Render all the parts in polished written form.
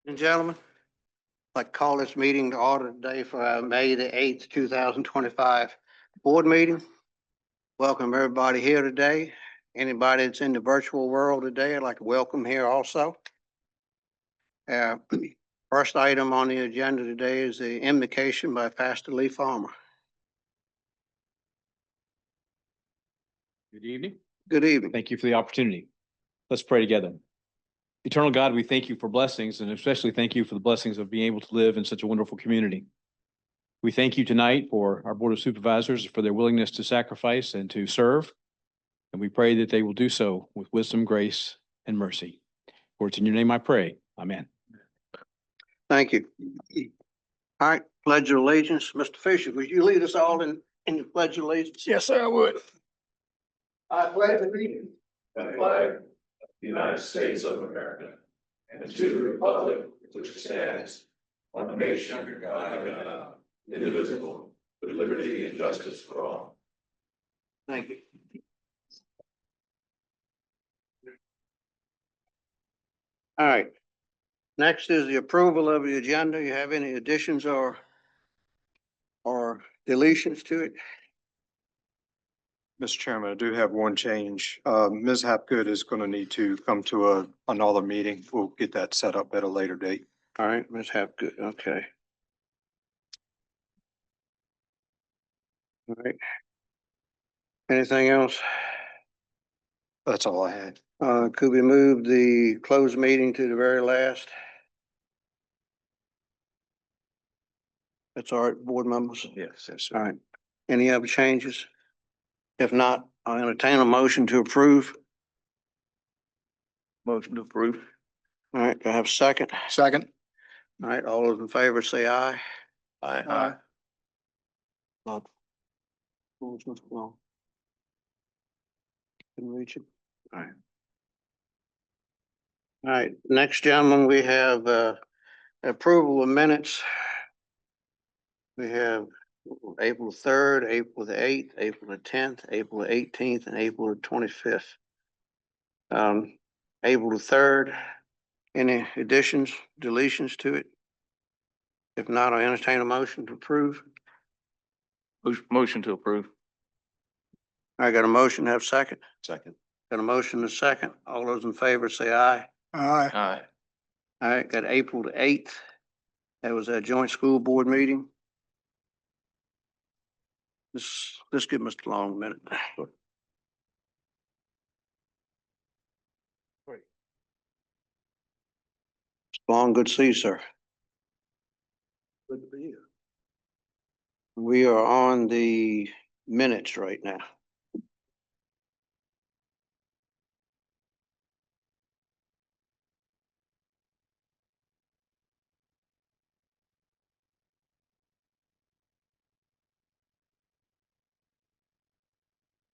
And gentlemen, I'd like to call this meeting to order today for our May the 8th, 2025 board meeting. Welcome everybody here today. Anybody that's in the virtual world today, I'd like to welcome here also. First item on the agenda today is the invocation by Pastor Lee Farmer. Good evening. Good evening. Thank you for the opportunity. Let's pray together. Eternal God, we thank you for blessings, and especially thank you for the blessings of being able to live in such a wonderful community. We thank you tonight for our Board of Supervisors for their willingness to sacrifice and to serve. And we pray that they will do so with wisdom, grace, and mercy. For it's in your name I pray. Amen. Thank you. All right, Pledge of Allegiance. Mr. Fisher, would you lead us all in the Pledge of Allegiance? Yes, sir, I would. I pledge allegiance to the flag of the United States of America, and to the republic which stands one nation under God, indivisible, with liberty and justice for all. Thank you. All right. Next is the approval of the agenda. You have any additions or deletions to it? Mr. Chairman, I do have one change. Ms. Hapgood is going to need to come to another meeting. We'll get that set up at a later date. All right, Ms. Hapgood, okay. All right. Anything else? That's all I had. Could we move the closed meeting to the very last? That's all right, board members? Yes, yes, All sir. right. Any other changes? If not, I'll entertain a motion to approve. Motion to approve. All right, do I have a second? Second. All right, all those in favor say aye. Aye. Well. Can reach it. All right. All right, next, gentlemen, we have approval of minutes. We have April 3rd, April the 8th, April the 10th, April the 18th, and April the 25th. April the 3rd, any additions, deletions to it? If not, I'll entertain a motion to approve. Motion to approve. I got a motion, have a second? Second. Got a motion and a second. All those in favor say aye. Aye. Aye. All right, got April the 8th. That was a joint school board meeting. Let's give Mr. Long a minute. Long, good to see you, sir. Good to be here. We are on the minutes right now.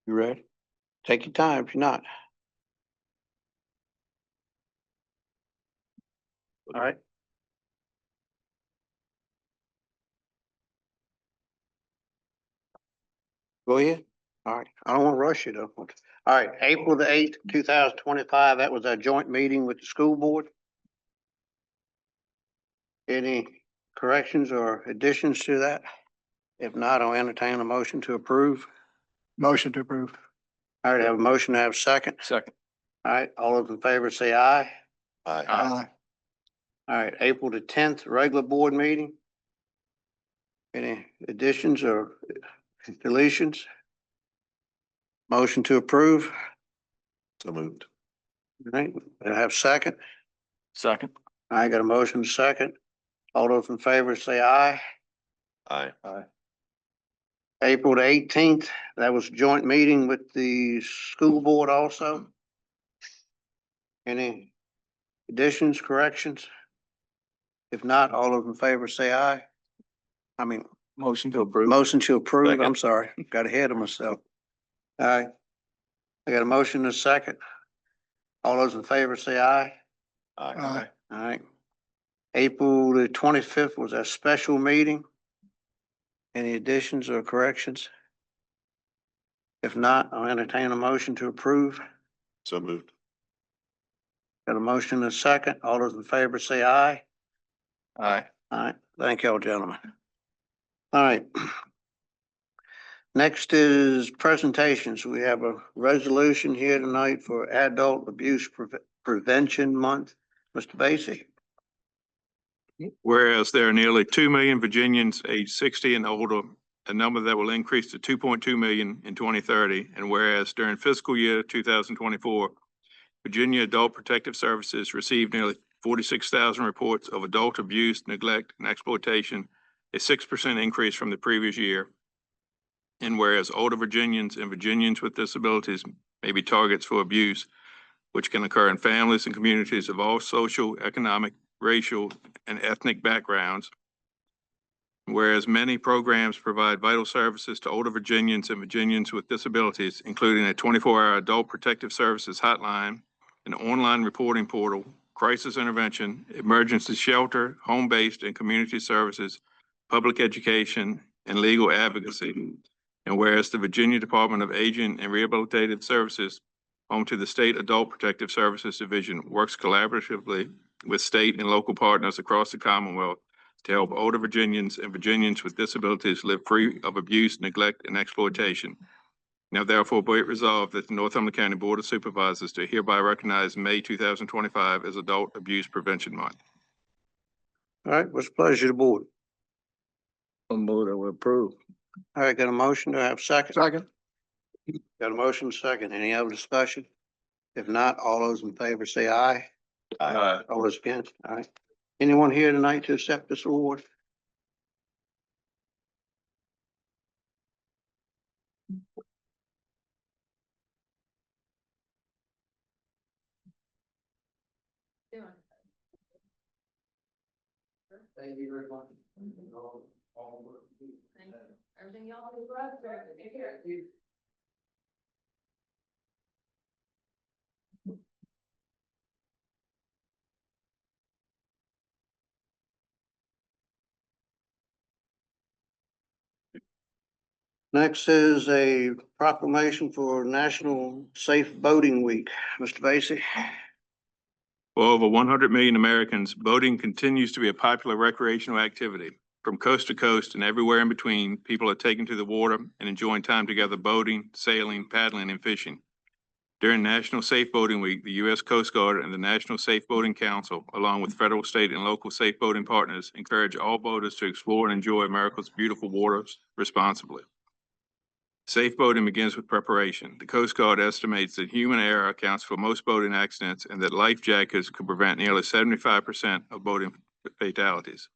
You ready? Take your time if you're not. All right. Go ahead. All right. I don't want to rush you though. All right. April the 8th, 2025. That was our joint meeting with the school board. Any corrections or additions to that? If not, I'll entertain a motion to approve. Motion to approve. All right. I have a motion. I have a second. Second. All right. All those in favor say aye. Aye. All right. April the 10th, regular board meeting. Any additions or deletions? Motion to approve. So moved. All right, I have second. Second. I got a motion second. All those in favor say aye. Aye. April the 18th, that was a joint meeting with the school board also. Any additions, corrections? If not, all those in favor say aye. I mean, Motion to approve. motion to approve, Second. I'm sorry, got ahead of myself. All right, I got a motion and a second. All those in favor say aye. Aye. All right. April the 25th was our special meeting. Any additions or corrections? If not, I'll entertain a motion to approve. So moved. Got a motion and a second. All those in favor say aye. Aye. All right, thank y'all, gentlemen. All right. Next is presentations. We have a resolution here tonight for Adult Abuse Prevention Month. Mr. Basie. Whereas there are nearly 2 million Virginians aged 60 and older, a number that will increase to 2.2 million in 2030. And whereas during fiscal year 2024, Virginia Adult Protective Services received nearly 46,000 reports of adult abuse, neglect, and exploitation, a 6% increase from the previous year. And whereas older Virginians and Virginians with disabilities may be targets for abuse, which can occur in families and communities of all social, economic, racial, and ethnic backgrounds. Whereas many programs provide vital services to older Virginians and Virginians with disabilities, including a 24-hour adult protective services hotline, an online reporting portal, crisis intervention, emergency shelter, home-based and community services, public education, and legal advocacy. And whereas the Virginia Department of Aging and Rehabilitative Services, home to the State Adult Protective Services Division, works collaboratively with state and local partners across the Commonwealth to help older Virginians and Virginians with disabilities live free of abuse, neglect, and exploitation. Now therefore be it resolved that the Northumberland County Board of Supervisors do hereby recognize May 2025 as Adult Abuse Prevention Month. All right, what's the pleasure of the board? Move that we approve. All right, got a motion to have second? Second. Got a motion second. Any other discussion? If not, all those in favor say aye. Aye. All those against? All right. Anyone here tonight to accept this award? Thank you very much. Everything y'all do for us, take care. Next is a proclamation for National Safe Boating Week. Mr. Basie. For over 100 million Americans, boating continues to be a popular recreational activity. From coast to coast and everywhere in between, people are taking to the water and enjoying time together boating, sailing, paddling, and fishing. During National Safe Boating Week, the U.S. Coast Guard and the National Safe Boating Council, along with federal, state, and local safe boating partners, encourage all boaters to explore and enjoy America's beautiful waters responsibly. Safe boating begins with preparation. The Coast Guard estimates that human error accounts for most boating accidents and that life jackets could prevent nearly 75% of boating fatalities.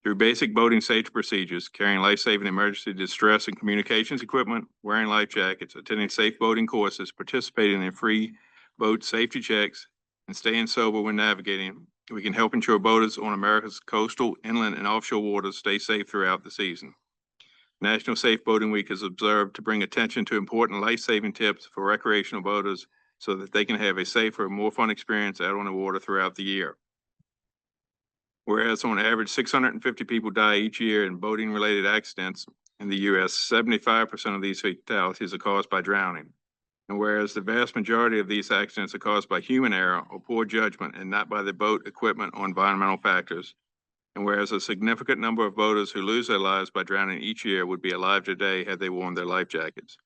Through basic boating safety procedures, carrying life-saving emergency distress and communications equipment, wearing life jackets, attending safe boating courses, participating in free boat safety checks, and staying sober when navigating, we can help ensure boaters on America's coastal, inland, and offshore waters stay safe throughout the season. National Safe Boating Week is observed to bring attention to important life-saving tips for recreational boaters so that they can have a safer, more fun experience out on the water throughout the year. Whereas on average, 650 people die each year in boating-related accidents in the U.S., 75% of these fatalities are caused by drowning. And whereas the vast majority of these accidents are caused by human error or poor judgment and not by the boat, equipment, or environmental factors, and whereas a significant number of boaters who lose their lives by drowning each year would be alive today had they worn their life jackets.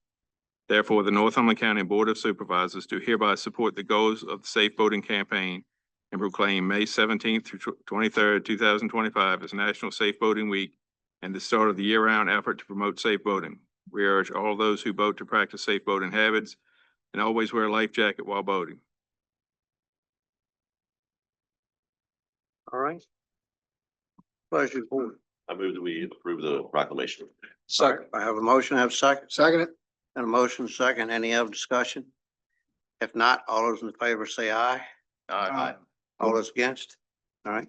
Therefore, the Northumberland County Board of Supervisors do hereby support the goals of the Safe Boating Campaign and proclaim May 17th through 23rd, 2025 as National Safe Boating Week and the start of the year-round effort to promote safe boating. We urge all those who boat to practice safe boating habits and always wear a life jacket while boating. All right. Pleasure of the board. I move that we approve the proclamation. Second. I have a motion, I have a second. Second it. And a motion second. Any other discussion? If not, all those in favor say aye. Aye. All those against? All right.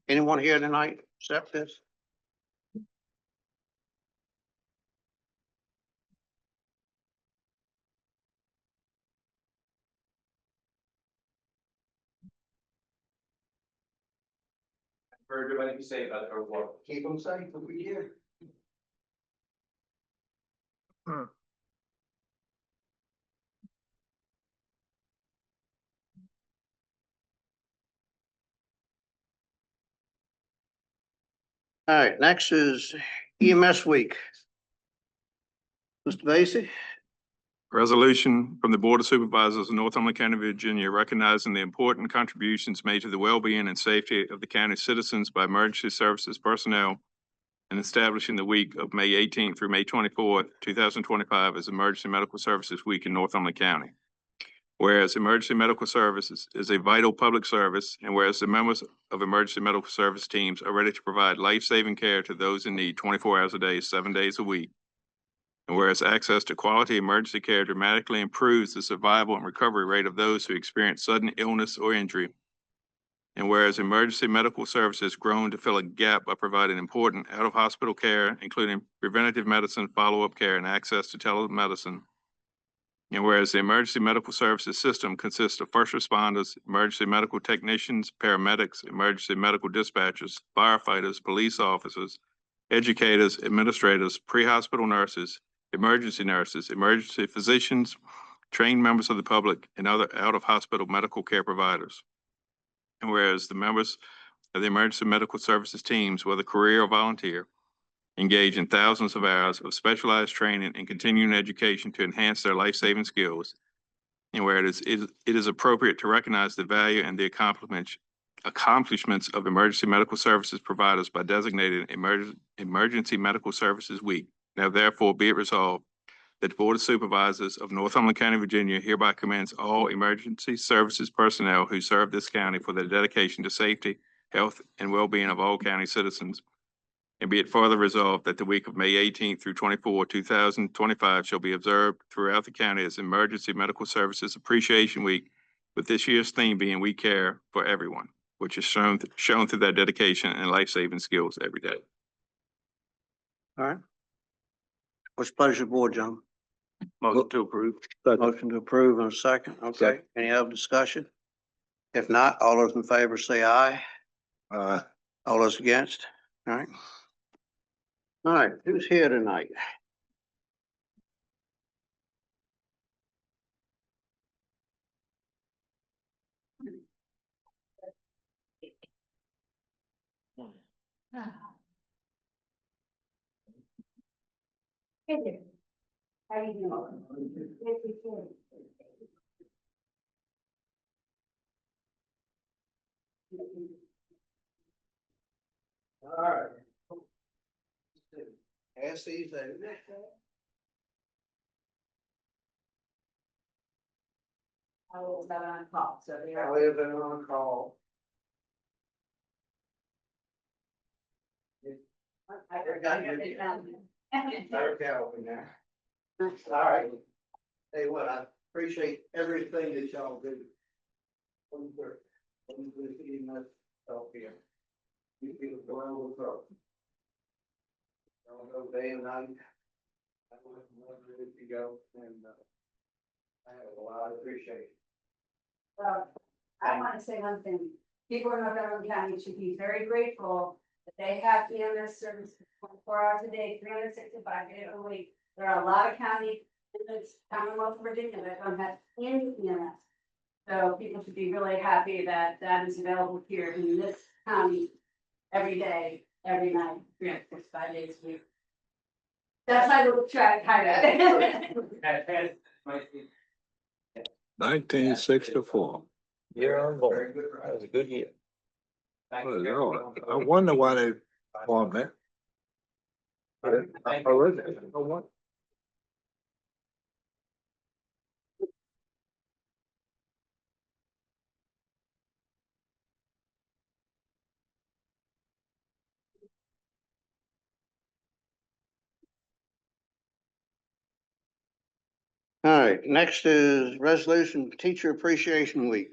Anyone here tonight accept this? For everybody to say about our water. Keep them safe every year. All right, next is EMS week. Mr. Vacy? Resolution from the Board of Supervisors of Northumberland County, Virginia, recognizing the important contributions made to the well-being and safety of the county's citizens by emergency services personnel and establishing the week of May 18th through May 24th, 2025 as Emergency Medical Services Week in Northumberland County. Whereas emergency medical services is a vital public service, and whereas the members of emergency medical service teams are ready to provide life-saving care to those in need 24 hours a day, 7 days a week. And whereas access to quality emergency care dramatically improves the survival and recovery rate of those who experience sudden illness or injury. And whereas emergency medical services grown to fill a gap by providing important out-of-hospital care, including preventative medicine, follow-up care, and access to telemedicine. And whereas the emergency medical services system consists of first responders, emergency medical technicians, paramedics, emergency medical dispatchers, firefighters, police officers, educators, administrators, pre-hospital nurses, emergency physicians, trained members of the public, and other out-of-hospital medical care providers. And whereas the members of the emergency medical services teams, whether career or volunteer, engage in thousands of hours of specialized training and continuing education to enhance their life-saving skills. And where it is appropriate to recognize the value and the accomplishments of emergency medical services providers by designating Emergency Medical Services Week. Now therefore be it resolved that the Board of Supervisors of Northumberland County, Virginia hereby commends all emergency services personnel who serve this county for their dedication to safety, health, and well-being of all county citizens. And be it further resolved that the week of May 18th through 24th, 2025 shall be observed throughout the county as Emergency Medical Services Appreciation Week, with this year's theme being We Care for Everyone, which is shown through their dedication and life-saving skills every day. All right. What's the pleasure of the board, John? Motion to approve. Motion to approve in a second. Okay. Second. Any other discussion? If not, all those in favor say aye. All those against? All right. All right, who's here tonight? Hey there. How you doing? Yes, we can. All right. Ask these. I will have on call, so they I are. live in on call. Better Calvin now. All right. Hey, what, I appreciate everything that y'all do. For feeding us help here. You people go over the throat. Don't go day and night. I don't know where to go, and, I have a lot of appreciation. Well, I want to say one thing. People in Northumberland County should be very grateful that they have EMS service 24 hours a day, 365 days a week. There are a lot of counties in this Commonwealth of Virginia that don't have any EMS. So people should be really happy that that is available here in this county every day, every night, 365 days a week. That's my little track, kind of. 1964. Year on board. Very good. That was a good year. Well, no, I wonder why they formed that. Oh, is it? Oh, what? All right, next is resolution Teacher Appreciation Week.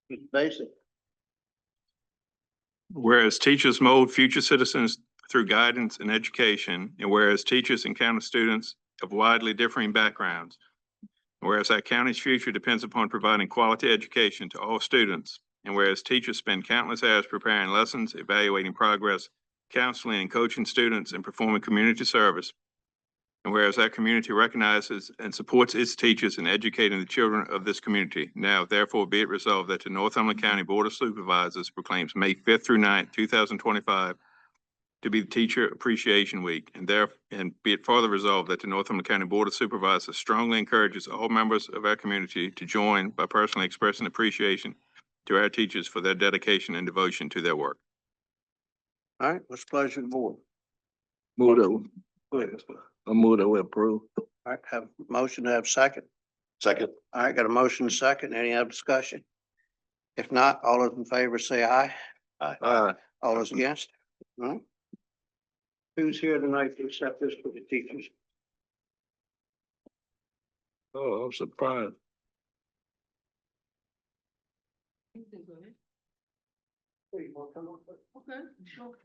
It's basic. Whereas teachers mold future citizens through guidance and education, and whereas teachers encounter students of widely differing backgrounds, whereas our county's future depends upon providing quality education to all students, and whereas teachers spend countless hours preparing lessons, evaluating progress, counseling and coaching students, and performing community service. And whereas our community recognizes and supports its teachers in educating the children of this community, now therefore be it resolved that the Northumberland County Board of Supervisors proclaims May 5th through 9th, 2025 to be the Teacher Appreciation Week, and be it further resolved that the Northumberland County Board of Supervisors strongly encourages all members of our community to join by personally expressing appreciation to our teachers for their dedication and devotion to their work. All right, what's the pleasure of the board? Move that, Go ahead. I move that we approve. All right, have a motion to have second. Second. All right, got a motion second. Any other discussion? If not, all those in favor say aye. Aye. All those against? All right. Who's here tonight to accept this for the teachers? Oh, I'm surprised.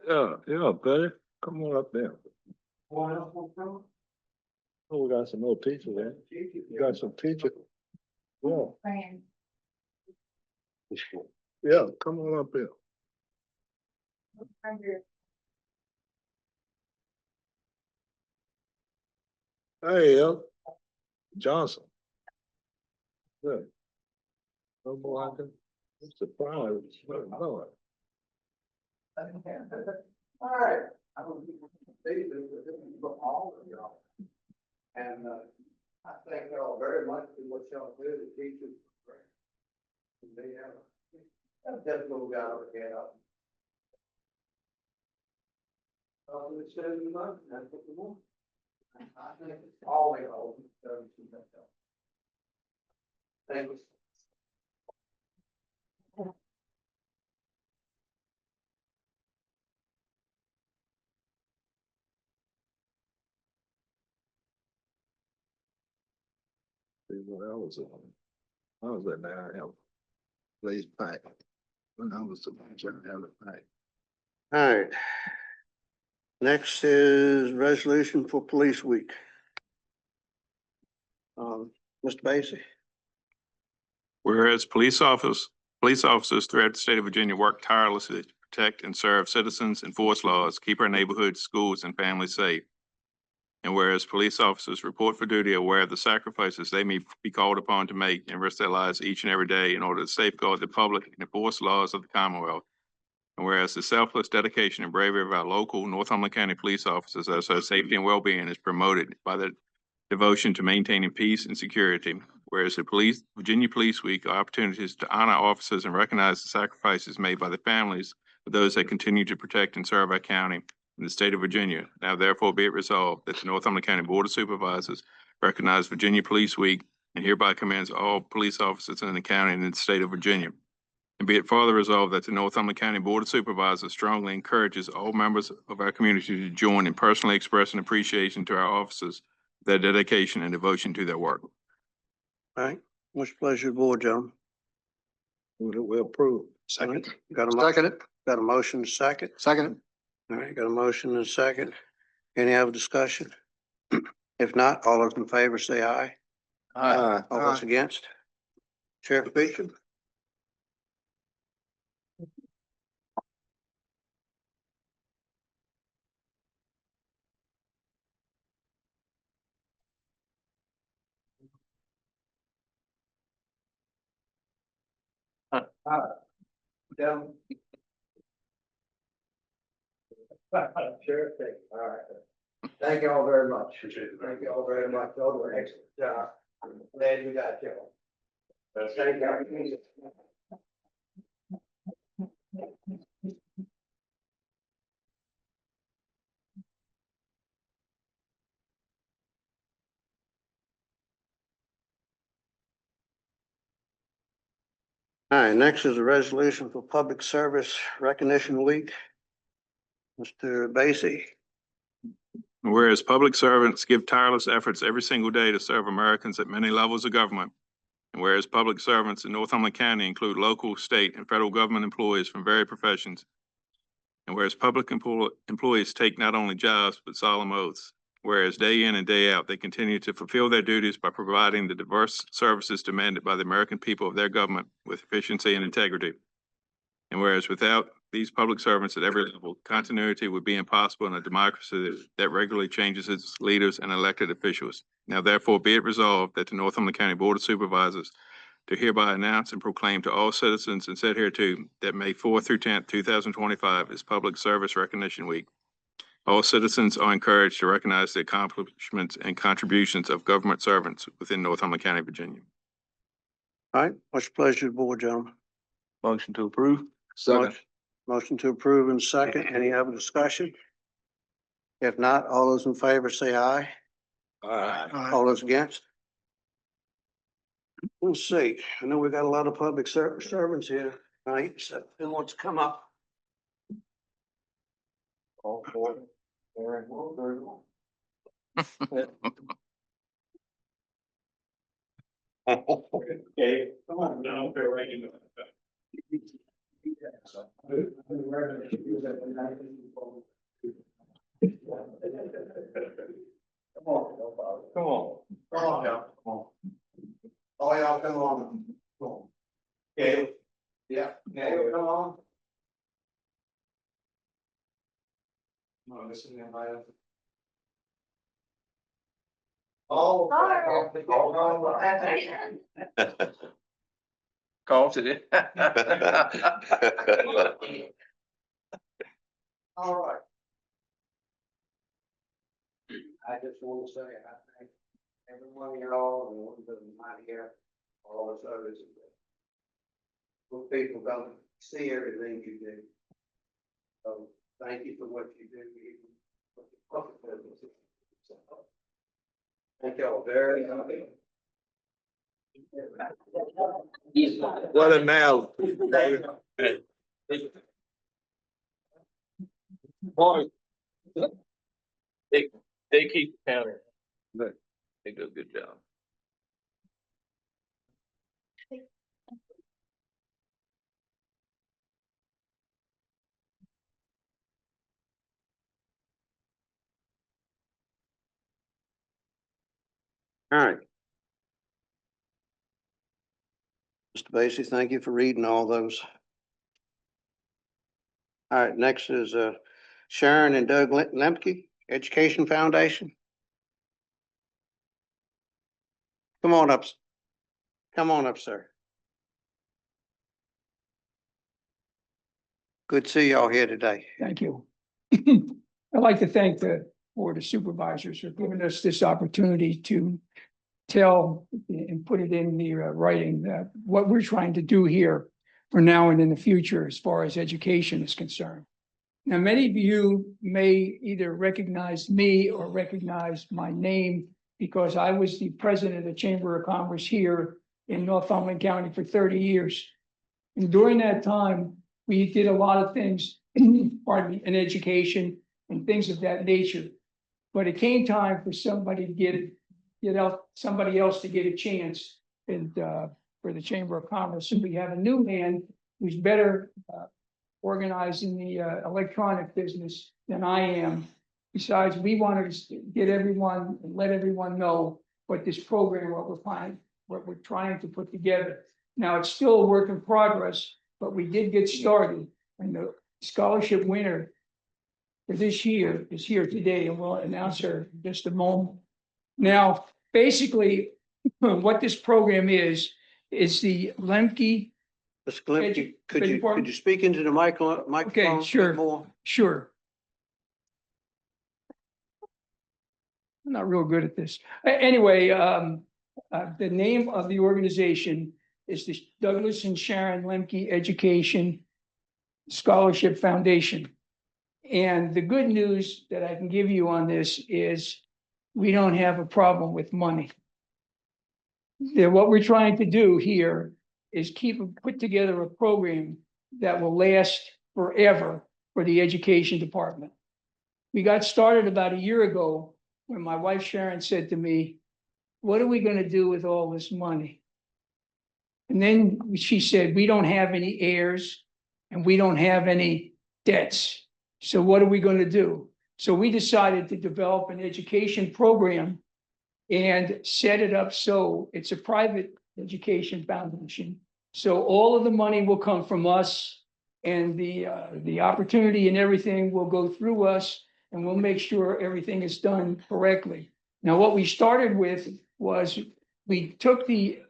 Yeah, yeah, buddy. Come on up there. Oh, we got some more teachers there. We got some teachers. Yeah, yeah, come on up here. Hey, Johnson. Good. No more I can, I'm surprised. No. All right. And I thank y'all very much for what y'all do, the teachers. They have a difficult job to get up. It's 7 months, that's what we want. I think it's all they hold. Thank you. See what I was on. I was at there, I have raised back. When I was trying to have it back. All right. Next is resolution for police week. Mr. Basie. Whereas police officers throughout the state of Virginia work tirelessly to protect and serve citizens, enforce laws, keep our neighborhoods, schools, and families safe. And whereas police officers report for duty aware of the sacrifices they may be called upon to make and risk their lives each and every day in order to safeguard the public and enforce laws of the Commonwealth. And whereas the selfless dedication and bravery of our local Northumberland County police officers as their safety and well-being is promoted by the devotion to maintaining peace and security. Whereas the Virginia Police Week are opportunities to honor officers and recognize the sacrifices made by the families of those that continue to protect and serve our county in the state of Virginia. Now therefore be it resolved that the Northumberland County Board of Supervisors recognize Virginia Police Week and hereby commends all police officers in the county and in the state of Virginia. And be it further resolved that the Northumberland County Board of Supervisors strongly encourages all members of our community to join in personally expressing appreciation to our officers, their dedication and devotion to their work. All right, what's the pleasure of the board, gentlemen? Move that we approve. Second. Got a motion second. Second. All right, got a motion and a second. Any other discussion? If not, all those in favor say aye. Aye. All those against? Sheriff Beecham? Down. Sure thing. All right. Thank you all very much. Thank you all very much. Y'all do an excellent job. I'm glad you got you. Thank you. All right, next is a resolution for Public Service Recognition Week. Mr. Basie. Whereas public servants give tireless efforts every single day to serve Americans at many levels of government. And whereas public servants in Northumberland County include local, state, and federal government employees from varied professions. And whereas public employees take not only jobs, but solemn oaths. Whereas day in and day out, they continue to fulfill their duties by providing the diverse services demanded by the American people of their government with efficiency and integrity. And whereas without these public servants at every level, continuity would be impossible in a democracy that regularly changes its leaders and elected officials. Now therefore be it resolved that the Northumberland County Board of Supervisors to hereby announce and proclaim to all citizens and said hereto that May 4th through 10th, 2025 is Public Service Recognition Week. All citizens are encouraged to recognize the accomplishments and contributions of government servants within Northumberland County, Virginia. All right, what's the pleasure of the board, gentlemen? Motion to approve. Motion to approve in second. Any other discussion? If not, all those in favor say aye. All those against? Let's see, I know we got a lot of public servants here, right? So who wants to come up? All four. Very well, very well. Okay, come on now, they're right. Come on now. All y'all come on. Come on. Okay. Yeah, okay, come on. No, listen to my. Oh. Call today. All right. I just want to say, I thank every one of y'all and one of them not here, all the others. Well, people don't see everything you do. So thank you for what you do. Even with the public business. So, thank y'all very much. What a now. Boy. They keep counting. They do a good job. All right. Mr. Basie, thank you for reading all those. All right, next is Sharon and Doug Lemke, Education Foundation. Come on up. Come on up, sir. Good to see y'all here today. Thank you. I'd like to thank the Board of Supervisors for giving us this opportunity to tell and put it in the writing that what we're trying to do here for now and in the future as far as education is concerned. Now, many of you may either recognize me or recognize my name because I was the president of the Chamber of Commerce here in Northumberland County for 30 years. And during that time, we did a lot of things, pardon me, in education and things of that nature. But it came time for somebody to somebody else to get a chance and for the Chamber of Commerce. And we have a new man who's better organized in the electronic business than I am. Besides, we wanted to get everyone and let everyone know what this program, what we're trying to put together. Now, it's still a work in progress, but we did get started. And the scholarship winner for this year is here today, and we'll announce her in just a moment. Now, basically, what this program is the Lemke. Mr. Lemke, could you speak into the microphone? Okay, sure. More? Sure. I'm not real good at this. Anyway, the name of the organization is the Douglas and Sharon Lemke Education Scholarship Foundation. And the good news that I can give you on this is we don't have a problem with money. What we're trying to do here is put together a program that will last forever for the education department. We got started about a year ago when my wife Sharon said to me, "What are we going to do with all this money?" And then she said, "We don't have any heirs and we don't have any debts. So what are we going to do?" So we decided to develop an education program and set it up so it's a private education foundation. So all of the money will come from us. And the opportunity and everything will go through us and we'll make sure everything is done correctly. Now, what we started with was we took the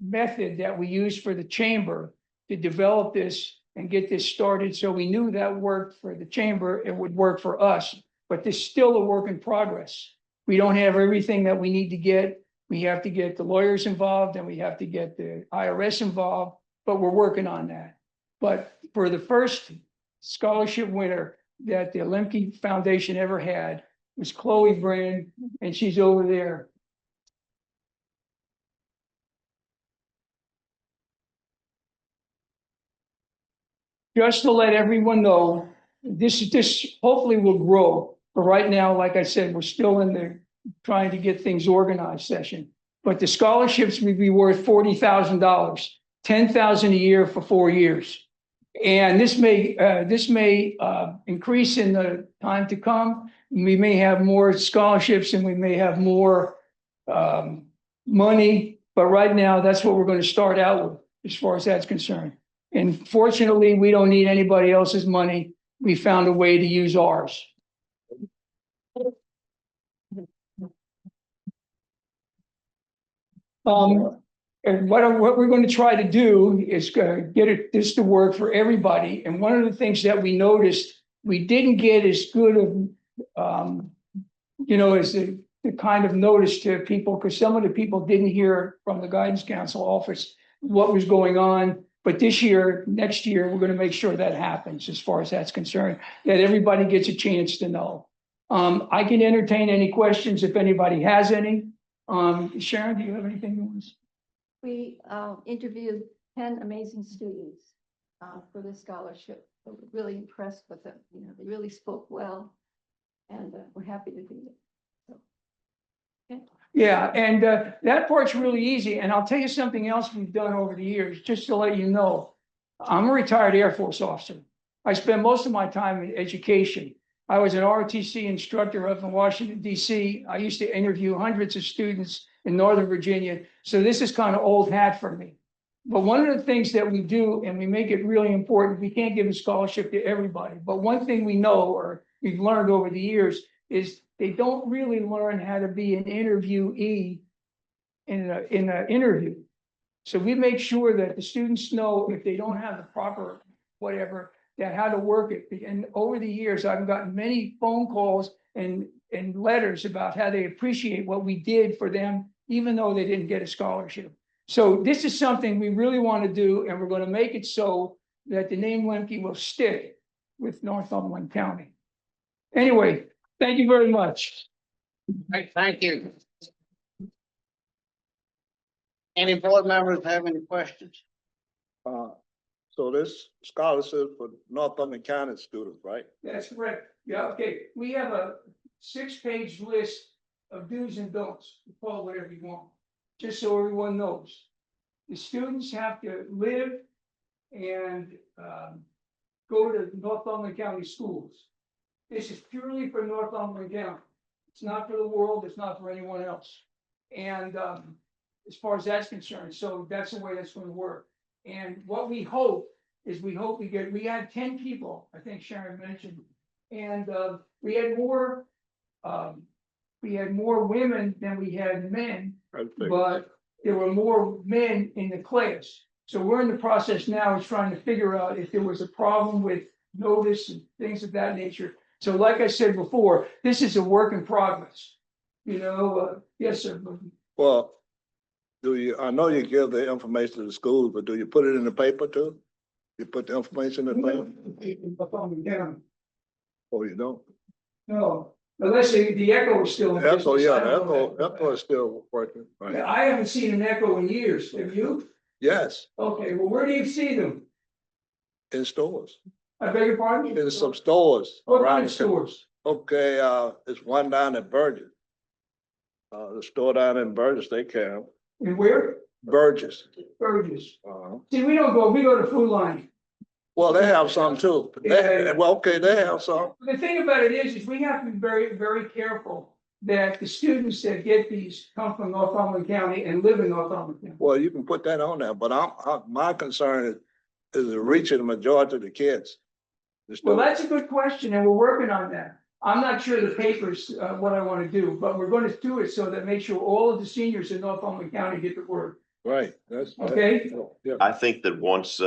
method that we used for the chamber to develop this and get this started. So we knew that worked for the chamber, it would work for us, but there's still a work in progress. We don't have everything that we need to get. We have to get the lawyers involved and we have to get the IRS involved, but we're working on that. But for the first scholarship winner that the Lemke Foundation ever had was Chloe Brand, and she's over there. Just to let everyone know, this hopefully will grow. But right now, like I said, we're still in the trying to get things organized session. But the scholarships would be worth $40,000, $10,000 a year for 4 years. And this may increase in the time to come. We may have more scholarships and we may have more money. But right now, that's what we're going to start out with as far as that's concerned. And fortunately, we don't need anybody else's money. We found a way to use ours. And what we're going to try to do is get this to work for everybody. And one of the things that we noticed, we didn't get as good of, as the kind of notice to people, because some of the people didn't hear from the guidance council office what was going on. But this year, next year, we're going to make sure that happens as far as that's concerned, that everybody gets a chance to know. I can entertain any questions if anybody has any. Sharon, do you have anything you want to say? We interviewed 10 amazing students for this scholarship. We were really impressed with them. They really spoke well, and we're happy to do it. So, okay. Yeah, and that part's really easy. And I'll tell you something else we've done over the years, just to let you know. I'm a retired Air Force officer. I spent most of my time in education. I was an ROTC instructor up in Washington, D.C. I used to interview hundreds of students in Northern Virginia. So this is kind of old hat for me. But one of the things that we do, and we make it really important, we can't give a scholarship to everybody. But one thing we know, or we've learned over the years, is they don't really learn how to be an interviewee in an interview. So we make sure that the students know if they don't have the proper whatever, that how to work it. And over the years, I've gotten many phone calls and letters about how they appreciate what we did for them, even though they didn't get a scholarship. So this is something we really want to do, and we're going to make it so that the name Lemke will stick with Northumberland County. Anyway, thank you very much. Right, thank you. Any board members have any questions? So this scholarship for Northumberland County students, right? That's correct. Yeah, okay. We have a 6-page list of do's and don'ts. Call it whatever you want, just so everyone knows. The students have to live and go to Northumberland County schools. This is purely for Northumberland County. It's not for the world. It's not for anyone else. And as far as that's concerned, so that's the way that's going to work. And what we hope is we had 10 people, I think Sharon mentioned, and we had more women than we had men, but there were more men in the class. So we're in the process now of trying to figure out if there was a problem with notice and things of that nature. So like I said before, this is a work in progress. Yes, sir. Well, I know you give the information to the schools, but do you put it in the paper too? You put the information in the paper? Oh, you don't? No, unless the echo is still in business. Echo, yeah, I don't know that. Echo is still working, right? I haven't seen an echo in years. Have you? Yes, Okay, well, where do you see them? in stores, I beg your pardon? in some stores. What around kind of the- stores? Okay, it's one down in Burgess. The store down in Burgess, they can, And where? Burgess. Burgess. Uh-huh. See, we go to Food Line. Well, they have some too. Yeah. Well, okay, they have some. The thing about it is we have to be very, very careful that the students that get these come from Northumberland County and live in Northumberland County. Well, you can put that on there, but my concern is is it reaching the majority of the kids? The Well, students? that's a good question, and we're working on that. I'm not sure the papers, what I want to do, but we're going to do it so that make sure all of the seniors in Northumberland County get the word. Right, that's. Okay. Yeah. I think that once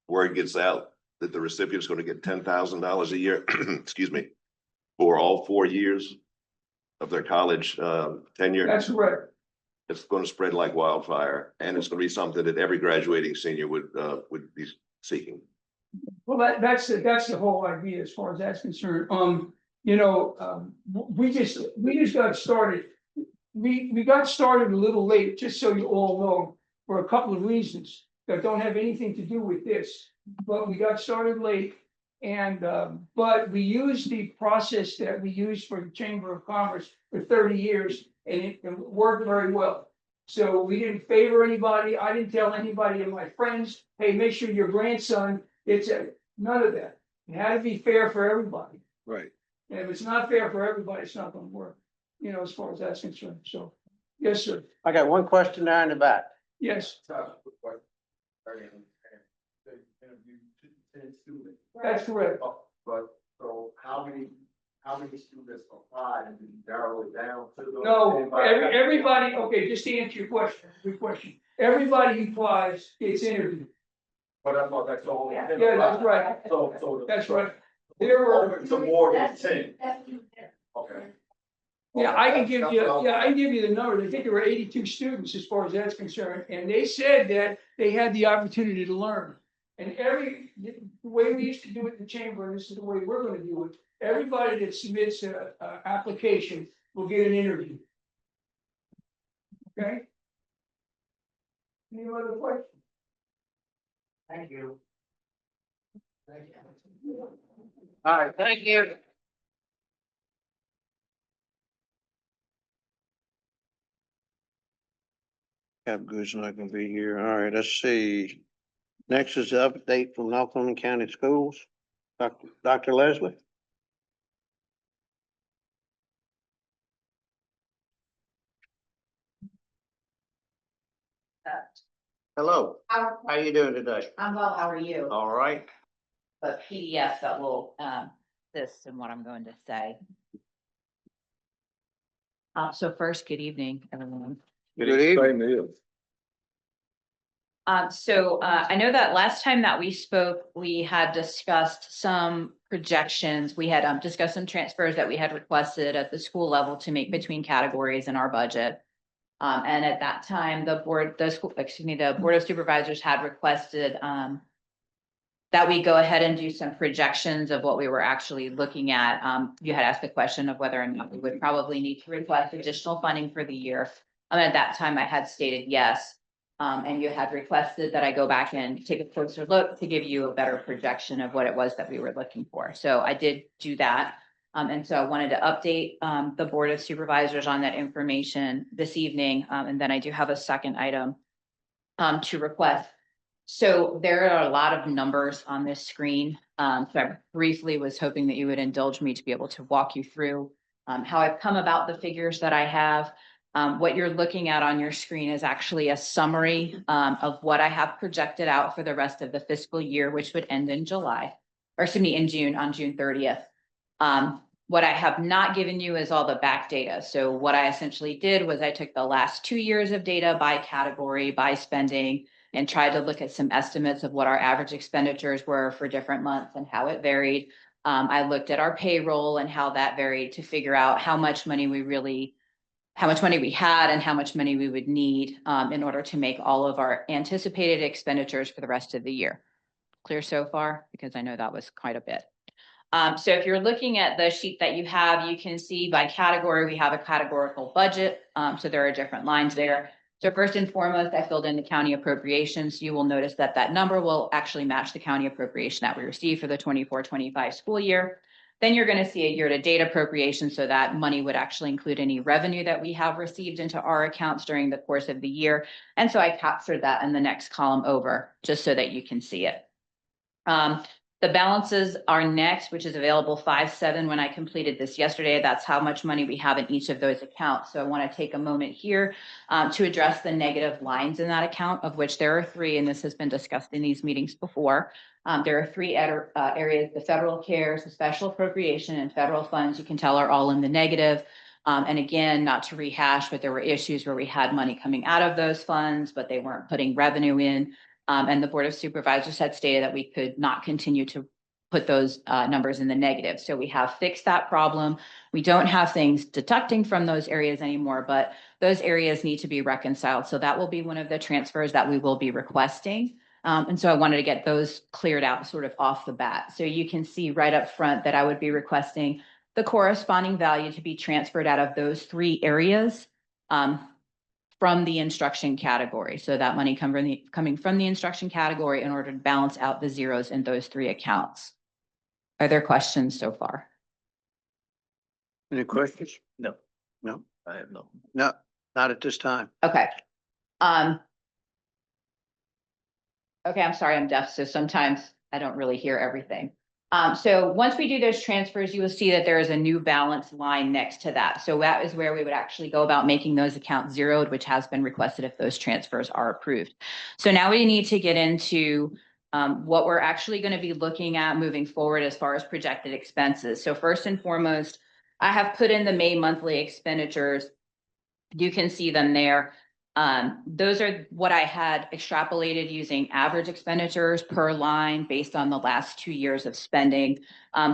word gets out that the recipient's going to get $10,000 a year, excuse me, for all 4 years of their college tenure, That's correct. it's going to spread like wildfire, and it's going to be something that every graduating senior would be seeking. Well, that's the whole idea as far as that's concerned. We just got started. We got started a little late, just so you all know, for a couple of reasons that don't have anything to do with this. But we got started late, and but we used the process that we used for the Chamber of Commerce for 30 years, and it worked very well. So we didn't favor anybody. I didn't tell anybody of my friends, hey, make sure your grandson gets none of that. It had to be fair for everybody. Right. And if it's not fair for everybody, it's not gonna work, as far as that's concerned. So, yes, sir. I got one question there in the back. Yes, that's correct. But, so how many students applied and you narrow it down to those? No, everybody, okay, just to answer your question, good question. Everybody who applies gets interviewed. But I thought that's all. Yeah, that's right. So. That's right. There were, Over to more than 10, okay. yeah, I can give you the numbers. I think there were 82 students as far as that's concerned. And they said that they had the opportunity to learn. And the way we used to do it in the chamber, and this is the way we're gonna do it, everybody that submits a application will get an interview. Okay? Any other questions? Thank you. All right, thank you. Capgood's not gonna be here. All right, let's see. Next is the update from Northumberland County Schools. Dr. Leslie? Hello, how you doing today? I'm well, how are you? All right. But PDF that will, this and what I'm going to say. So first, good evening, everyone. Good evening. Same to you. I know that last time that we spoke, we had discussed some projections. We had discussed some transfers that we had requested at the school level to make between categories in our budget. And at that time, the Board of Supervisors had requested that we go ahead and do some projections of what we were actually looking at. You had asked the question of whether or not we would probably need to request additional funding for the year. At that time, I had stated yes. And you had requested that I go back and take a closer look to give you a better projection of what it was that we were looking for. So I did do that. And so I wanted to update the Board of Supervisors on that information this evening. And then I do have a second item to request. So there are a lot of numbers on this screen. So I briefly was hoping that you would indulge me to be able to walk you through how I've come about the figures that I have. What you're looking at on your screen is actually a summary of what I have projected out for the rest of the fiscal year, which would end in July, or excuse me, in June, on June 30th. What I have not given you is all the back data. So what I essentially did was I took the last 2 years of data by category, by spending, and tried to look at some estimates of what our average expenditures were for different months and how it varied. I looked at our payroll and how that varied to figure out how much money we had and how much money we would need in order to make all of our anticipated expenditures for the rest of the year. Clear so far? Because I know that was quite a bit. So if you're looking at the sheet that you have, you can see by category, we have a categorical budget. So there are different lines there. So first and foremost, I filled in the county appropriations. You will notice that that number will actually match the county appropriation that we received for the 24-25 school year. Then you're going to see a year-to-date appropriation, so that money would actually include any revenue that we have received into our accounts during the course of the year. And so I captured that in the next column over, just so that you can see it. The balances are next, which is available 5/7 when I completed this yesterday. That's how much money we have in each of those accounts. So I want to take a moment here to address the negative lines in that account, of which there are three, and this has been discussed in these meetings before. There are three areas: the federal cares, the special appropriation, and federal funds, you can tell, are all in the negative. And again, not to rehash, but there were issues where we had money coming out of those funds, but they weren't putting revenue in. And the Board of Supervisors had stated that we could not continue to put those numbers in the negative. So we have fixed that problem. We don't have things deducting from those areas anymore, but those areas need to be reconciled. So that will be one of the transfers that we will be requesting. And so I wanted to get those cleared out sort of off the bat. So you can see right up front that I would be requesting the corresponding value to be transferred out of those three areas from the instruction category. So that money coming from the instruction category in order to balance out the zeros in those three accounts. Are there questions so far? Any questions? No. No, I have no. no, not at this time. Okay. Okay, I'm sorry, I'm deaf, so sometimes I don't really hear everything. So once we do those transfers, you will see that there is a new balance line next to that. So that is where we would actually go about making those accounts zeroed, which has been requested if those transfers are approved. So now we need to get into what we're actually going to be looking at moving forward as far as projected expenses. So first and foremost, I have put in the May monthly expenditures. You can see them there. Those are what I had extrapolated using average expenditures per line based on the last 2 years of spending.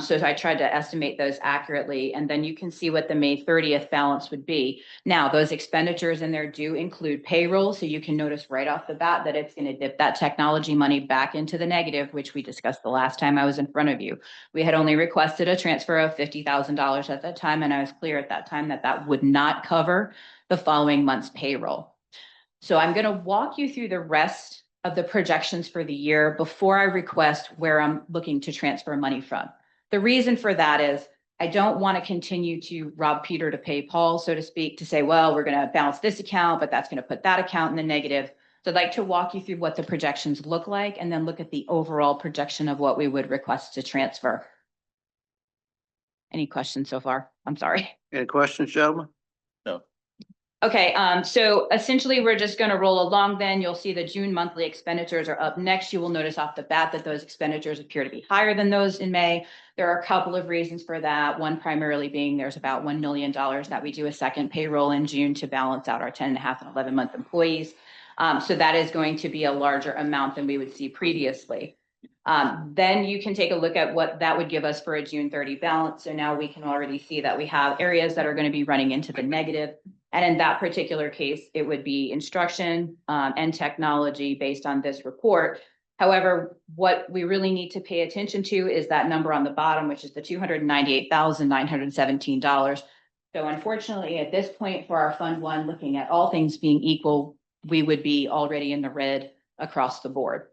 So I tried to estimate those accurately, and then you can see what the May 30th balance would be. Now, those expenditures in there do include payroll, so you can notice right off the bat that it's going to dip that technology money back into the negative, which we discussed the last time I was in front of you. We had only requested a transfer of $50,000 at that time, and I was clear at that time that that would not cover the following month's payroll. So I'm going to walk you through the rest of the projections for the year before I request where I'm looking to transfer money from. The reason for that is I don't want to continue to rob Peter to pay Paul, so to speak, to say, well, we're going to balance this account, but that's going to put that account in the negative. So I'd like to walk you through what the projections look like and then look at the overall projection of what we would request to transfer. Any questions so far? I'm sorry. Any questions, gentlemen? Okay, so essentially we're just going to roll along then. You'll see the June monthly expenditures are up next. You will notice off the bat that those expenditures appear to be higher than those in May. There are a couple of reasons for that. One primarily being there's about $1 million that we do a second payroll in June to balance out our 10.5 and 11-month employees. So that is going to be a larger amount than we would see previously. Then you can take a look at what that would give us for a June 30 balance. So now we can already see that we have areas that are going to be running into the negative. And in that particular case, it would be instruction and technology based on this report. However, what we really need to pay attention to is that number on the bottom, which is the $298,917. So unfortunately, at this point for our Fund 1, looking at all things being equal, we would be already in the red across the board.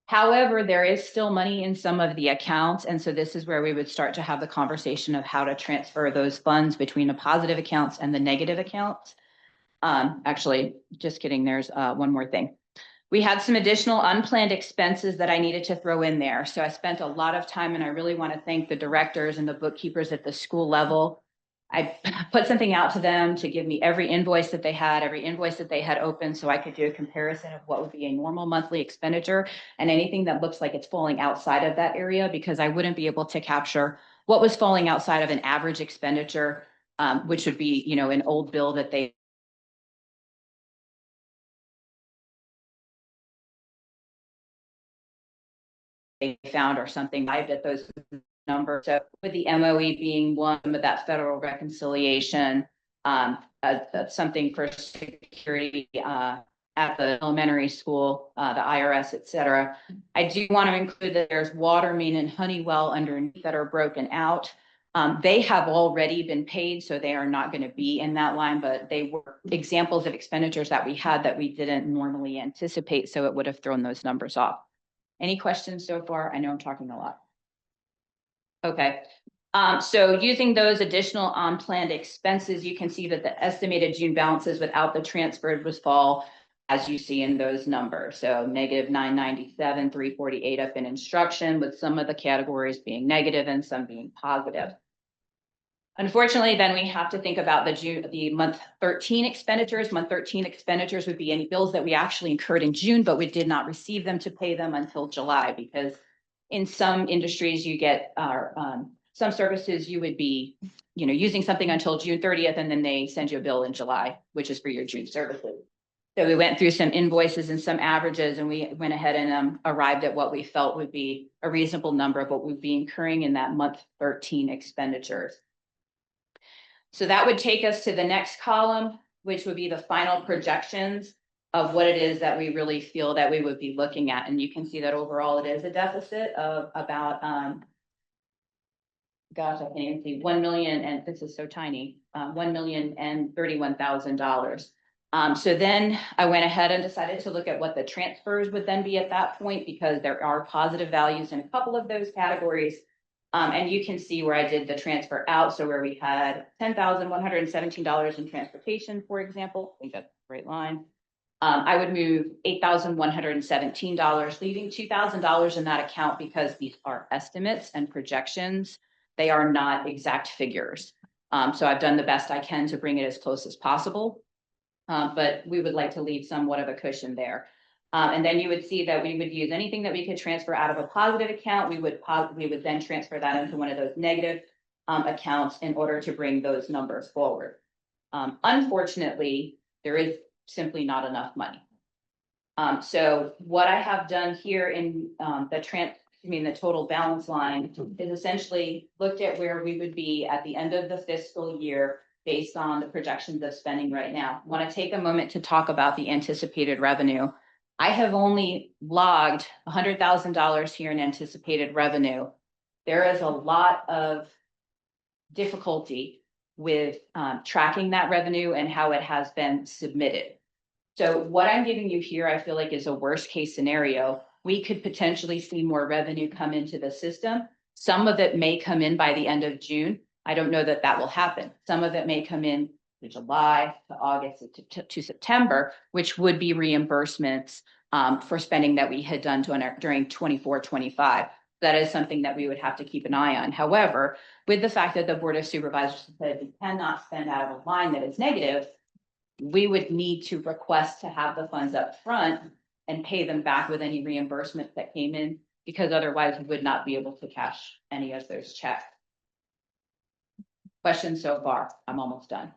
However, there is still money in some of the accounts. And so this is where we would start to have the conversation of how to transfer those funds between the positive accounts and the negative accounts. Actually, just kidding. There's one more thing. We had some additional unplanned expenses that I needed to throw in there. So I spent a lot of time, and I really want to thank the directors and the bookkeepers at the school level. I put something out to them to give me every invoice that they had open, so I could do a comparison of what would be a normal monthly expenditure and anything that looks like it's falling outside of that area, because I wouldn't be able to capture what was falling outside of an average expenditure, which would be, you know, an old bill that they found or something. I at those numbers. So with the MOE being one of that federal reconciliation, something for security at the elementary school, the IRS, et cetera. I do want to include that there's water main and Honeywell underneath that are broken out. They have already been paid, so they are not going to be in that line, but they were examples of expenditures that we had that we didn't normally anticipate, so it would have thrown those numbers off. Any questions so far? I know I'm talking a lot. Okay, so using those additional unplanned expenses, you can see that the estimated June balances without the transferred would fall as you see in those numbers. So negative 997, 348 up in instruction, with some of the categories being negative and some being positive. Unfortunately, then we have to think about the month 13 expenditures. Month 13 expenditures would be any bills that we actually incurred in June, but we did not receive them to pay them until July, because in some industries you get some services you would be, using something until June 30th, and then they send you a bill in July, which is for your June services. So we went through some invoices and some averages, and we went ahead and arrived at what we felt would be a reasonable number of what we'd be incurring in that month 13 expenditures. So that would take us to the next column, which would be the final projections of what it is that we really feel that we would be looking at. And you can see that overall it is a deficit of about, gosh, I can't even see, 1 million, and this is so tiny, $1,031,000. So then I went ahead and decided to look at what the transfers would then be at that point, because there are positive values in a couple of those categories. And you can see where I did the transfer out. So where we had $10,117 in transportation, for example, I think that's a great line. I would move $8,117, leaving $2,000 in that account, because these are estimates and projections. They are not exact figures. So I've done the best I can to bring it as close as possible. But we would like to leave somewhat of a cushion there. And then you would see that we would use anything that we could transfer out of a positive account. We would then transfer that into one of those negative accounts in order to bring those numbers forward. Unfortunately, there is simply not enough money. So what I have done here in the total balance line is essentially looked at where we would be at the end of the fiscal year based on the projections of spending right now. I want to take a moment to talk about the anticipated revenue. I have only logged $100,000 here in anticipated revenue. There is a lot of difficulty with tracking that revenue and how it has been submitted. So what I'm giving you here, I feel like, is a worst case scenario. We could potentially see more revenue come into the system. Some of it may come in by the end of June. I don't know that that will happen. Some of it may come in to July, to August, to September, which would be reimbursements for spending that we had done during 24-25. That is something that we would have to keep an eye on. However, with the fact that the Board of Supervisors said we cannot spend out of a line that is negative, we would need to request to have the funds up front and pay them back with any reimbursements that came in, because otherwise we would not be able to cash any of those checks. Questions so far? I'm almost done.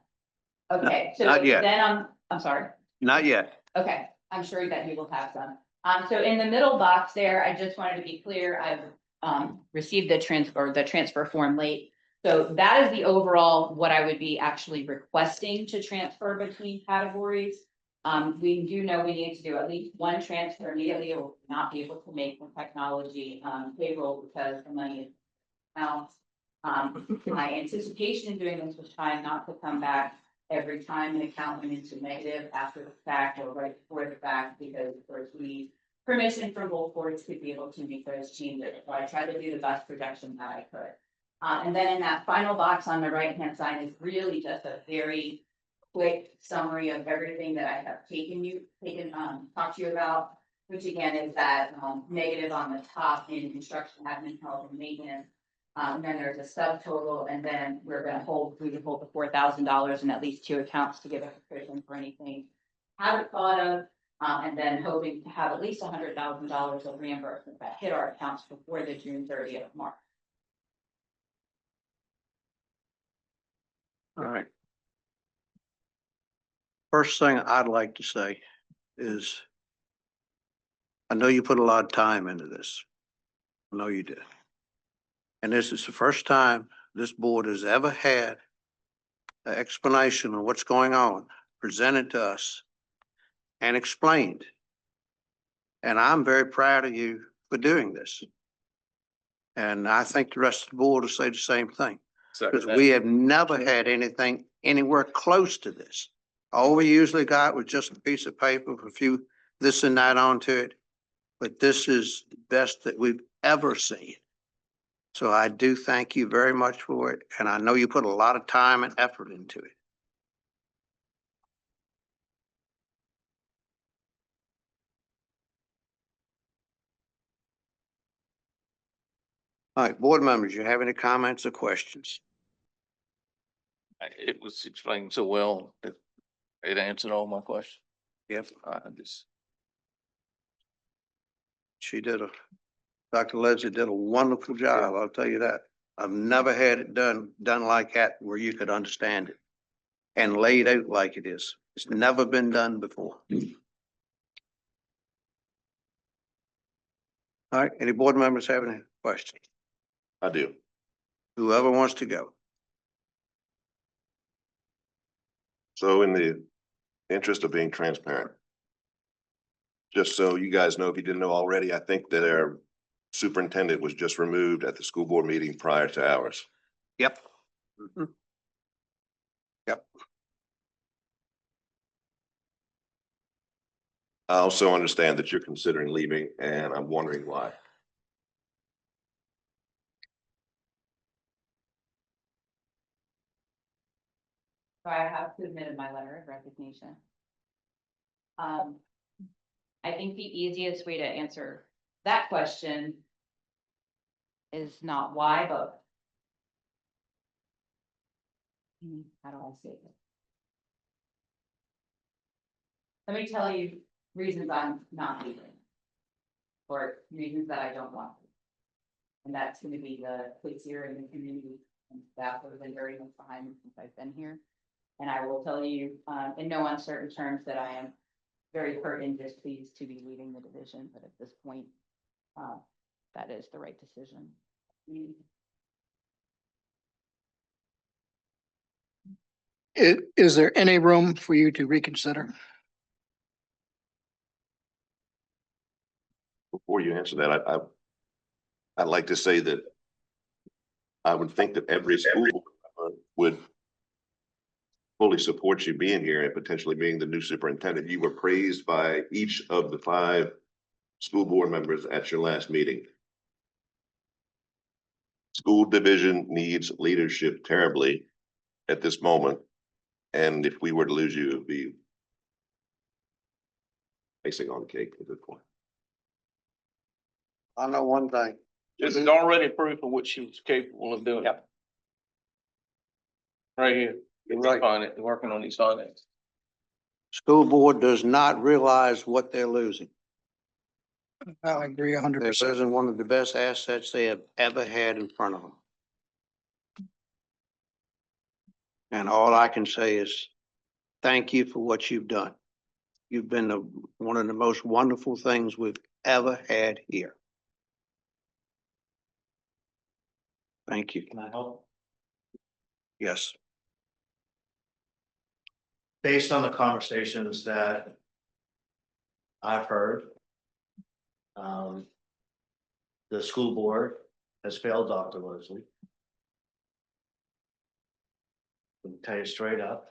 Okay, so Not yet. then I'm sorry. Not yet. Okay, I'm sure that you will have some. So in the middle box there, I just wanted to be clear, I've received the transfer form late. So that is the overall, what I would be actually requesting to transfer between categories. We do know we need to do at least one transfer immediately, or we'll not be able to make the technology payroll, because the money is out. My anticipation in doing this was trying not to come back every time an account went into negative after the fact or right before the fact, because of course we need permission from both boards to be able to make those changes. So I tried to do the best projection that I could. And then in that final box on the right-hand side is really just a very quick summary of everything that I have talked to you about, which again is that negative on the top in construction, admin, health, and maintenance. And then there's a subtotal, and then we would hold the $4,000 in at least two accounts to give us a cushion for anything haven't thought of, and then hoping to have at least $100,000 of reimbursement that hit our accounts before the June 30th mark. All right. First thing I'd like to say is, I know you put a lot of time into this. I know you did. And this is the first time this board has ever had an explanation of what's going on presented to us and explained. And I'm very proud of you for doing this. And I think the rest of the board will say the same thing. Because we have never had anything anywhere close to this. All we usually got was just a piece of paper with a few this and that onto it. But this is the best that we've ever seen. So I do thank you very much for it. And I know you put a lot of time and effort into it. All right, board members, you have any comments or questions? It was explained so well that it answered all my questions. Yep, I just, she Dr. Leslie did a wonderful job, I'll tell you that. I've never had it done like that where you could understand it and laid out like it is. It's never been done before. All right, any board members have any questions? I do. Whoever wants to go. So in the interest of being transparent, just so you guys know, if you didn't know already, I think that our superintendent was just removed at the school board meeting prior to ours. Yep. Mhm. Yep. I also understand that you're considering leaving, and I'm wondering why. So I have submitted my letter of resignation. I think the easiest way to answer that question is not why, but how do I say this? Let me tell you reasons I'm not leaving. Or reasons that I don't want to. And that's gonna be the kids here in the community and staff who have been very much behind me since I've been here. And I will tell you, in no uncertain terms, that I am very hurt and displeased to be leaving the division, but at this point, that is the right decision. Is there any room for you to reconsider? Before you answer that, I'd like to say that I would think that every school board member would fully support you being here and potentially being the new superintendent. You were praised by each of the 5 school board members at your last meeting. School division needs leadership terribly at this moment. And if we were to lose you, it would be icing on the cake at this point. I know one thing. this is already proof of what she was capable of doing. Yep. Right here, you're working on these finances. School board does not realize what they're losing. I agree 100%. They're losing one of the best assets they have ever had in front of them. And all I can say is, thank you for what you've done. You've been one of the most wonderful things we've ever had here. Thank you. Can I help? Yes. Based on the conversations that I've heard, the school board has failed Dr. Leslie. Let me tell you straight up.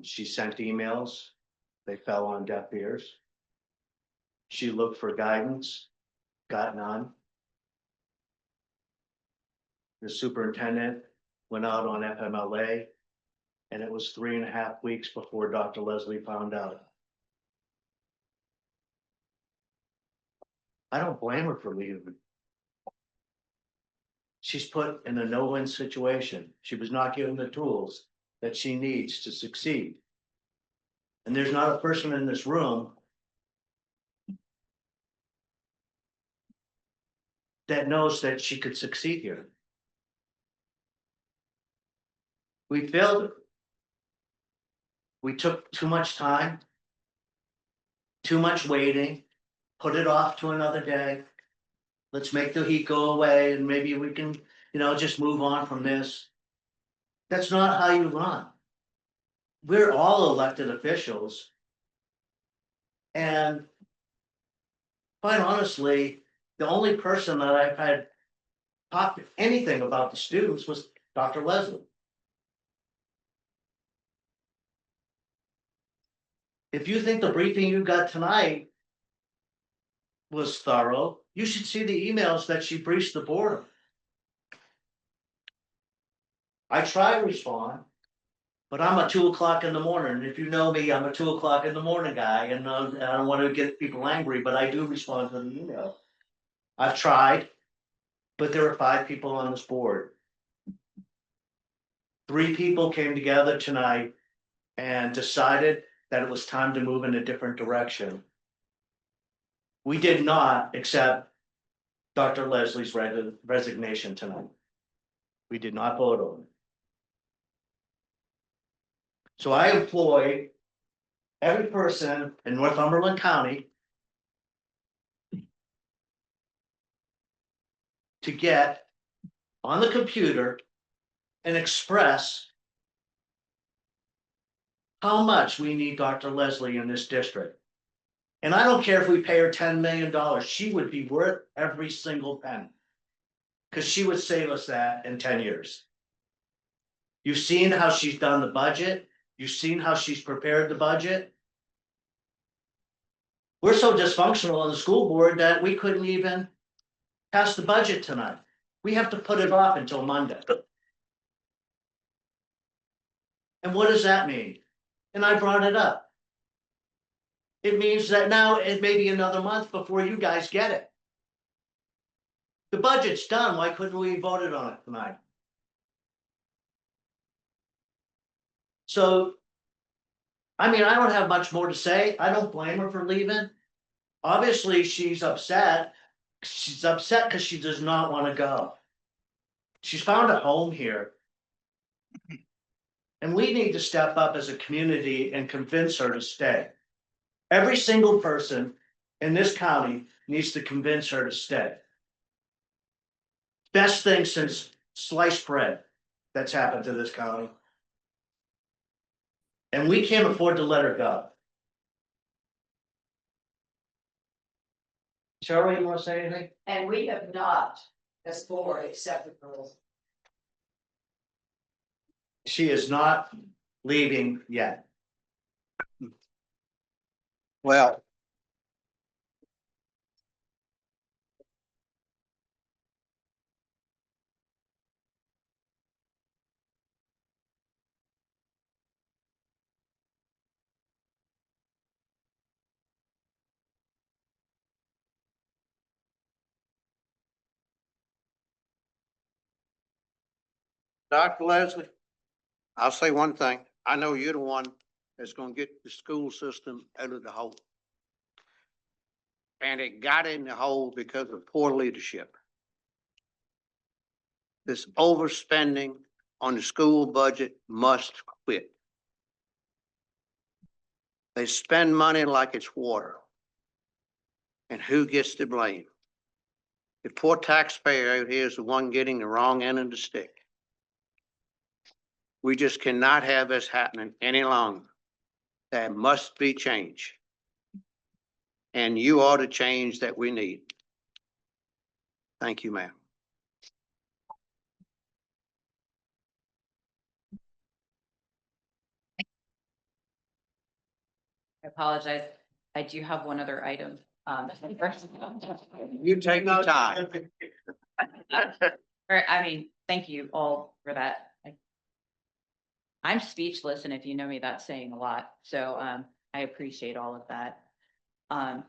She sent emails, they fell on deaf ears. She looked for guidance, got none. The superintendent went out on FMLA, and it was 3.5 weeks before Dr. Leslie found out. I don't blame her for leaving. She's put in a no-win situation. She was not given the tools that she needs to succeed. And there's not a person in this room that knows that she could succeed here. We failed her. We took too much time, too much waiting, put it off to another day. Let's make the heat go away and maybe we can, just move on from this. That's not how you run. We're all elected officials. And quite honestly, the only person that I've had talk anything about the students was Dr. Leslie. If you think the briefing you got tonight was thorough, you should see the emails that she briefs the board. I try to respond, but I'm a 2 o'clock in the morning. If you know me, I'm a 2 o'clock in the morning guy, and I don't want to get people angry, but I do respond to the email. I've tried. but there were 5 people on this board. 3 people came together tonight and decided that it was time to move in a different direction. We did not accept Dr. Leslie's resignation tonight. We did not vote on it. So I employ every person in Northumberland County to get on the computer and express how much we need Dr. Leslie in this district. And I don't care if we pay her $10 million, she would be worth every single penny. Because she would save us that in 10 years. You've seen how she's done the budget. You've seen how she's prepared the budget. We're so dysfunctional on the school board that we couldn't even pass the budget tonight. We have to put it off until Monday. And what does that mean? And I brought it up. It means that now it may be another month before you guys get it. The budget's done. Why couldn't we vote it on it tonight? So, I mean, I don't have much more to say. I don't blame her for leaving. Obviously, she's upset. She's upset because she does not want to go. She's found a home here. And we need to step up as a community and convince her to stay. Every single person in this county needs to convince her to stay. Best thing since sliced bread that's happened to this county. And we can't afford to let her go. Charlie, you want to say anything? And we have not, as board, accepted rules. She is not leaving yet. Well, Dr. Leslie, I'll say one thing. I know you're the one that's gonna get the school system out of the hole. And it got in the hole because of poor leadership. This overspending on the school budget must quit. They spend money like it's water. And who gets the blame? The poor taxpayer out here is the one getting the wrong end of the stick. We just cannot have this happening any longer. There must be change. And you are the change that we need. Thank you, ma'am. I apologize. I do have one other item. You take your time. I mean, thank you all for that. I'm speechless, and if you know me, that's saying a lot. So I appreciate all of that. I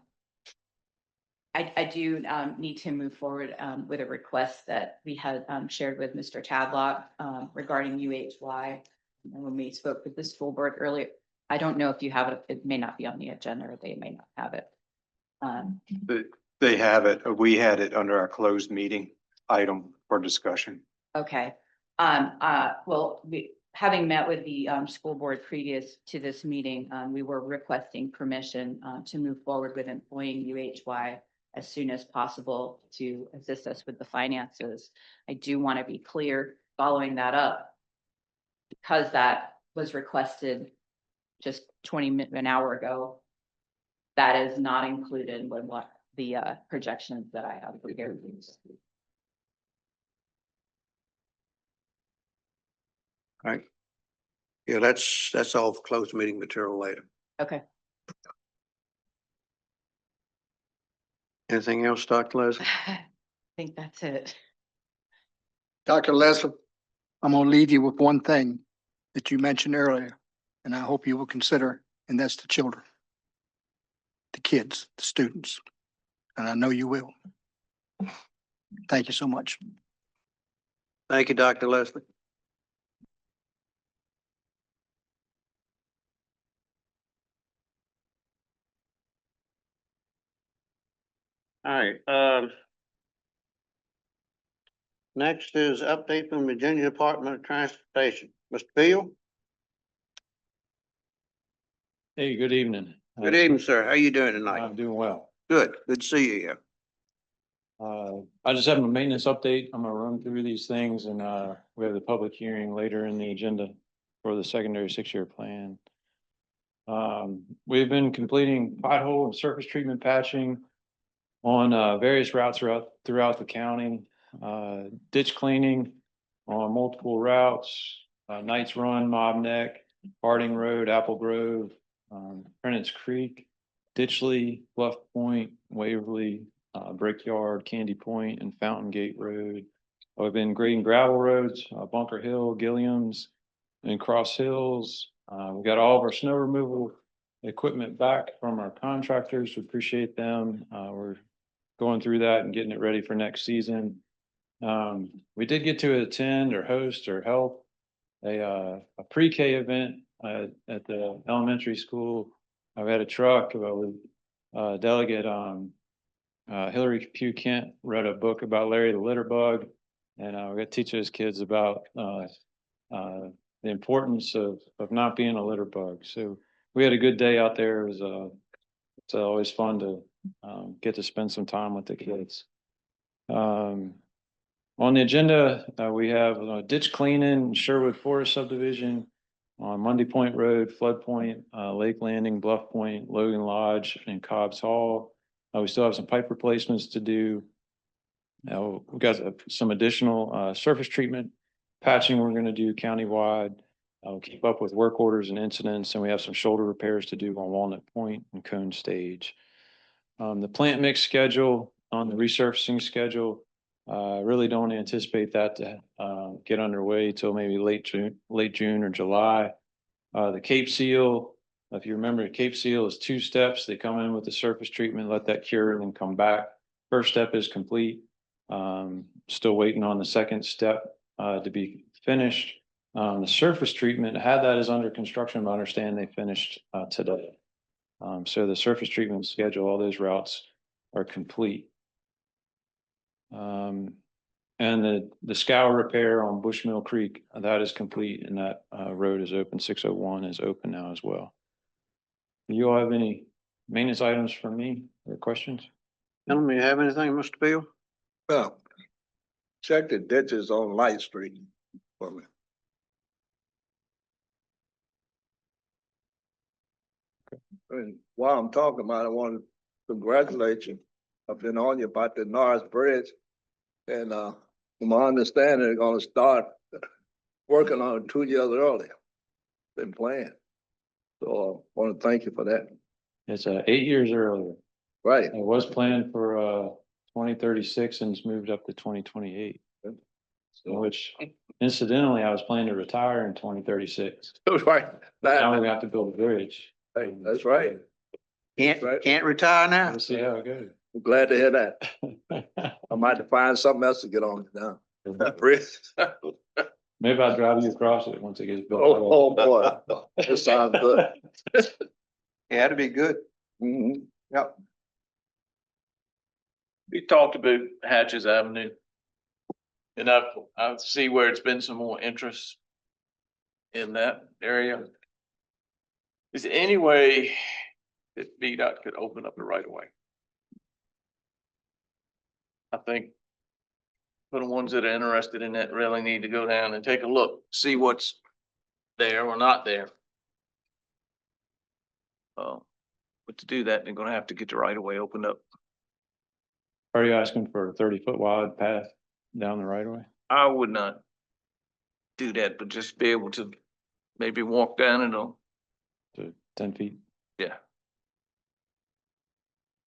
do need to move forward with a request that we had shared with Mr. Tadlock regarding UHY. And when we spoke with the school board earlier, I don't know if you have it. It may not be on the agenda, or they may not have it. They have it. We had it under our closed meeting item for discussion. Okay. Well, having met with the school board previous to this meeting, we were requesting permission to move forward with employing UHY as soon as possible to assist us with the finances. I do want to be clear following that up, because that was requested just an hour ago. That is not included with what the projections that I have prepared. All right. Yeah, that's all for closed meeting material later. Okay. Anything else, Dr. Leslie? I think that's it. Dr. Leslie, I'm gonna leave you with one thing that you mentioned earlier, and I hope you will consider, and that's the children, the kids, the students, and I know you will. Thank you so much. Thank you, Dr. Leslie. All right, next is update from Virginia Department of Transportation. Mr. Beal? Hey, good evening. Good evening, sir. How you doing tonight? I'm doing well. Good to see you here. I just have a maintenance update. I'm gonna run through these things and, we have the public hearing later in the agenda for the secondary 6-year plan. We've been completing pothole and surface treatment patching on, various routes throughout the county. Ditch cleaning on multiple routes, Knights Run, Mob Neck, Harding Road, Apple Grove, Prentice Creek, Ditchley, Bluff Point, Waverly, Brickyard, Candy Point, and Fountain Gate Road. I've been grading gravel roads, Bunker Hill, Gilliam's, and Cross Hills. We got all of our snow removal equipment back from our contractors. We appreciate them. We're going through that and getting it ready for next season. We did get to attend or host or help a pre-K event at the elementary school. I've had a truck with delegate Hillary Pugh Kent read a book about Larry the Litter Bug, and we got to teach those kids about the importance of not being a litter bug. So we had a good day out there. It was it's always fun to get to spend some time with the kids. On the agenda, we have ditch cleaning, Sherwood Forest subdivision on Monday Point Road, Flood Point, Lake Landing, Bluff Point, Logan Lodge, and Cobb's Hall. We still have some pipe replacements to do. We've got some additional surface treatment patching we're going to do countywide. We'll keep up with work orders and incidents, and we have some shoulder repairs to do on Walnut Point and Cone Stage. The plant mix schedule on the resurfacing schedule, really don't anticipate that to get underway till maybe late June or July. The Cape Seal, if you remember, the Cape Seal is 2 steps. They come in with the surface treatment, let that cure, and then come back. First step is complete. Still waiting on the second step to be finished. The surface treatment, had that is under construction, but I understand they finished today. So the surface treatment schedule, all those routes are complete. And the scour repair on Bushmill Creek, that is complete, and that road is open. 601 is open now as well. Do you all have any maintenance items for me or questions? Gentlemen, you have anything, Mr. Beal? Well, check the ditches on Light Street for me. And while I'm talking about it, I want to congratulate you. I've been on you about the Norris Bridge. And from my understanding, they're gonna start working on it 2 years earlier than planned. So I want to thank you for that. It's 8 years earlier. Right. It was planned for 2036 and it's moved up to 2028. Which incidentally, I was planning to retire in 2036. Right. Now we're gonna have to build a bridge. Hey, that's right. Can't retire now? We'll see how it goes. I'm glad to hear that. I might have to find something else to get on now. Bridge. Maybe I'll drive you across it once it gets built. Oh, boy. That sounds good. Yeah, it'd be good. Mhm. Yep. We talked about Hatches Avenue. And I see where it's been some more interest in that area. Is there any way that VDOT could open up the right of way? I think for the ones that are interested in that really need to go down and take a look, see what's there or not there. But to do that, they're gonna have to get the right of way opened up. Are you asking for a 30-foot wide path down the right of way? I would not do that, but just be able to maybe walk down it on, To 10 feet? yeah.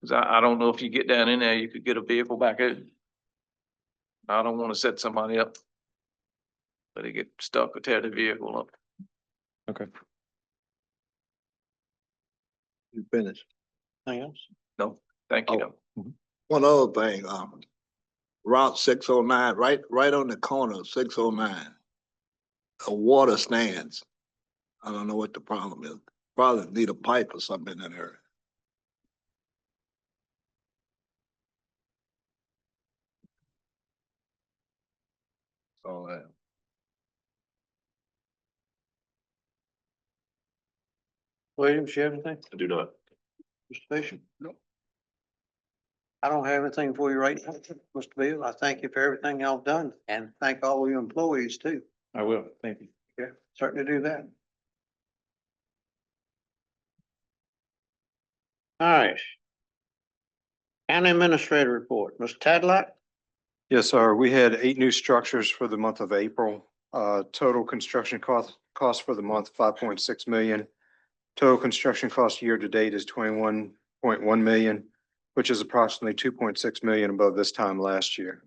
Cause I don't know if you get down in there, you could get a vehicle back out. I don't wanna set somebody up. But they get stuck or tear the vehicle up. Okay. You finished. Anything else? No, thank you. One other thing, Route 609, right on the corner of 609. A water stands. I don't know what the problem is. Probably need a pipe or something in that area. So, Williams, you have anything? I do not. Mr. Fisher? No. I don't have anything for you right now, Mr. Bill. I thank you for everything y'all done and thank all of your employees too. I will. Thank you. Yeah, certainly do that. All right. County Administrator Report, Mr. Tadlock? Yes, sir. We had 8 new structures for the month of April. Total construction cost for the month, 5.6 million. Total construction cost year to date is 21.1 million, which is approximately 2.6 million above this time last year.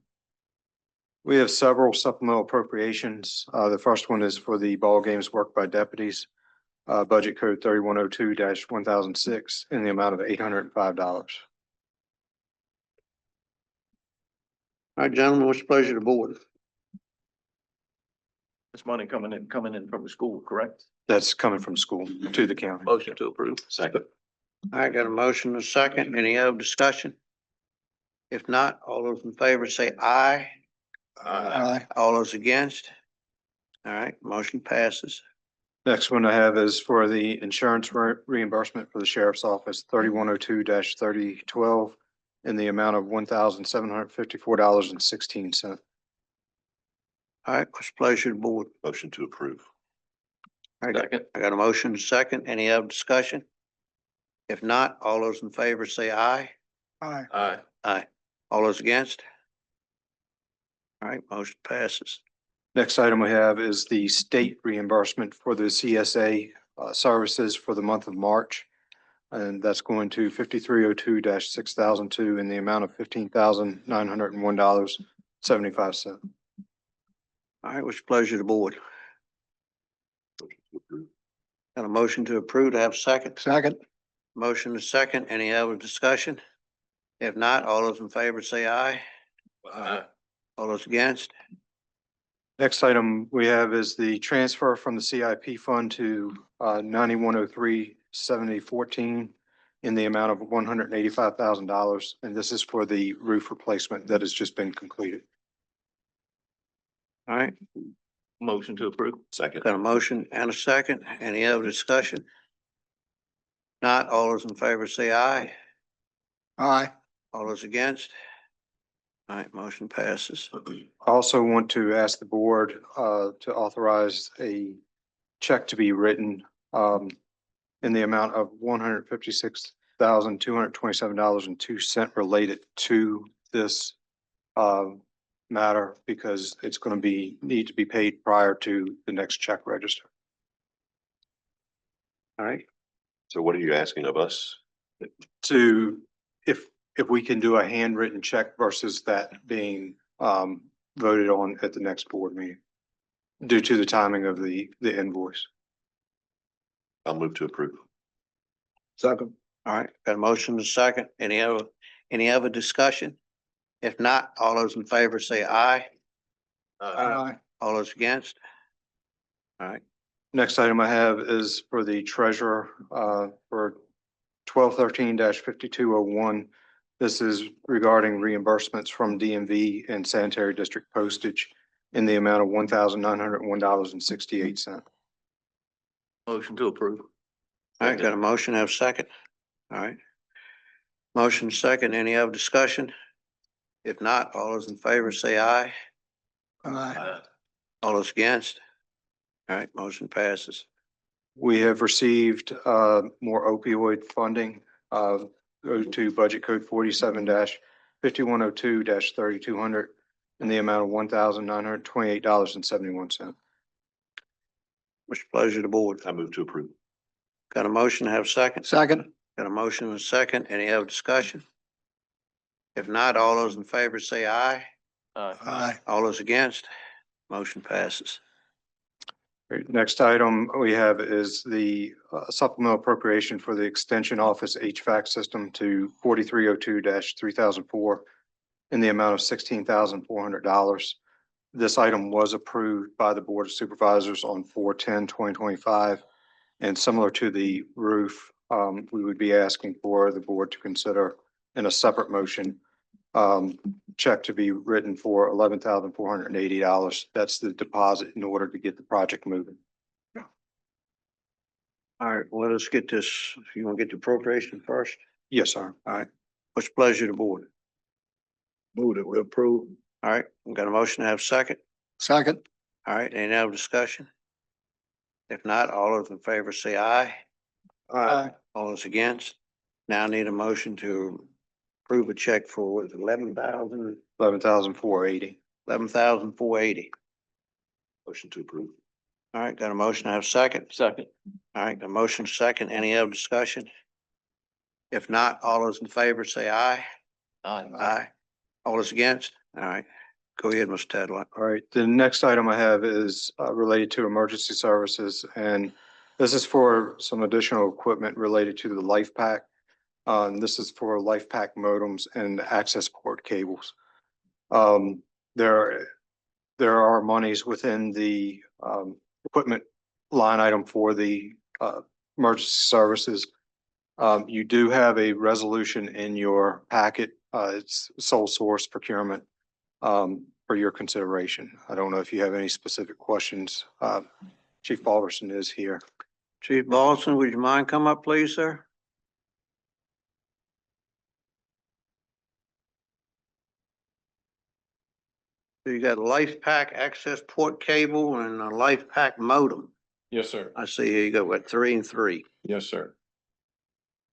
We have several supplemental appropriations. The first one is for the ball games worked by deputies. Budget code 3102-1006 in the amount of $805. All right, gentlemen, what's the pleasure of the board? This money coming in from the school, correct? That's coming from school to the county. Motion to approve. Second. All right, got a motion and a second. Any other discussion? If not, all those in favor say aye. Aye. All those against? All right, motion passes. Next one I have is for the insurance reimbursement for the sheriff's office, 3102-3012 in the amount of $1,754.16. All right, what's the pleasure of the board? Motion to approve. I got a motion and a second. Any other discussion? If not, all those in favor say aye. Aye. Aye. Aye. All those against? All right, motion passes. Next item we have is the state reimbursement for the CSA services for the month of March. And that's going to 5302-6002 in the amount of $15,901.75. All right, what's the pleasure of the board? Got a motion to approve to have a second? Second. Motion is second. Any other discussion? If not, all those in favor say aye. Aye. All those against? Next item we have is the transfer from the CIP fund to 9103-7014 in the amount of $185,000. And this is for the roof replacement that has just been completed. All right, Motion to approve. Second. got a motion and a second. Any other discussion? Not, all those in favor say aye. Aye. All those against? All right, motion passes. I also want to ask the board to authorize a check to be written in the amount of $156,227.02 related to this matter because it's going to need to be paid prior to the next check register. All right, So what are you asking of us? To, if we can do a handwritten check versus that being voted on at the next board meeting due to the timing of the invoice. I'll move to approve. Second. all right, got a motion and a second. Any other discussion? If not, all those in favor say aye. Aye. All those against? All right, Next item I have is for the treasurer for 1213-5201. This is regarding reimbursements from DMV and sanitary district postage in the amount of $1,901.68. Motion to approve. all right, got a motion, have a second. All right. Motion second. Any other discussion? If not, all those in favor say aye. Aye. All those against? All right, motion passes. We have received more opioid funding. Go to budget code 47-5102-3200 in the amount of $1,928.71. What's your pleasure of the board? I move to approve. Got a motion, have a second? Second. Got a motion and a second. Any other discussion? If not, all those in favor say aye. Aye. All those against? Motion passes. Great. Next item we have is the supplemental appropriation for the extension office HVAC system to 4302-3004 in the amount of $16,400. This item was approved by the Board of Supervisors on 4/10/2025. And similar to the roof, we would be asking for the board to consider in a separate motion, check to be written for $11,480. That's the deposit in order to get the project moving. All right, well, let us get this, if you want to get the appropriation first. Yes, sir. All right, what's the pleasure of the board? Move it, we approve. All right, we got a motion to have second. Second. All right, any other discussion? If not, all those in favor say aye. Aye. All those against? Now I need a motion to approve a check for, what is it, $11,480. $11,480. Motion to approve. All right, got a motion to have second. Second. All right, the motion second. Any other discussion? If not, all those in favor say aye. Aye. All those against? All right, go ahead, Mr. Tadlock. All right, the next item I have is related to emergency services, and this is for some additional equipment related to the Life Pack. This is for Life Pack modems and access port cables. There are monies within the equipment line item for the emergency services. You do have a resolution in your packet. It's sole source procurement for your consideration. I don't know if you have any specific questions. Chief Balderson is here. Chief Ballson, would you mind come up, please, sir? So you got a Life Pack access port cable and a Life Pack modem. Yes, sir. I see here you got what, 3 and 3. Yes, sir.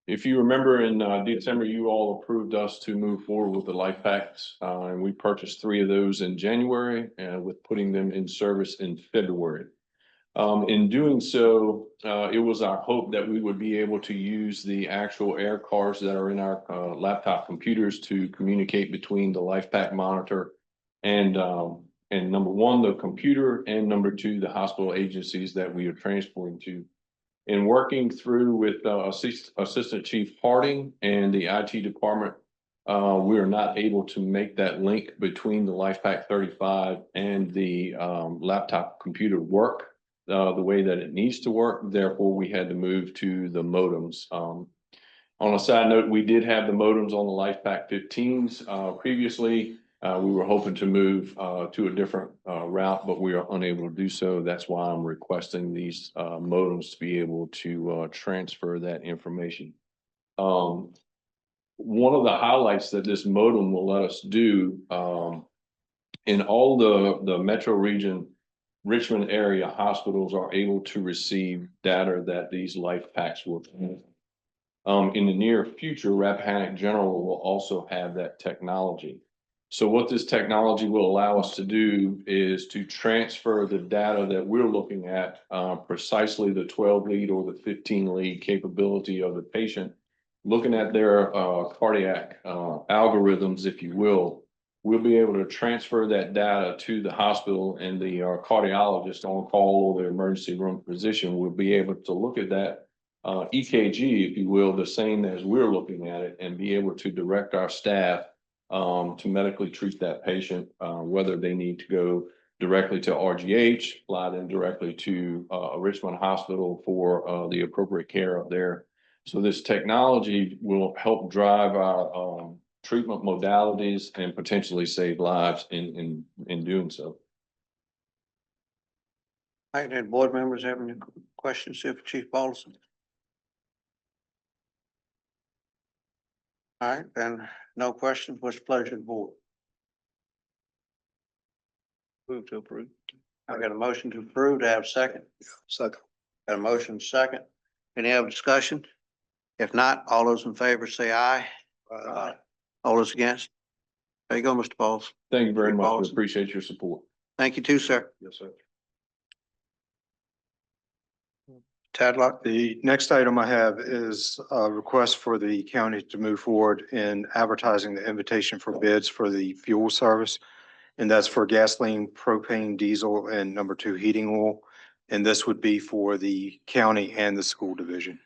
If you remember in December, you all approved us to move forward with the life packs. And we purchased 3 of those in January and with putting them in service in February. In doing so, it was our hope that we would be able to use the actual air cards that are in our laptop computers to communicate between the life pack monitor and number one, the computer, and number 2, the hospital agencies that we are transporting to. In working through with Assistant Chief Harding and the IT department, we are not able to make that link between the LifePack 35 and the laptop computer work the way that it needs to work. Therefore, we had to move to the modems. On a side note, we did have the modems on the LifePack 15s previously. We were hoping to move to a different route, but we are unable to do so. That's why I'm requesting these modems to be able to transfer that information. One of the highlights that this modem will let us do in all the metro region, Richmond area hospitals are able to receive data that these life packs will. In the near future, Rappahannock General will also have that technology. So what this technology will allow us to do is to transfer the data that we're looking at, precisely the 12 lead or the 15 lead capability of the patient, looking at their cardiac algorithms, if you will. We'll be able to transfer that data to the hospital, and the cardiologist on call or the emergency room physician will be able to look at that EKG, if you will, the same as we're looking at it, and be able to direct our staff to medically treat that patient, whether they need to go directly to RGH, fly them directly to a Richmond hospital for the appropriate care up there. So this technology will help drive our treatment modalities and potentially save lives in doing so. All right, any board members have any questions here for Chief Balderson? All right, then, no questions. What's the pleasure of the board? Move to approve. I got a motion to approve. To have a second? Second. Got a motion second. Any other discussion? If not, all those in favor say aye. Aye. All those against? There you go, Mr. Pauls. Thank you very Chief much. We Balderson. appreciate your support. Thank you too, sir. Yes, sir. Tadlock. The next item I have is a request for the county to move forward in advertising the invitation for bids for the fuel service. And that's for gasoline, propane, diesel, and number 2 heating oil. And this would be for the county and the school division.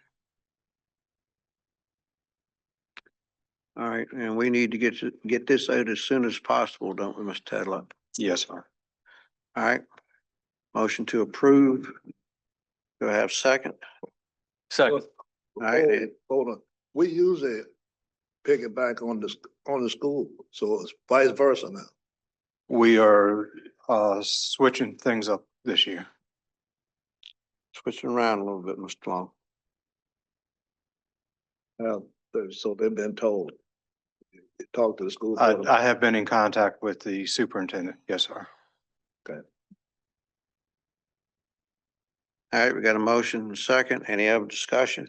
All right, and we need to get this out as soon as possible, don't we, Mr. Tadlock? Yes, sir. All right. Motion to approve. Do I have second? Second. All right, Hold on, we usually pick it back on the school, so it's vice versa now. We are switching things up this year. switching around a little bit, Mr. Long. So they've been told. Talk to the school. I have been in contact with the superintendent. Yes, sir. All right, we got a motion and a second. Any other discussion?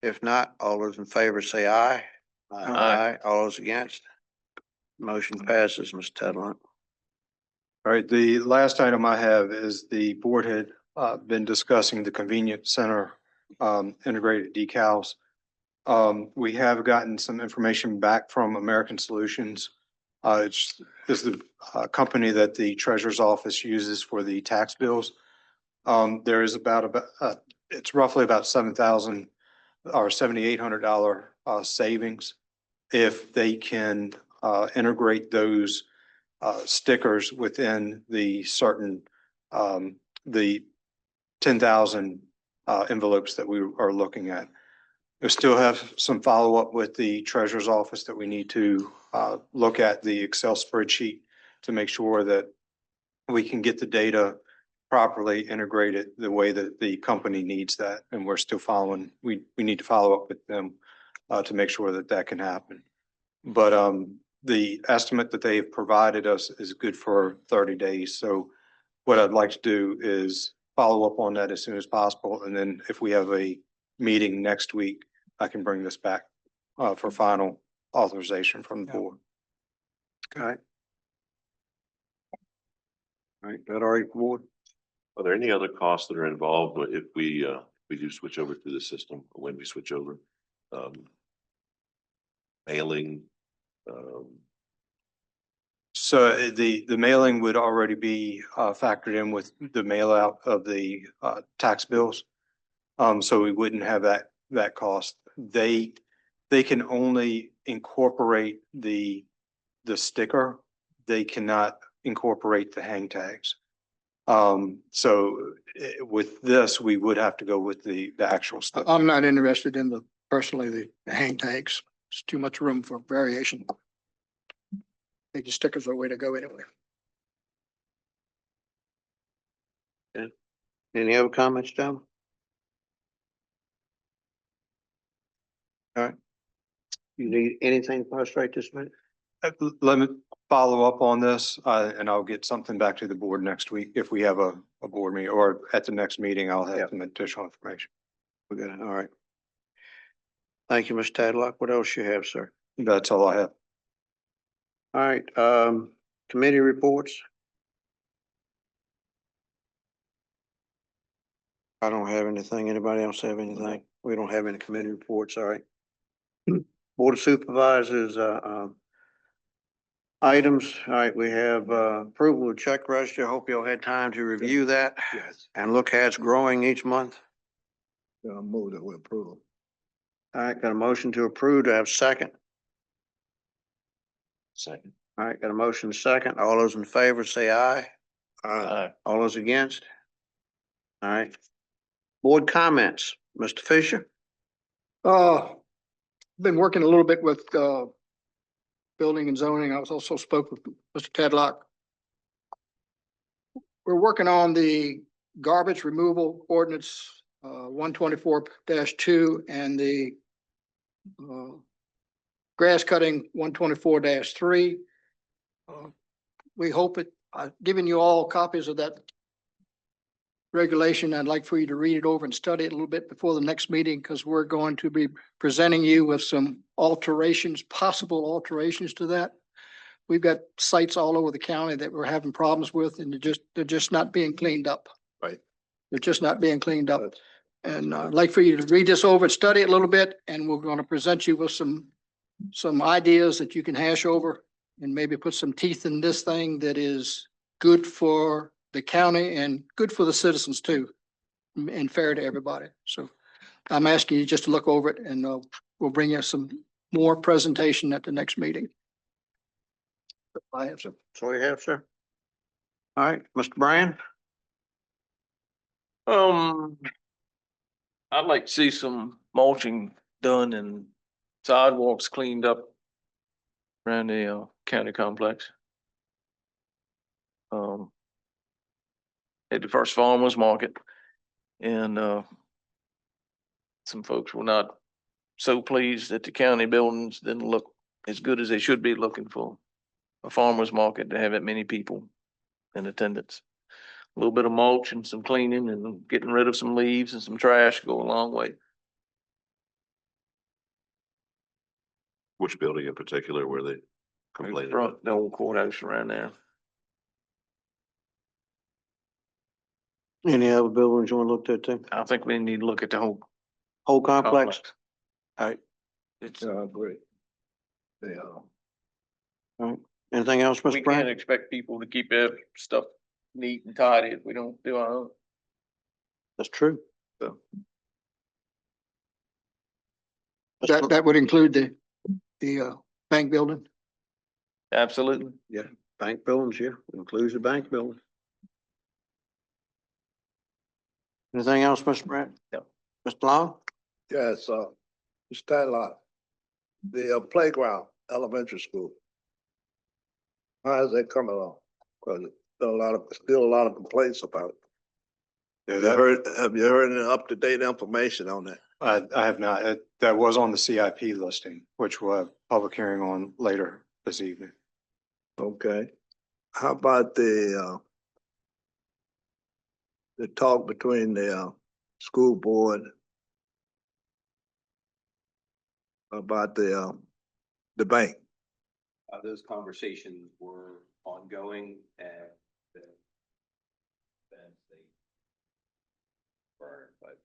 If not, all those in favor say aye. Aye. All those against? Motion passes, Mr. Tadlock. All right, the last item I have is the board had been discussing the convenience center integrated decals. We have gotten some information back from American Solutions. It's the company that the treasurer's office uses for the tax bills. There is it's roughly about $7,000 or $7,800 savings if they can integrate those stickers within the certain the 10,000 envelopes that we are looking at. We still have some follow-up with the treasurer's office that we need to look at the Excel spreadsheet to make sure that we can get the data properly integrated the way that the company needs that. And we're still following, we need to follow up with them to make sure that that can happen. But the estimate that they have provided us is good for 30 days. So what I'd like to do is follow up on that as soon as possible. And then if we have a meeting next week, I can bring this back for final authorization from the board. Okay. All right, that all right, board? Are there any other costs that are involved if we do switch over to the system, or when we switch over? Mailing, So the mailing would already be factored in with the mail out of the tax bills. So we wouldn't have that cost. They can only incorporate the sticker. They cannot incorporate the hang tags. With this, we would have to go with the actual sticker. I'm not interested in personally the hang tags. It's too much room for variation. I think the stickers are the way to go anyway. Any other comments, John? All right. You need anything for us right this minute? Let me follow up on this, and I'll get something back to the board next week if we have a board meeting, or at the next meeting, I'll have some additional information. We're gonna, all right. Thank you, Mr. Tadlock. What else you have, sir? That's all I have. All right, committee reports. I don't have anything. Anybody else have anything? We don't have any committee reports, all right. Board of Supervisors, items, all right, we have approval of check register. Hope you all had time to review that Yes, and look how it's growing each month. move that we approve. All right, got a motion to approve. Do I have a second? second. All right, got a motion second. All those in favor say aye. Aye. All those against? All right. Board comments, Mr. Fisher? Been working a little bit with building and zoning. I was also spoke with Mr. Tadlock. We're working on the garbage removal ordinance 124-2 and the grass cutting 124-3. We hope I've given you all copies of that regulation. I'd like for you to read it over and study it a little bit before the next meeting, because we're going to be presenting you with some alterations, possible alterations to that. We've got sites all over the county that we're having problems with, and they're just not being cleaned up. Right. They're just not being cleaned up. And I'd like for you to read this over and study it a little bit, and we're going to present you with some ideas that you can hash over and maybe put some teeth in this thing that is good for the county and good for the citizens too, and fair to everybody. So I'm asking you just to look over it, and we'll bring you some more presentation at the next meeting. I have some. So we have, sir. All right, Mr. Brand? I'd like to see some mulching done and sidewalks cleaned up around the county complex. At the first farmers market, and some folks were not so pleased that the county buildings didn't look as good as they should be looking for a farmer's market to have that many people in attendance. A little bit of mulch and some cleaning and getting rid of some leaves and some trash go a long way. Which building in particular were they complaining about? Front, the old courthouse around there. Any other buildings you want to look at too? I think we need to look at the whole Whole complex? complex. All right, It's, Great. They all right. Anything else, we Mr. can't Brand? expect people to keep their stuff neat and tidy if we don't do our own. That's true. So. That would include the bank building. Absolutely. Yeah, bank buildings, yeah, includes the bank building. Anything else, Mr. Brand? No. Mr. Long? Yes, Mr. Tadlock, the playground, elementary school. How is that coming along? Cause still a lot of complaints about it. Have you heard any up-to-date information on that? I have not. That was on the CIP listing, which we'll have public hearing on later this evening. Okay. How about the talk between the school board about the bank? Those conversations were ongoing and then they burned, but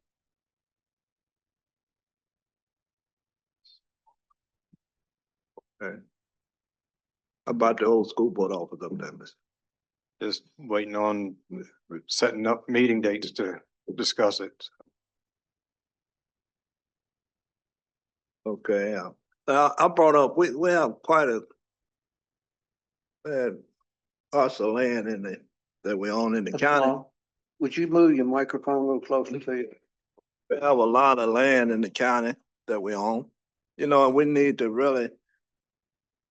Okay. How about the old school board office up there, Mister? Just waiting on setting up meeting dates to discuss it. Okay, I brought up, we have quite a parcel of land that we own in the Mr. county. Long, would you move your microphone a little closer to you? We have a lot of land in the county that we own. You know, and we need to really,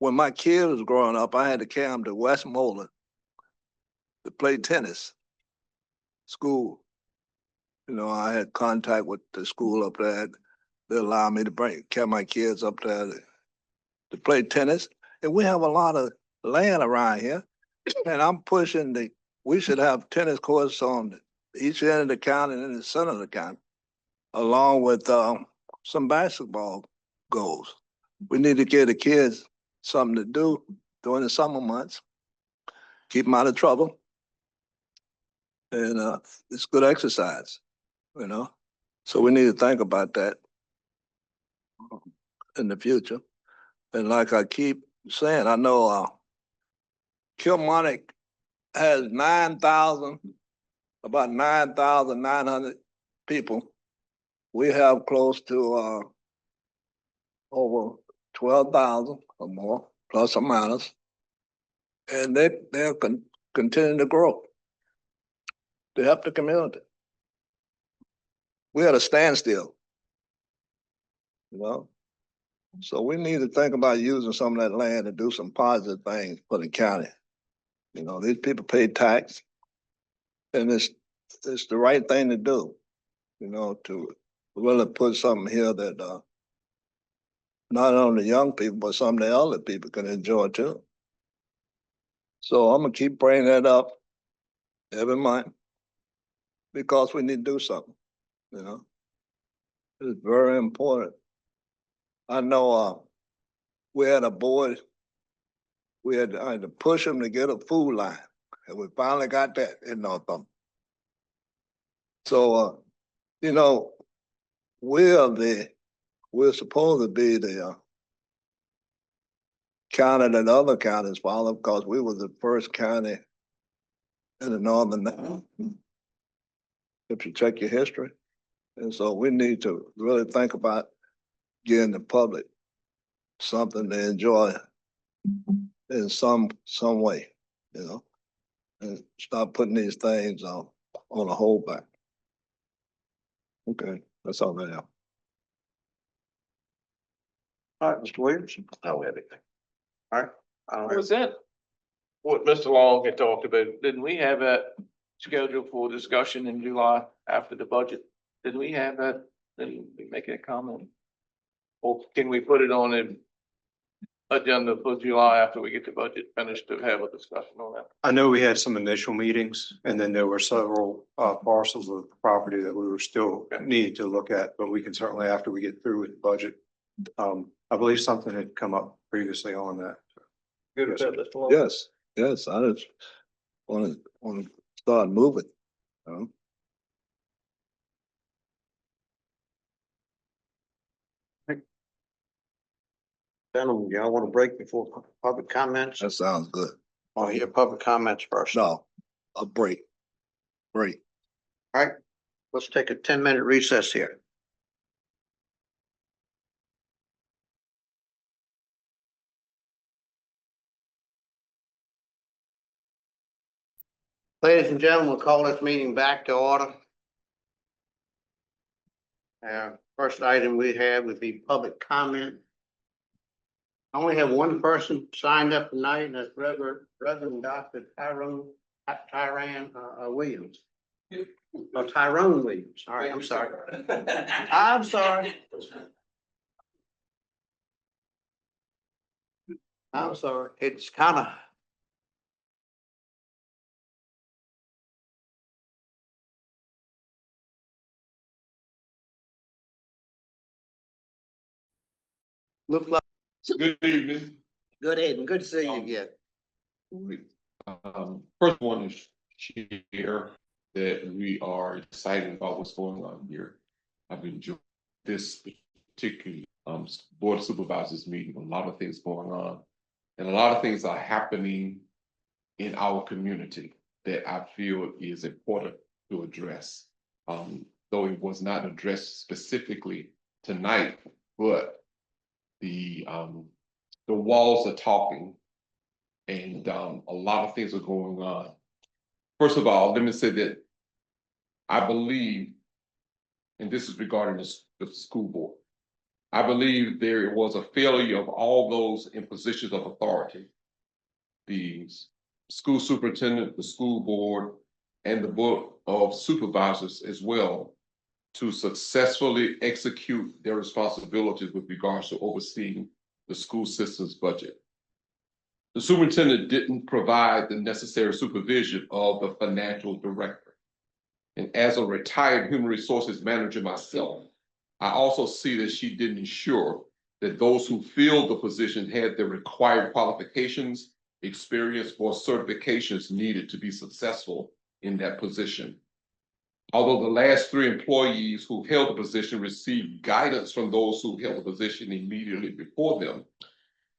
when my kid was growing up, I had to carry him to Westmoreland to play tennis school. You know, I had contact with the school up there. They allowed me to carry my kids up there to play tennis. And we have a lot of land around here. And I'm pushing we should have tennis courts on each end of the county and in the center of the county, along with some basketball goals. We need to give the kids something to do during the summer months, keep them out of trouble. And it's good exercise, you know? So we need to think about that in the future. And like I keep saying, I know Kilmarnock has about 9,900 people. We have close to over 12,000 or more, plus or minus. And they're continuing to grow to help the community. We're at a standstill, you know? So we need to think about using some of that land to do some positive things for the county. You know, these people pay tax, and it's the right thing to do, you know, to really put something here that not only young people, but some of the elder people can enjoy too. So I'm gonna keep bringing that up every month because we need to do something, you know. It's very important. I know we had a boy, I had to push him to get a food line, and we finally got that in Northumberland. So, you know, we're supposed to be the county that other counties follow because we were the first county in the northern, if you check your history. And so we need to really think about getting the public something to enjoy in some way, you know? And stop putting these things on a hold back. Okay, that's all I have. All right, Mr. Williams. I don't have anything. All right. I don't What have- was that? What Mr. Long had talked about, didn't we have that scheduled for discussion in July after the budget? Didn't we have that, didn't we make that comment? Or can we put it on an agenda for July after we get the budget finished to have a discussion on that? I know we had some initial meetings and then there were several parcels of property that we were still needing to look at, but we can certainly, after we get through with the budget. I believe something had come up previously on that. Good with that, Mr. Long? Yes, I just wanna start moving. You know? Gentlemen, y'all want to break before public comments? That sounds good. Or hear public comments first? No, a break. Break. All right, let's take a 10-minute recess here. Ladies and gentlemen, we'll call this meeting back to order. First item we have would be public comment. I only have one person signed up tonight, and that's Reverend Dr. Tyrone Williams. Oh, Tyrone Williams. All right, I'm sorry. I'm sorry. I'm sorry. It's kind of. Look like. Good evening. Good evening. Good to see you again. First one is share that we are excited about what's going on here. I've enjoyed this particular board of supervisors meeting, a lot of things going on. And a lot of things are happening in our community that I feel is important to address. Though it was not addressed specifically tonight, but the walls are talking and a lot of things are going on. First of all, let me say that I believe, and this is regarding the school board, I believe there was a failure of all those in positions of authority. The school superintendent, the school board, and the board of supervisors as well, to successfully execute their responsibilities with regards to overseeing the school system's budget. The superintendent didn't provide the necessary supervision of the financial director. And as a retired human resources manager myself, I also see that she didn't ensure that those who filled the position had the required qualifications, experience, or certifications needed to be successful in that position. Although the last 3 employees who held the position received guidance from those who held the position immediately before them,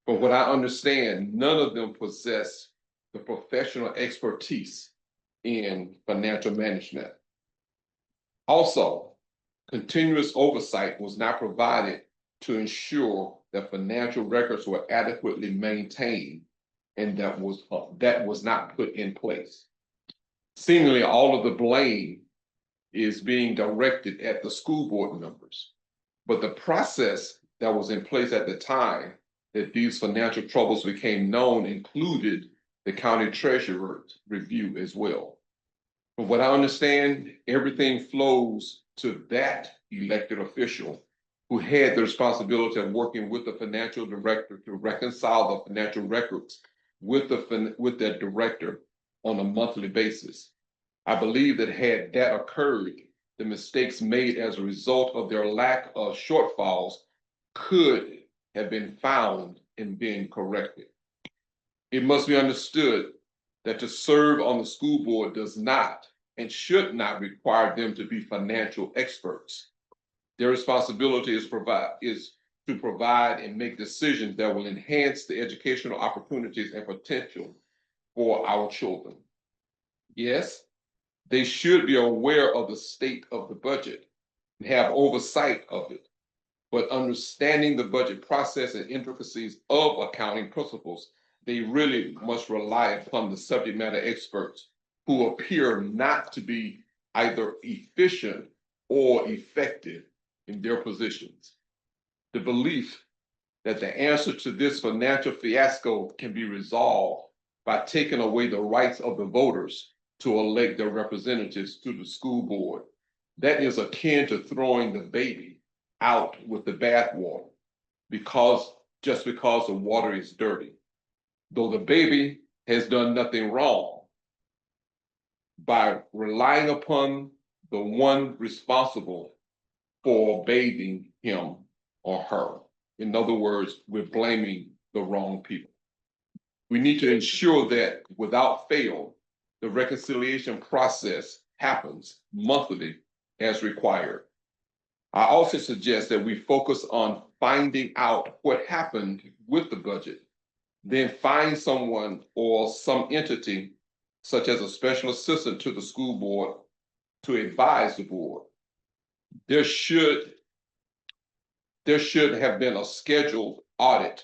from what I understand, none of them possess the professional expertise in financial management. Also, continuous oversight was not provided to ensure that financial records were adequately maintained, and that was not put in place. Seemingly, all of the blame is being directed at the school board members, but the process that was in place at the time that these financial troubles became known included the county treasurer's review as well. From what I understand, everything flows to that elected official who had the responsibility of working with the financial director to reconcile the financial records with the director on a monthly basis. I believe that had that occurred, the mistakes made as a result of their lack of shortfalls could have been found and being corrected. It must be understood that to serve on the school board does not and should not require them to be financial experts. Their responsibility is to provide and make decisions that will enhance the educational opportunities and potential for our children. Yes, they should be aware of the state of the budget and have oversight of it. but understanding the budget process and intricacies of accounting principles, they really must rely upon the subject matter experts who appear not to be either efficient or effective in their positions. The belief that the answer to this financial fiasco can be resolved by taking away the rights of the voters to elect their representatives to the school board, that is akin to throwing the baby out with the bathwater just because the water is dirty. Though the baby has done nothing wrong, by relying upon the one responsible for bathing him or her. In other words, we're blaming the wrong people. We need to ensure that without fail, the reconciliation process happens monthly as required. I also suggest that we focus on finding out what happened with the budget, then find someone or some entity, such as a special assistant to the school board, to advise the board. There should have been a scheduled audit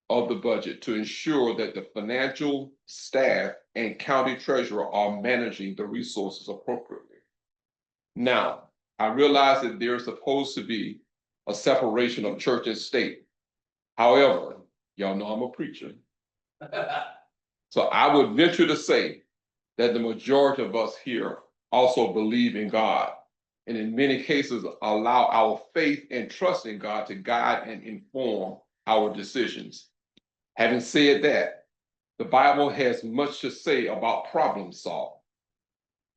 of the budget to ensure that the financial staff and county treasurer are managing the resources appropriately. Now, I realize that there's supposed to be a separation of church and state. However, y'all know I'm a preacher. So I would venture to say that the majority of us here also believe in God, and in many cases allow our faith and trust in God to guide and inform our decisions. Having said that, the Bible has much to say about problem solving.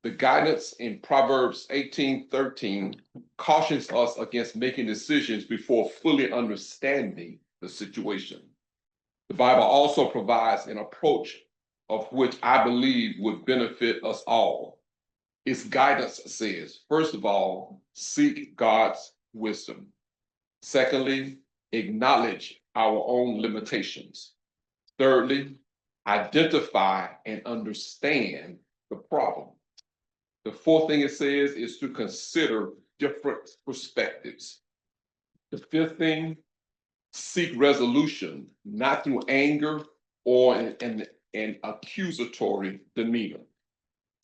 The guidance in Proverbs 18:13 cautions us against making decisions before fully understanding the situation. The Bible also provides an approach of which I believe would benefit us all. Its guidance says, first of all, seek God's wisdom. Secondly, acknowledge our own limitations. Thirdly, identify and understand the problem. The fourth thing it says is to consider different perspectives. The fifth thing, seek resolution, not through anger or an accusatory demeanor.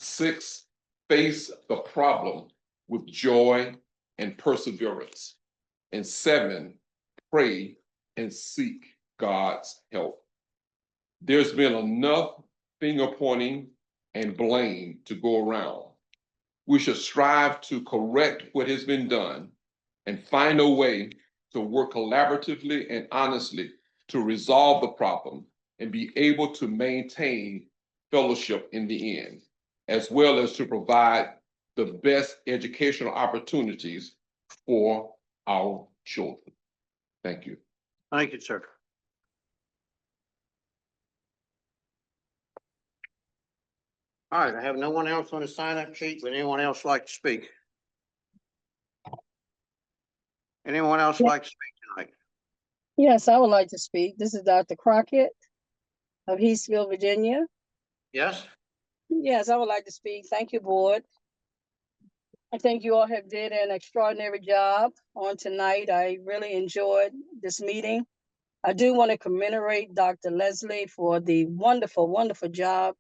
6, face the problem with joy and perseverance. And 7, pray and seek God's help. There's been enough finger pointing and blame to go around. We should strive to correct what has been done and find a way to work collaboratively and honestly to resolve the problem and be able to maintain fellowship in the end, as well as to provide the best educational opportunities for our children. Thank you. Thank you, sir. All right, I have no one else on the sign-up sheet. Would anyone else like to speak? Anyone else like to speak tonight? Yes, I would like to speak. This is Dr. Crockett of Eastville, Virginia. Yes? Yes, I would like to speak. Thank you, board. I think you all have did an extraordinary job on tonight. I really enjoyed this meeting. I do want to commemorate Dr. Leslie for the wonderful, wonderful job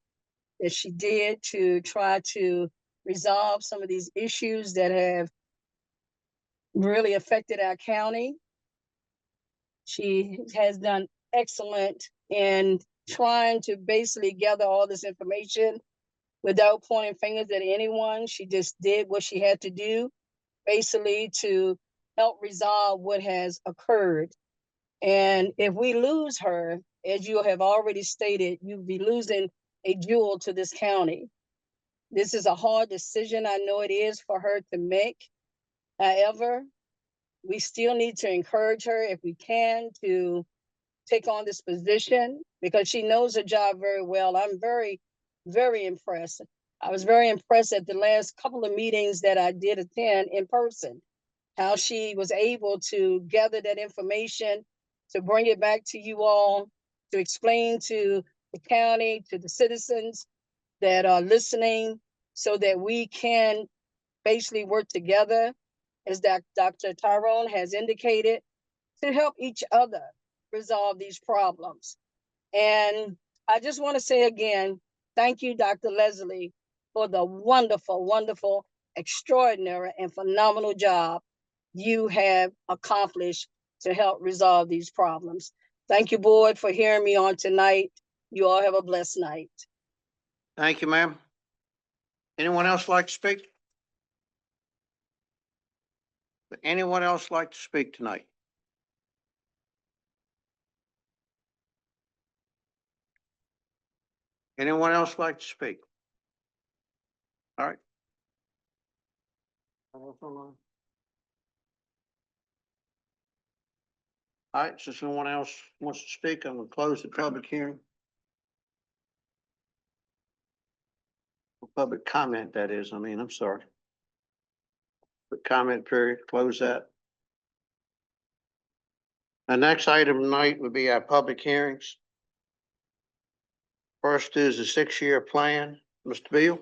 that she did to try to resolve some of these issues that have really affected our county. She has done excellent in trying to basically gather all this information without pointing fingers at anyone. She just did what she had to do, basically to help resolve what has occurred. And if we lose her, as you have already stated, you'll be losing a jewel to this county. This is a hard decision. I know it is for her to make. However, we still need to encourage her if we can to take on this position because she knows her job very well. I'm very, very impressed. I was very impressed at the last couple of meetings that I did attend in person, how she was able to gather that information, to bring it back to you all, to explain to the county, to the citizens that are listening so that we can basically work together. As Dr. Tyrone has indicated, to help each other resolve these problems. And I just want to say again, thank you, Dr. Leslie, for the wonderful, wonderful, extraordinary, and phenomenal job you have accomplished to help resolve these problems. Thank you, board, for hearing me on tonight. You all have a blessed night. Thank you, ma'am. Anyone else like to speak? Would anyone else like to speak tonight? Anyone else like to speak? All right. All right, since no one else wants to speak, I'm gonna close the public hearing. Public comment, that is, I'm sorry. The comment period, close that. The next item tonight would be our public hearings. First is the 6-year plan. Mr. Beal?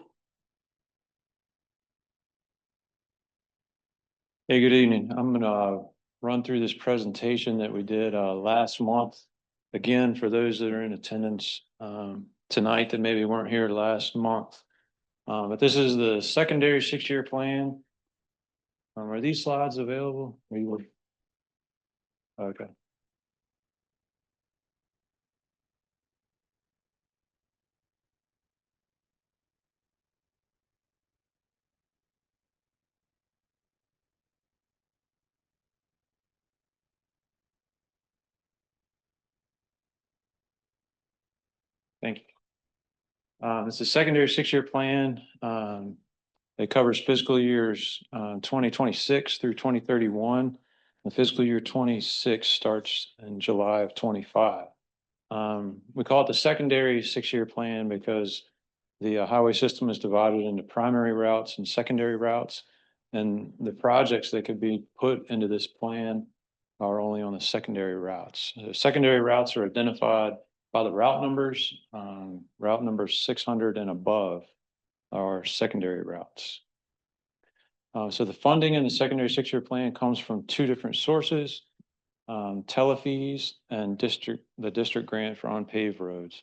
Hey, good evening. I'm gonna run through this presentation that we did last month. Again, for those that are in attendance tonight that maybe weren't here last month. But this is the secondary 6-year plan. Are these slides available? Okay. Thank you. It's a secondary 6-year plan. It covers fiscal years 2026 through 2031. The fiscal year 26 starts in July of 25. We call it the secondary 6-year plan because the highway system is divided into primary routes and secondary routes. And the projects that could be put into this plan are only on the secondary routes. The secondary routes are identified by the route numbers. Route number 600 and above are secondary routes. So the funding in the secondary 6-year plan comes from 2 different sources, telefees and the district grant for unpaved roads.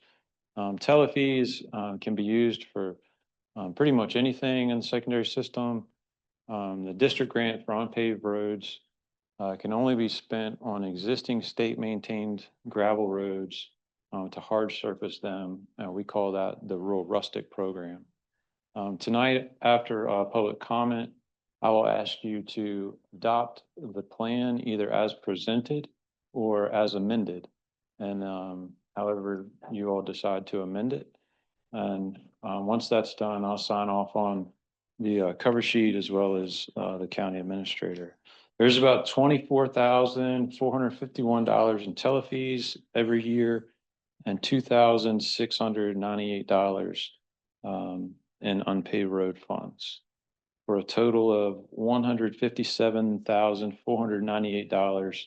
Telefees can be used for pretty much anything in the secondary system. The district grant for unpaved roads can only be spent on existing state maintained gravel roads to hard surface them. We call that the rural rustic program. Tonight, after public comment, I will ask you to adopt the plan either as presented or as amended. And however you all decide to amend it. And once that's done, I'll sign off on the cover sheet as well as the county administrator. There's about $24,451 in telefees every year and $2,698 in unpaved road funds, for a total of $157,498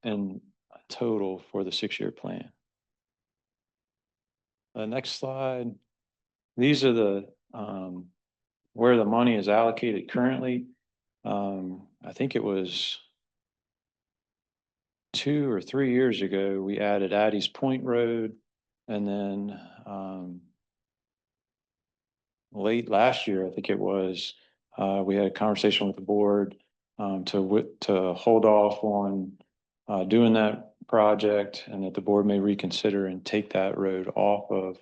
in total for the 6-year plan. The next slide. These are the where the money is allocated currently. I think it was 2 or 3 years ago, we added Addie's Point Road, and then late last year, I think it was, we had a conversation with the board to hold off on doing that project, and that the board may reconsider and take that road off of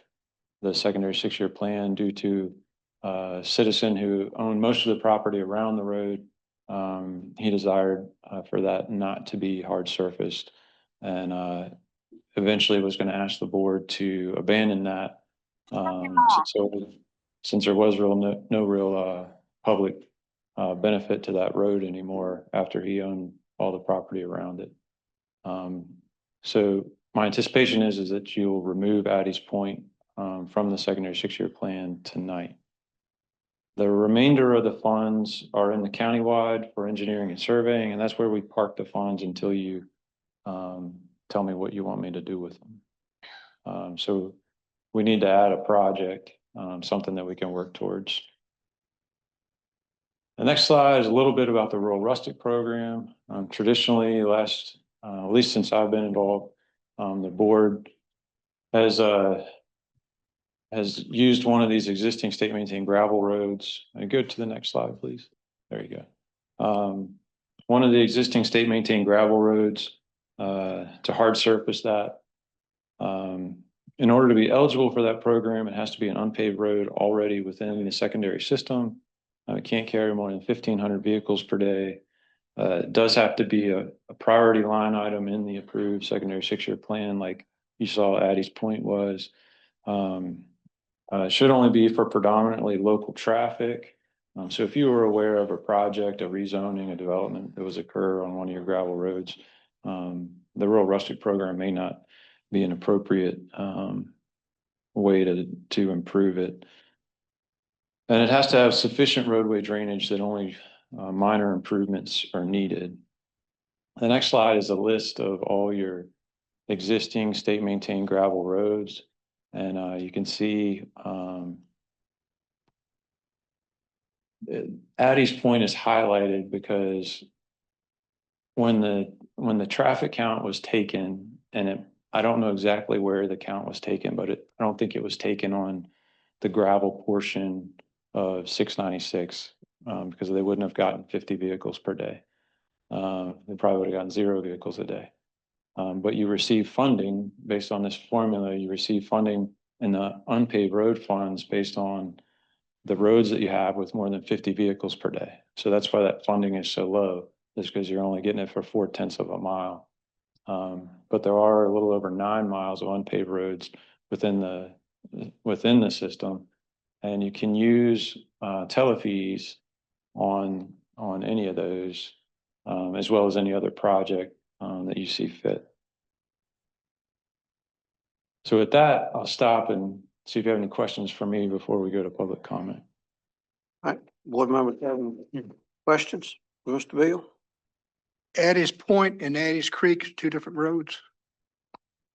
the secondary 6-year plan due to a citizen who owned most of the property around the road. He desired for that not to be hard surfaced, and eventually was going to ask the board to abandon that since there was no real public benefit to that road anymore after he owned all the property around it. So my anticipation is that you'll remove Addie's Point from the secondary 6-year plan tonight. The remainder of the funds are in the countywide for engineering and surveying, and that's where we park the funds until you tell me what you want me to do with them. So we need to add a project, something that we can work towards. The next slide is a little bit about the rural rustic program. Traditionally, at least since I've been involved, the board has used one of these existing state maintained gravel roads. Go to the next slide, please. There you go. One of the existing state maintained gravel roads to hard surface that. In order to be eligible for that program, it has to be an unpaved road already within the secondary system. It can't carry more than 1,500 vehicles per day. It does have to be a priority line item in the approved secondary 6-year plan, like you saw Addie's point was. It should only be for predominantly local traffic. So if you were aware of a project, a rezoning, a development that was occur on one of your gravel roads, the rural rustic program may not be an appropriate way to improve it. And it has to have sufficient roadway drainage that only minor improvements are needed. The next slide is a list of all your existing state maintained gravel roads. And you can see Addie's point is highlighted because when the traffic count was taken, and I don't know exactly where the count was taken, but I don't think it was taken on the gravel portion of 696 because they wouldn't have gotten 50 vehicles per day. They probably would have gotten 0 vehicles a day. But you receive funding based on this formula. You receive funding in the unpaved road funds based on the roads that you have with more than 50 vehicles per day. So that's why that funding is so low, is because you're only getting it for 0.4 of a mile. But there are a little over 9 miles of unpaved roads within the system, and you can use telefees on any of those, as well as any other project that you see fit. So with that, I'll stop and see if you have any questions for me before we go to public comment. All right, board members have any questions, Mr. Bill? Addie's Point and Addie's Creek, 2 different roads.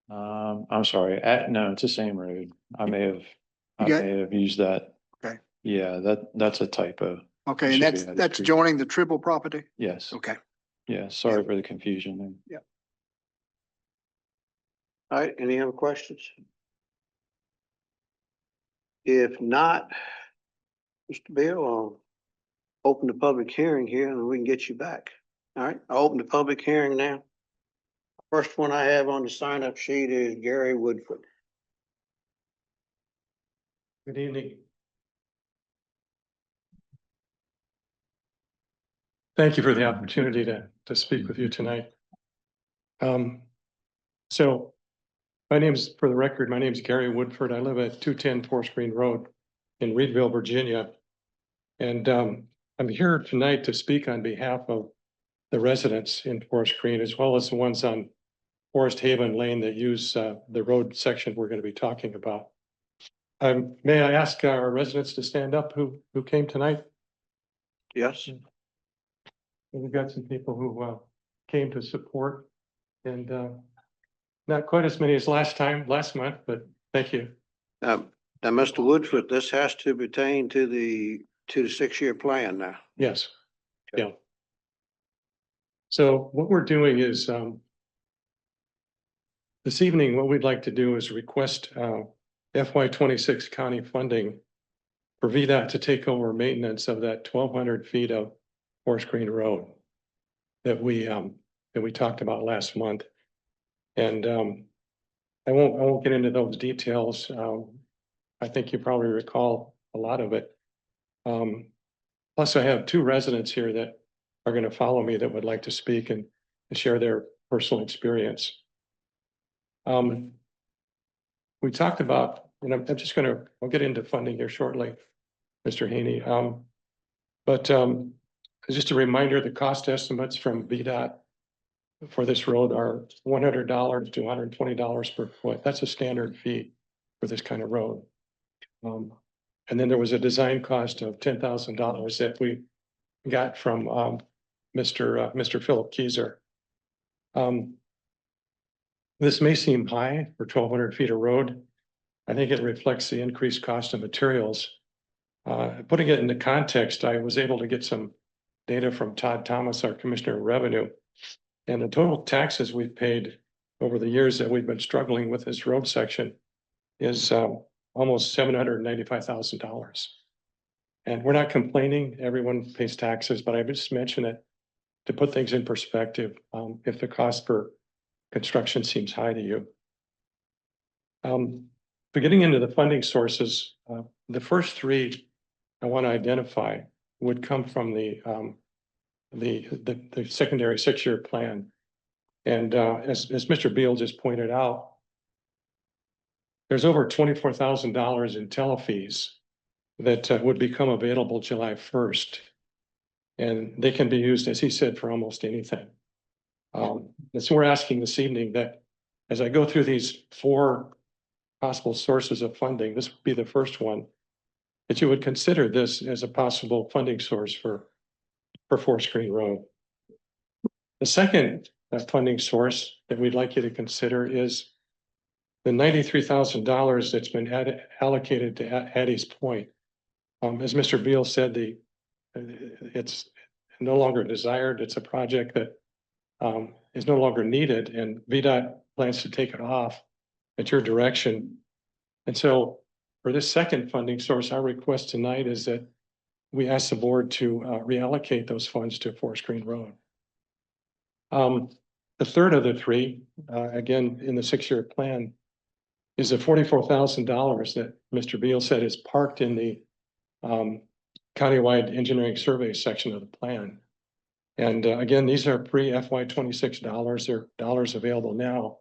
I'm sorry, no, it's the same road. I may have used that. Okay. Yeah, that's a typo. Okay, and that's joining the Tribble property? Yes. Okay. Yeah, sorry for the confusion there. Yeah. All right, any other questions? If not, Mr. Bill, I'll open the public hearing here and we can get you back. All right, I'll open the public hearing now. First one I have on the sign-up sheet is Gary Woodford. Good evening. Thank you for the opportunity to speak with you tonight. So my name's, for the record, my name's Gary Woodford. I live at 210 Forest Green Road in Reedville, Virginia. And I'm here tonight to speak on behalf of the residents in Forest Green, as well as the ones on Forest Haven Lane that use the road section we're going to be talking about. May I ask our residents to stand up who came tonight? Yes. We've got some people who came to support, and not quite as many as last month, but thank you. Now, Mr. Woodford, this has to pertain to the 6-year plan now. Yes. Yeah. So what we're doing is this evening, what we'd like to do is request FY26 county funding for VDOT to take over maintenance of that 1,200 feet of Forest Green Road that we talked about last month. And I won't get into those details. I think you probably recall a lot of it. Plus, I have 2 residents here that are going to follow me that would like to speak and share their personal experience. We talked about, and I'll get into funding here shortly, Mr. Haney. But just a reminder, the cost estimates from VDOT for this road are $100 to $120 per foot. That's a standard fee for this kind of road. And then there was a design cost of $10,000 that we got from Mr. Philip Keyser. This may seem high for 1,200 feet of road. I think it reflects the increased cost of materials Putting it into context, I was able to get some data from Todd Thomas, our Commissioner of Revenue. And the total taxes we've paid over the years that we've been struggling with this road section is almost $795,000. And we're not complaining, everyone pays taxes, but I just mention it to put things in perspective, if the cost per construction seems high to you. But getting into the funding sources, the first three I want to identify would come from the secondary 6-year plan. And as Mr. Beal just pointed out, there's over $24,000 in telefees that would become available July 1st. And they can be used, as he said, for almost anything. And so we're asking this evening that as I go through these 4 possible sources of funding, this would be the first one, that you would consider this as a possible funding source for Forest Green Road. The second funding source that we'd like you to consider is the $93,000 that's been allocated to Addie's Point. As Mr. Beal said, it's no longer desired. It's a project that is no longer needed, and VDOT plans to take it off at your direction. And so for this second funding source, our request tonight is that we ask the board to reallocate those funds to Forest Green Road. The third of the three, again, in the 6-year plan, is the $44,000 that Mr. Beal said is parked in the countywide engineering survey section of the plan. And again, these are pre-FY26 dollars. They're dollars available now.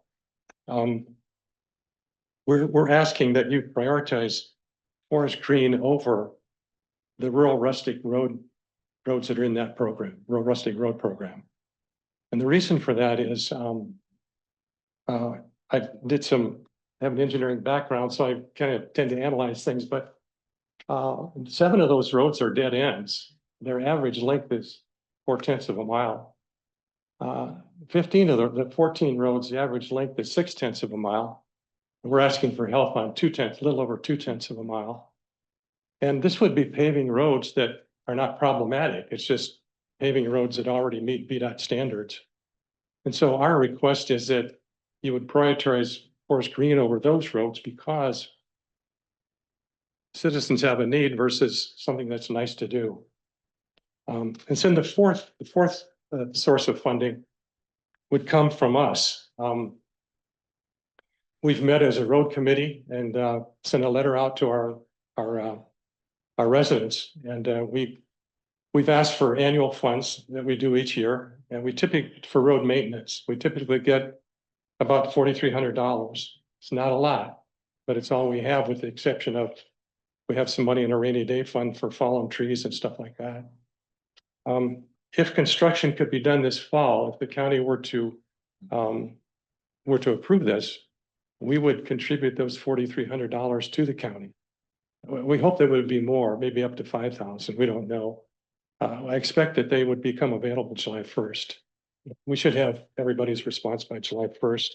We're asking that you prioritize Forest Green over the rural rustic roads that are in that program, rural rustic road program. And the reason for that is I have an engineering background, so I kind of tend to analyze things, but 7 of those roads are dead ends. Their average length is 0.4 of a mile. 15 of the 14 roads, the average length is 0.6 of a mile. We're asking for help on a little over 0.2 of a mile. And this would be paving roads that are not problematic. It's just paving roads that already meet VDOT standards. And so our request is that you would prioritize Forest Green over those roads because citizens have a need versus something that's nice to do. And so the fourth source of funding would come from us. We've met as a road committee and sent a letter out to our residents, and we've asked for annual funds that we do each year, and for road maintenance, we typically get about $4,300. It's not a lot, but it's all we have, with the exception of we have some money in a rainy day fund for fallen trees and stuff like that. If construction could be done this fall, if the county were to approve this, we would contribute those $4,300 to the county. We hope that would be more, maybe up to 5,000. We don't know. I expect that they would become available July 1st. We should have everybody's response by July 1st.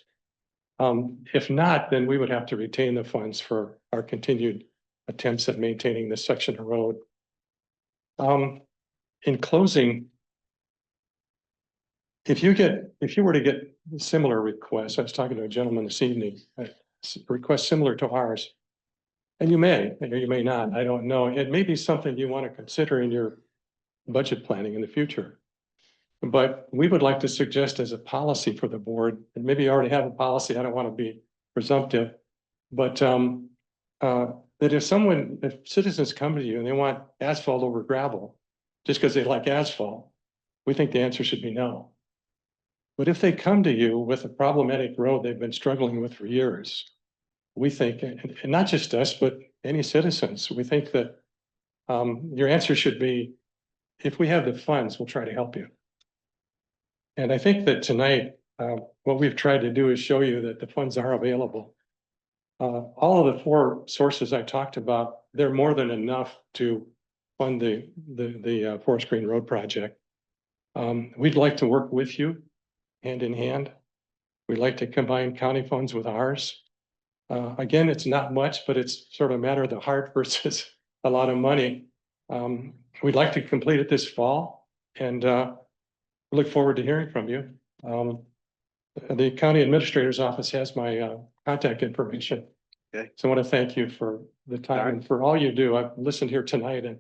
If not, then we would have to retain the funds for our continued attempts at maintaining this section of road. In closing, if you were to get similar requests, I was talking to a gentleman this evening, requests similar to ours, and you may not, I don't know. It may be something you want to consider in your budget planning in the future. But we would like to suggest as a policy for the board, and maybe you already have a policy, I don't want to be presumptive, but that if citizens come to you and they want asphalt over gravel, just because they like asphalt, we think the answer should be no. But if they come to you with a problematic road they've been struggling with for years, we think, and not just us, but any citizens, we think that your answer should be, if we have the funds, we'll try to help you. And I think that tonight, what we've tried to do is show you that the funds are available. All of the 4 sources I talked about, they're more than enough to fund the Forest Green Road project. We'd like to work with you hand in hand. We'd like to combine county funds with ours. Again, it's not much, but it's sort of a matter of the heart versus a lot of money. We'd like to complete it this fall and we look forward to hearing from you. The county administrator's office has my contact information. Okay. So I want to thank you for the time and for all you do. I've listened here tonight and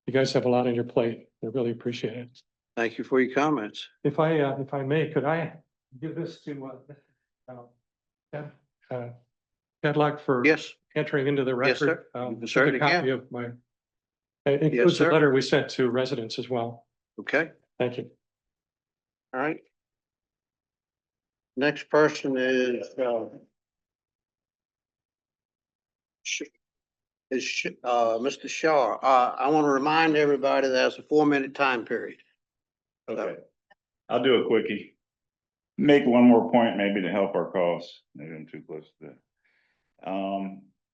you guys have a lot on your plate. I really appreciate it. Thank you for your comments. If I may, could I give this to Cadlock for Yes, entering into the Yes, record? sir. You can Just a certainly can. copy of my, it includes a sir. letter we sent to residents as well. okay, Thank you. all right. Next person is, Mr. Shaw. I want to remind everybody there's a 4-minute time period. Okay, I'll do a quickie. Make one more point maybe to help our cause. Maybe I'm too close to that.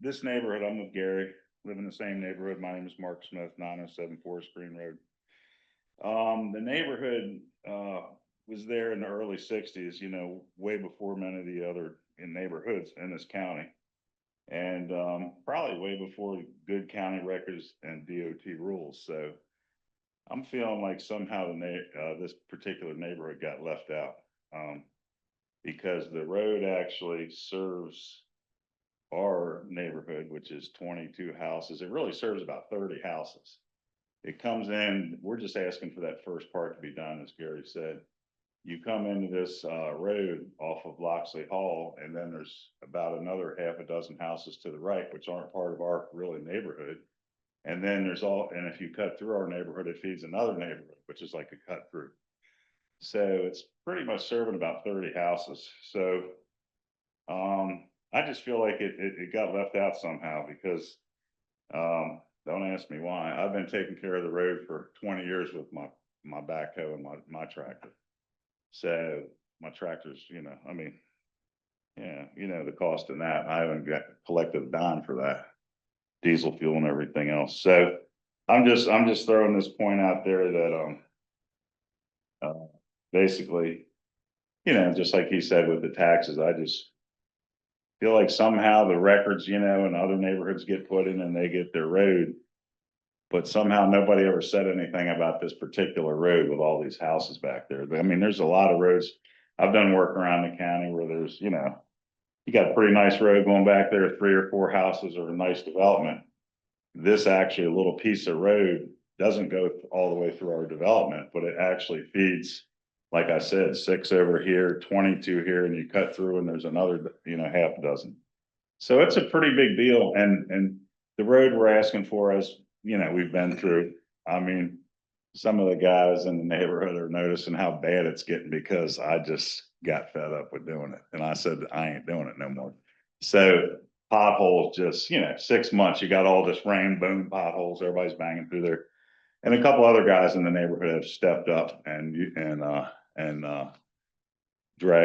This neighborhood, I'm with Gary, live in the same neighborhood. My name is Mark Smith, 907 Forest Green Road. The neighborhood, was there in the early 60s, you know, way before many of the other neighborhoods in this county. And, probably way before good county records and DOT rules. So I'm feeling like somehow this particular neighborhood got left out. Because the road actually serves our neighborhood, which is 22 houses. It really serves about 30 houses. It comes in, we're just asking for that first part to be done, as Gary said. You come into this road off of Loxley Hall, and then there's about another half a dozen houses to the right, which aren't part of our really neighborhood. And then and if you cut through our neighborhood, it feeds another neighborhood, which is like a cut through. So it's pretty much serving about 30 houses. So I just feel like it got left out somehow because don't ask me why. I've been taking care of the road for 20 years with my backhoe and my tractor. So my tractor's, you know, I mean, yeah, you know, the cost of that. I haven't collected a dime for that. Diesel fuel and everything else. So I'm just throwing this point out there that basically, you know, just like he said with the taxes, I just feel like somehow the records, you know, in other neighborhoods get put in and they get their road. But somehow nobody ever said anything about this particular road with all these houses back there. I mean, there's a lot of roads. I've done work around the county where there's, you know, you got a pretty nice road going back there, 3 or 4 houses or a nice development. This actually, a little piece of road doesn't go all the way through our development, but it actually feeds, like I said, 6 over here, 22 here, and you cut through and there's another, you know, half a dozen. So it's a pretty big deal. And the road we're asking for, as you know, we've been through, I mean, some of the guys in the neighborhood are noticing how bad it's getting because I just got fed up with doing it. And I said, I ain't doing it no more. So potholes, just, you know, 6 months, you got all this rain, boom, potholes, everybody's banging through there. And a couple other guys in the neighborhood have stepped up and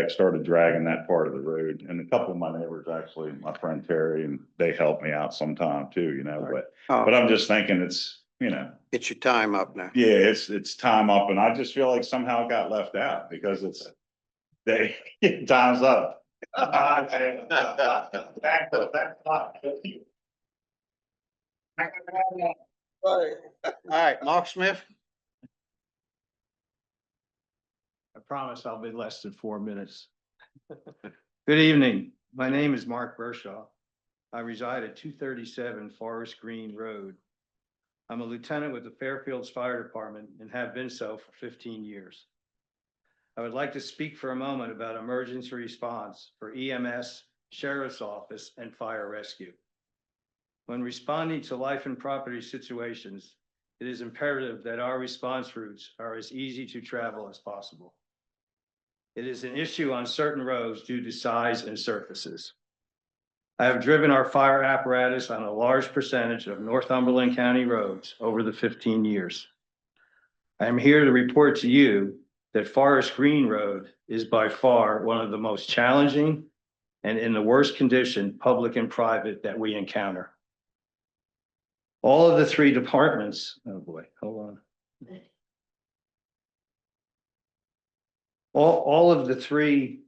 started dragging that part of the road. And a couple of my neighbors, actually, my friend Terry, and they helped me out sometime too, you know, but I'm just thinking it's, you know, It's your time up now. yeah, it's time up, and I just feel like somehow it got left out because time's up. All right, Mark Smith. I promise I'll be less than 4 minutes. Good evening. My name is Mark Bershaw. I reside at 237 Forest Green Road. I'm a lieutenant with the Fairfields Fire Department and have been so for 15 years. I would like to speak for a moment about emergency response for EMS, Sheriff's Office, and fire rescue. When responding to life and property situations, it is imperative that our response routes are as easy to travel as possible. It is an issue on certain roads due to size and surfaces. I have driven our fire apparatus on a large percentage of Northumberland County roads over the 15 years. I am here to report to you that Forest Green Road is by far one of the most challenging and in the worst condition, public and private, that we encounter. All of the 3 departments, oh boy, hold on. All of the 3,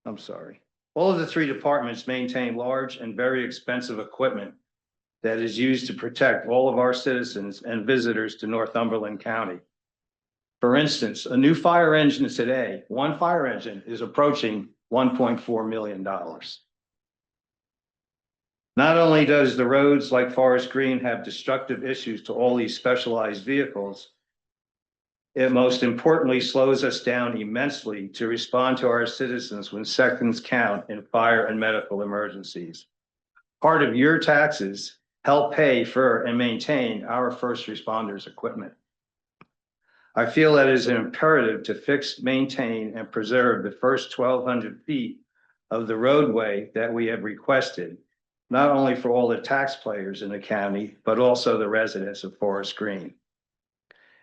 I'm sorry. All of the three departments maintain large and very expensive equipment that is used to protect all of our citizens and visitors to Northumberland County. For instance, a new fire engine today, one fire engine is approaching $1.4 million. Not only does the roads like Forest Green have destructive issues to all these specialized vehicles, it most importantly slows us down immensely to respond to our citizens when seconds count in fire and medical emergencies. Part of your taxes help pay for and maintain our first responders' equipment. I feel that it is imperative to fix, maintain, and preserve the first 1,200 feet of the roadway that we have requested, not only for all the taxpayers in the county, but also the residents of Forest Green.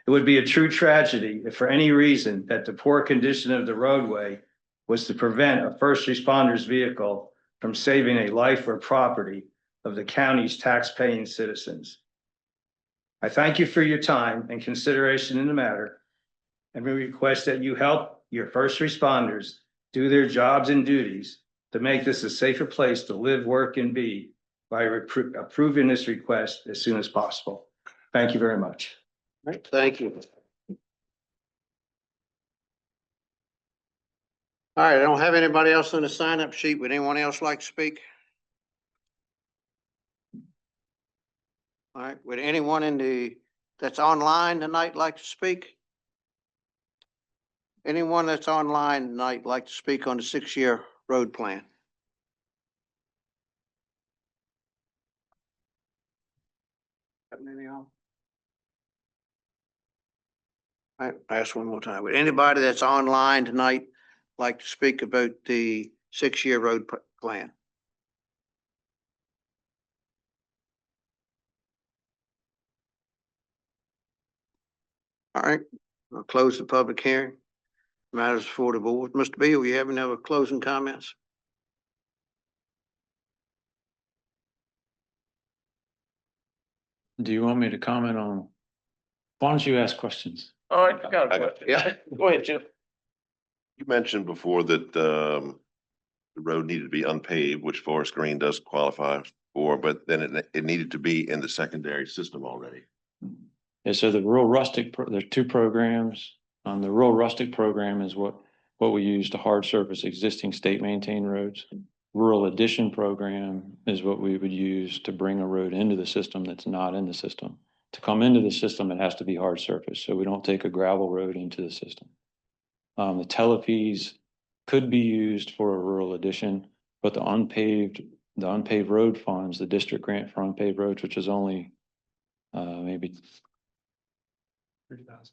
It would be a true tragedy if for any reason that the poor condition of the roadway was to prevent a first responder's vehicle from saving a life or property of the county's tax-paying citizens. I thank you for your time and consideration in the matter, and we request that you help your first responders do their jobs and duties to make this a safer place to live, work, and be by approving this request as soon as possible. Thank you very much. All right, thank you. All right, I don't have anybody else on the sign-up sheet. Would anyone else like to speak? All right, would anyone that's online tonight like to speak? Anyone that's online tonight like to speak on the 6-year road plan? Got any on? All right, ask one more time. Would anybody that's online tonight like to speak about the 6-year road plan? All right, I'll close the public hearing. Matters before the board. Mr. Beal, you have any other closing comments? Do you want me to comment on? Why don't you ask questions? All right, I got a question. Yeah. Go ahead, Jim. You mentioned before that the road needed to be unpaved, which Forest Green does qualify for, but then it needed to be in the secondary system already. Yeah, so the rural rustic, there's two programs. The rural rustic program is what we use to hard surface existing state maintained roads. Rural addition program is what we would use to bring a road into the system that's not in the system. To come into the system, it has to be hard surface, so we don't take a gravel road into the system. The telefees could be used for a rural addition, but the unpaved road funds, the district grant for unpaved roads, which is only maybe 3,000.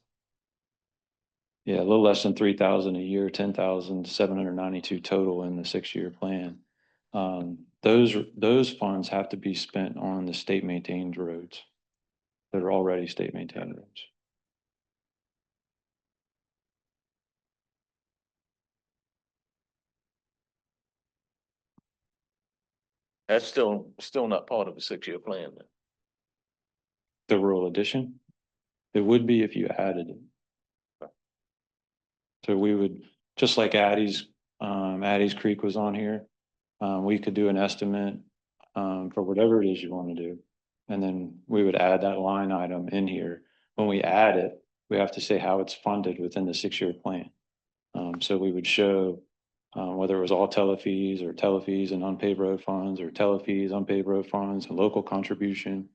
yeah, a little less than 3,000 a year, 10,792 total in the 6-year plan. Those funds have to be spent on the state maintained roads that are already state maintained roads. That's still not part of the 6-year plan then. The rural addition, it would be if you added it. So we would, just like Addie's Creek was on here, we could do an estimate for whatever it is you want to do. And then we would add that line item in here. When we add it, we have to say how it's funded within the 6-year plan. So we would show whether it was all telefees or telefees and unpaved road funds or telefees, unpaved road funds, and local contribution.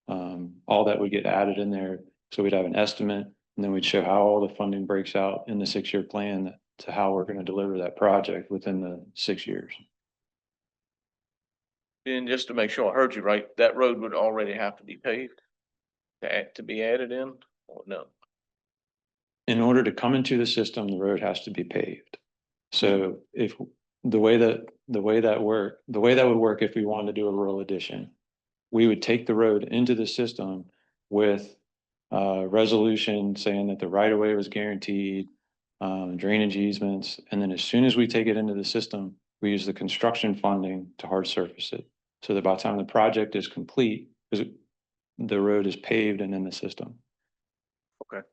All that would get added in there. So we'd have an estimate, and then we'd show how all the funding breaks out in the 6-year plan to how we're going to deliver that project within the 6 years. And just to make sure I heard you right, that road would already have to be paved to be added in, or no? In order to come into the system, the road has to be paved. So if the way that would work if we wanted to do a rural addition, we would take the road into the system with resolution saying that the right of way was guaranteed, drainage easements, and then as soon as we take it into the system, we use the construction funding to hard surface it. So that by the time the project is complete, the road is paved and in the system. Okay.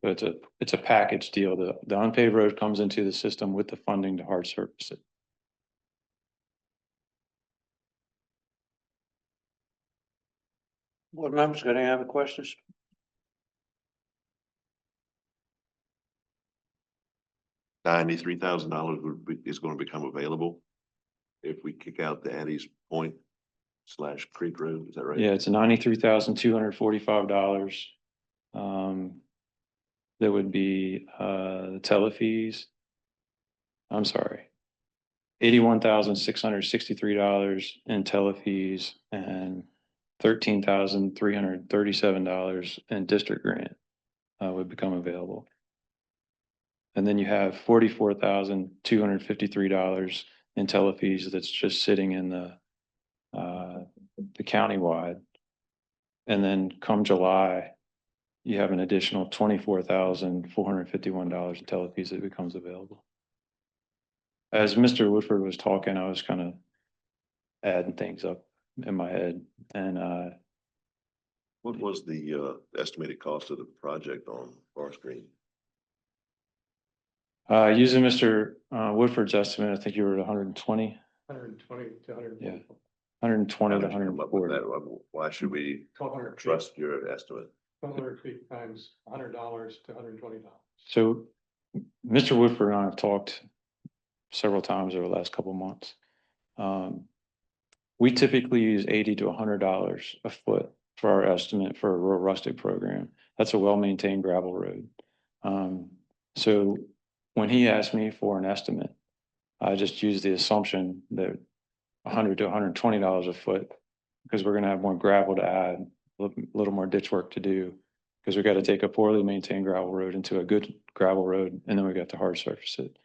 So it's a package deal. The unpaved road comes into the system with the funding to hard surface it. Board members, got any other questions? $93,000 is going to become available if we kick out the Addie's Point / Creek Road. Is that right? Yeah, it's $93,245. That would be the tele fees. I'm sorry. $81,663 in tele fees and $13,337 in district grant would become available. And then you have $44,253 in tele fees that's just sitting in the countywide. And then come July, you have an additional $24,451 in tele fees that becomes available. As Mr. Woodford was talking, I was kind of adding things up in my head, and What was the estimated cost of the project on Forest Green? using Mr. Woodford's estimate, I think you were at 120. 120 to 100. Yeah, 120 How to did you come up with 140. that? Why should we 1,200 trust your estimate? 1,200 feet times $100 to $120. So Mr. Woodford and I have talked several times over the last couple of months. We typically use $80 to $100 a foot for our estimate for a rural rustic program. That's a well-maintained gravel road. So when he asked me for an estimate, I just used the assumption that $100 to $120 a foot, because we're going to have more gravel to add, a little more ditch work to do, because we got to take a poorly maintained gravel road into a good gravel road, and then we got to hard surface it.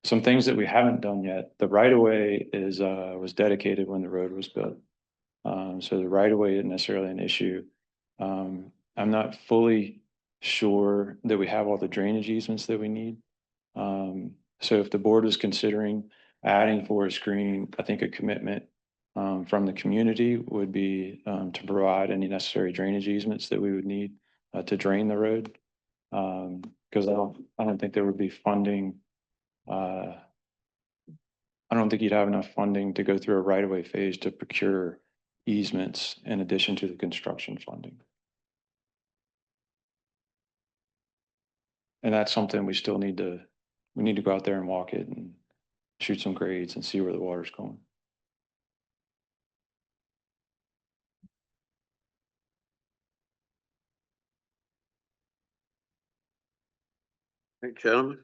Some things that we haven't done yet. The right of way was dedicated when the road was built. So the right of way isn't necessarily an issue. I'm not fully sure that we have all the drainage easements that we need. So if the board is considering adding forest green, I think a commitment from the community would be to provide any necessary drainage easements that we would need to drain the road. Because I don't think there would be funding. I don't think you'd have enough funding to go through a right-of-way phase to procure easements in addition to the construction funding. And that's something we still need to go out there and walk it and shoot some grades and see where the water's going. Hey, gentlemen.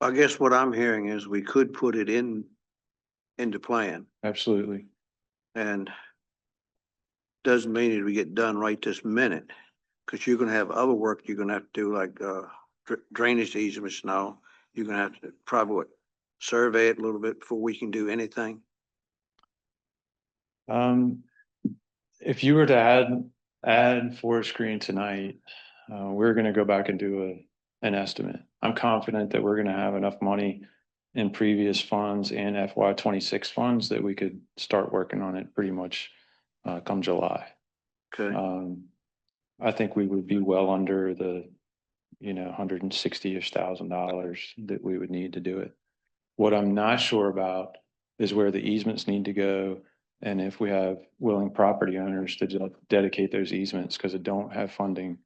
I guess what I'm hearing is we could put it into plan, Absolutely. and doesn't mean it would get done right this minute, because you're gonna have other work you're gonna have to do, like drainage easements now. You're gonna have to probably survey it a little bit before we can do anything. If you were to add forest green tonight, we're gonna go back and do an estimate. I'm confident that we're gonna have enough money in previous funds and FY26 funds that we could start working on it pretty much come July. Okay. I think we would be well under the, $160,000-ish that we would need to do it. What I'm not sure about is where the easements need to go, and if we have willing property owners to dedicate those easements, because I don't have funding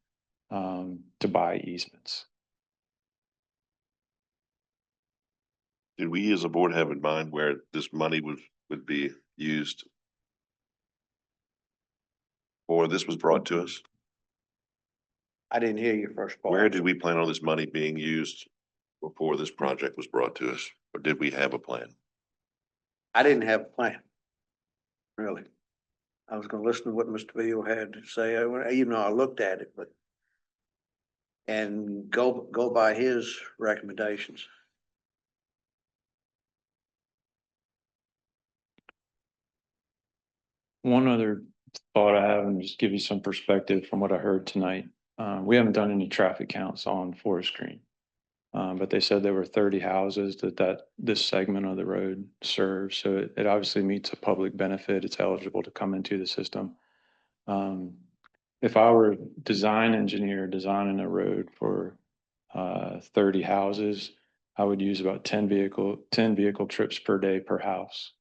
to buy easements. Did we as a board have in mind where this money would be used? Or this was brought to us? I didn't hear your first part. Where did we plan on this money being used before this project was brought to us? Or did we have a plan? I didn't have a plan. Really. I was gonna listen to what Mr. Beal had to say, even though I looked at it, and go by his recommendations. One other thought I have, and just give you some perspective from what I heard tonight. We haven't done any traffic counts on Forest Green. But they said there were 30 houses this segment of the road serves. So it obviously meets a public benefit. It's eligible to come into the system. if I were a design engineer designing a road for 30 houses, I would use about 10 vehicle trips per day per house.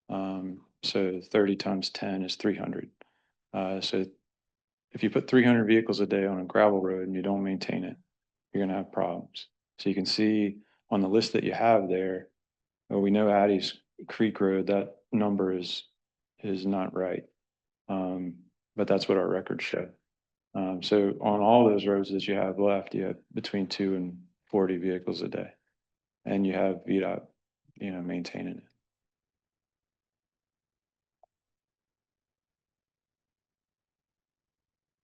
So 30 times 10 is 300. So if you put 300 vehicles a day on a gravel road and you don't maintain it, you're gonna have problems. So you can see on the list that you have there, well, we know Addie's Creek Road, that number is not right. But that's what our records show. So on all those roads that you have left, you have between 2 and 40 vehicles a day. And you have VDOT, maintaining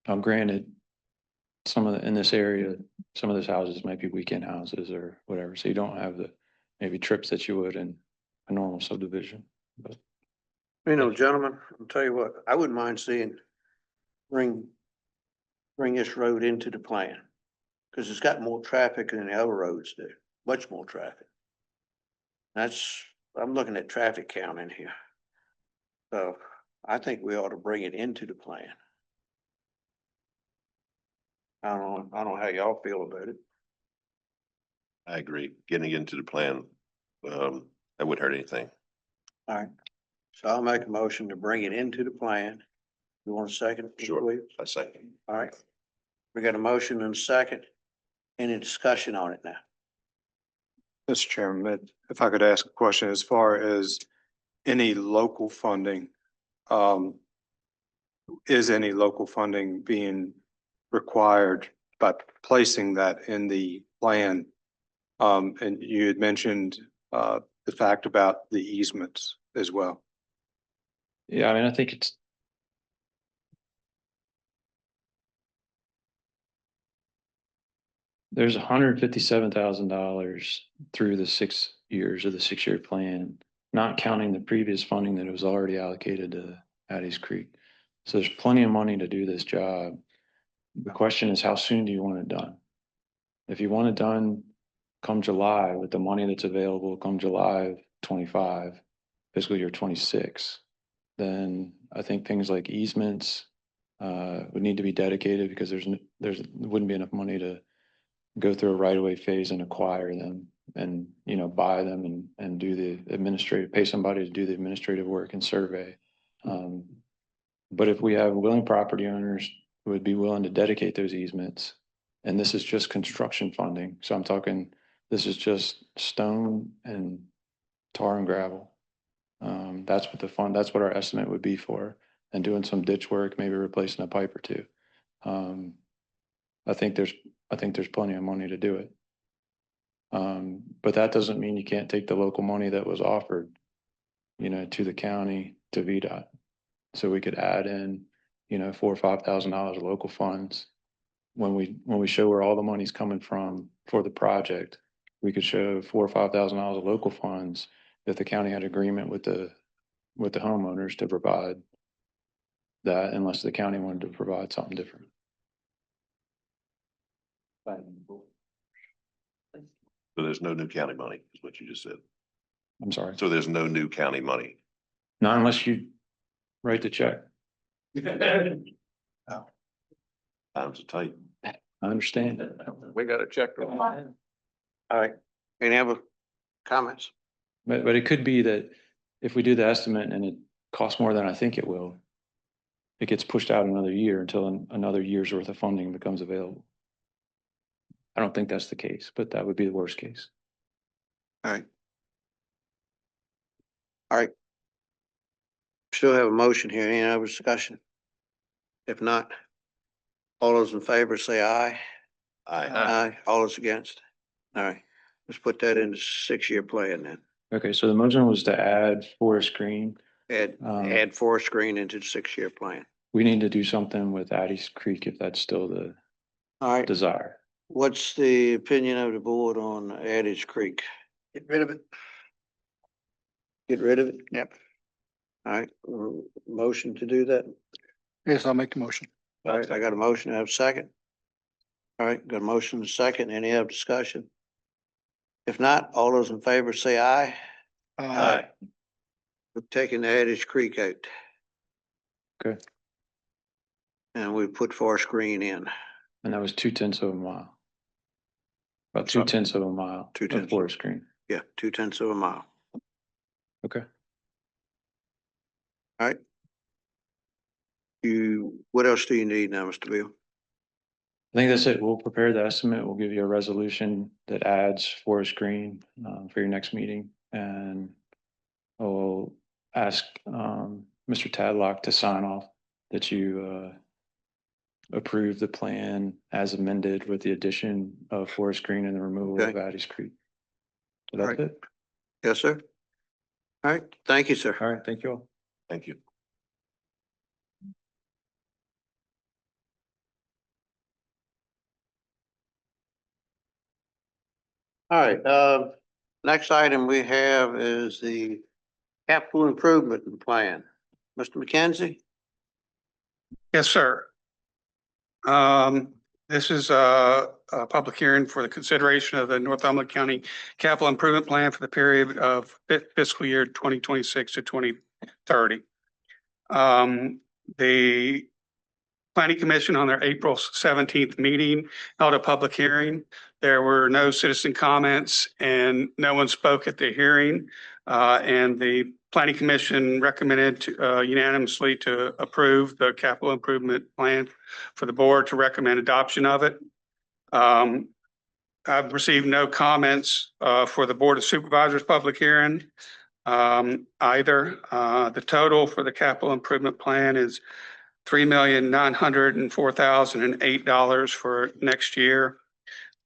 it. Granted, in this area, some of those houses might be weekend houses or whatever, so you don't have the maybe trips that you would in a normal subdivision, but. Gentlemen, I'll tell you what, I wouldn't mind seeing, bring this road into the plan. Cause it's got more traffic than the other roads do, much more traffic. I'm looking at traffic count in here. So I think we ought to bring it into the plan. I don't know how y'all feel about it. I agree. Getting into the plan, that wouldn't hurt anything. All right. So I'll make a motion to bring it into the plan. You want a second? Sure. please? I second. All right. We got a motion and a second. Any discussion on it now? Mr. Chairman, if I could ask a question as far as any local funding, is any local funding being required by placing that in the plan? And you had mentioned, the fact about the easements as well. Yeah, I mean, I think there's $157,000 through the 6 years of the 6-year plan, not counting the previous funding that was already allocated to Addie's Creek. So there's plenty of money to do this job. The question is, how soon do you want it done? If you want it done come July with the money that's available come July of 25, fiscal year 26, then I think things like easements would need to be dedicated because there wouldn't be enough money to go through a right of way phase and acquire them and, buy them and do the pay somebody to do the administrative work and survey. But if we have willing property owners who would be willing to dedicate those easements, and this is just construction funding, so I'm talking, this is just stone and tar and gravel. That's what our estimate would be for, and doing some ditch work, maybe replacing a pipe or two. I think there's plenty of money to do it. But that doesn't mean you can't take the local money that was offered, to the county, to VDOT. So we could add in, $4,000 or $5,000 local funds. When we show where all the money's coming from for the project, we could show $4,000 or $5,000 of local funds if the county had agreement with the homeowners to provide that, unless the county wanted to provide something different. So there's no new county money, is what you just said. I'm sorry. So there's no new county money. Not unless you write the check. Times are tight. I understand. We got a check. All right. Any other comments? But it could be that if we do the estimate and it costs more than I think it will, it gets pushed out another year until another year's worth of funding becomes available. I don't think that's the case, but that would be the worst case. All right. All right. Still have a motion here. Any other discussion? If not, all those in favor say aye. Aye. Aye. All those against? All right. Let's put that in the 6-year plan then. Okay, so the motion was to add forest green. Add forest green into the 6-year plan. We need to do something with Addie's Creek if that's still the All right. desire. What's the opinion of the board on Addis Creek? Get rid of it. Get rid of it? Yep. All right, motion to do that? Yes, I'll make the motion. All right, I got a motion, I have a second. All right, got a motion and a second, any other discussion? If not, all those in favor say aye. We're taking the Addis Creek out. Okay. And we put forest green in. And that was 2/10 of a mile. About So- 2/10 of a mile. 2/10. Of forest green. Yeah, 2/10 of a mile. Okay. All right. What else do you need now, Mr. Bill? I think that's it. We'll prepare the estimate. We'll give you a resolution that adds forest green for your next meeting. And I'll ask Mr. Tadlock to sign off that you approve the plan as amended with the addition of forest green and the removal of Okay. Addis Creek. So All that's right. it. Yes, sir. All right, thank you, sir. All right, thank you all. Thank you. All right, next item we have is the capital improvement plan. Mr. McKenzie? Yes, sir. This is a public hearing for the consideration of the Northumberland County Capital Improvement Plan for the period of fiscal year 2026 to 2030. The Planning Commission on their April 17th meeting held a public hearing. There were no citizen comments and no one spoke at the hearing. And the Planning Commission recommended unanimously to approve the capital improvement plan for the board to recommend adoption of it. I've received no comments for the Board of Supervisors public hearing either. The total for the capital improvement plan is $3,904,008 for next year.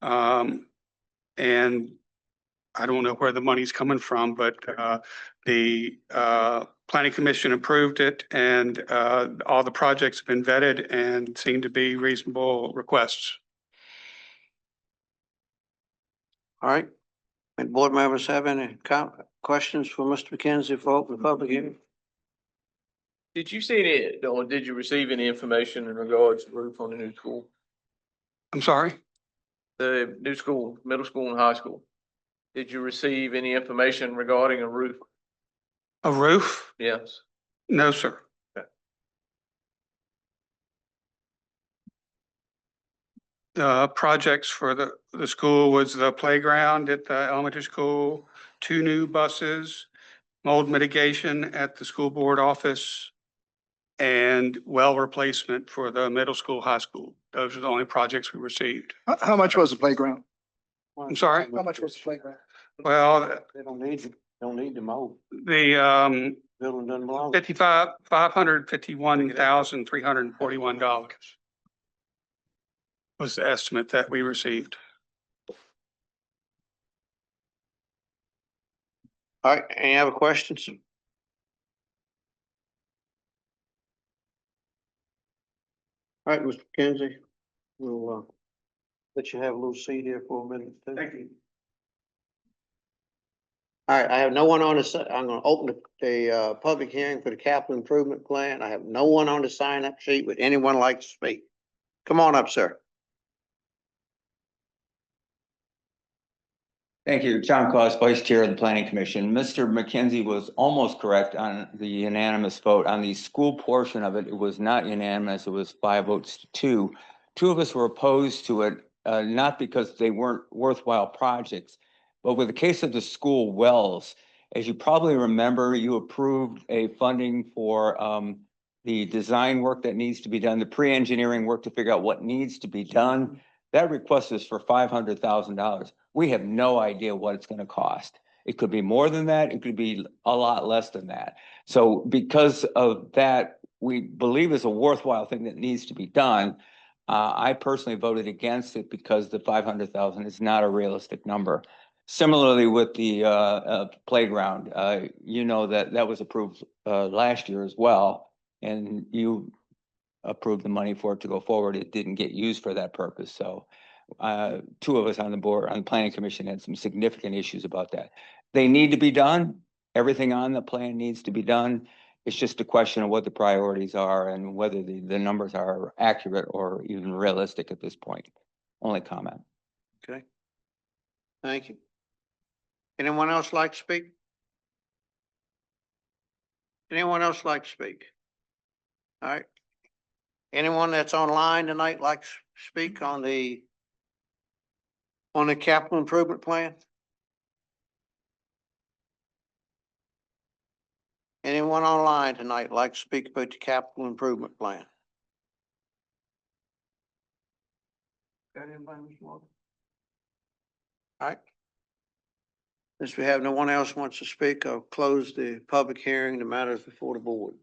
And I don't know where the money's coming from, but the Planning Commission approved it and all the projects have been vetted and seem to be reasonable requests. All right. And board members have any questions for Mr. McKenzie for open public hearing? Did you see any, or did you receive any information in regards to roof on the new school? I'm sorry? The new school, middle school and high school? Did you receive any information regarding a roof? A roof? Yes. No, sir. The projects for the school was the playground at the elementary school, 2 new buses, mold mitigation at the school board office, and well replacement for the middle school, high school. Those are the only projects we received. How much was the playground? I'm sorry? How much was the playground? Well, They don't need to mow. the Building doesn't belong. $551,341 was the estimate that we received. All right, any other questions? All right, Mr. McKenzie, we'll let you have a little seat here for a minute. Thank you. All right, I have no one on the, I'm gonna open the public hearing for the capital improvement plan. I have no one on the sign up sheet. Would anyone like to speak? Come on up, sir. Thank you. John Cost, Vice Chair of the Planning Commission. Mr. McKenzie was almost correct on the unanimous vote. On the school portion of it, it was not unanimous. It was 5 votes to 2. 2 of us were opposed to it, not because they weren't worthwhile projects, but with the case of the school wells, as you probably remember, you approved a funding for the design work that needs to be done, the pre-engineering work to figure out what needs to be done. That request is for $500,000. We have no idea what it's going to cost. It could be more than that. It could be a lot less than that. So because of that, we believe it's a worthwhile thing that needs to be done. I personally voted against it because the 500,000 is not a realistic number. Similarly with the playground, you know that was approved last year as well, and you approved the money for it to go forward. It didn't get used for that purpose. So 2 of us on the board, on the planning commission, had some significant issues about that. They need to be done. Everything on the plan needs to be done. It's just a question of what the priorities are and whether the numbers are accurate or even realistic at this point. Only comment. Okay. Thank you. Anyone else like to speak? Anyone else like to speak? All right. Anyone that's online tonight like to speak on the capital improvement plan? Anyone online tonight like to speak about the capital improvement plan? Got anybody, Mr. Morgan? All right. Since we have no one else wants to speak, I'll close the public hearing, the matters before the board.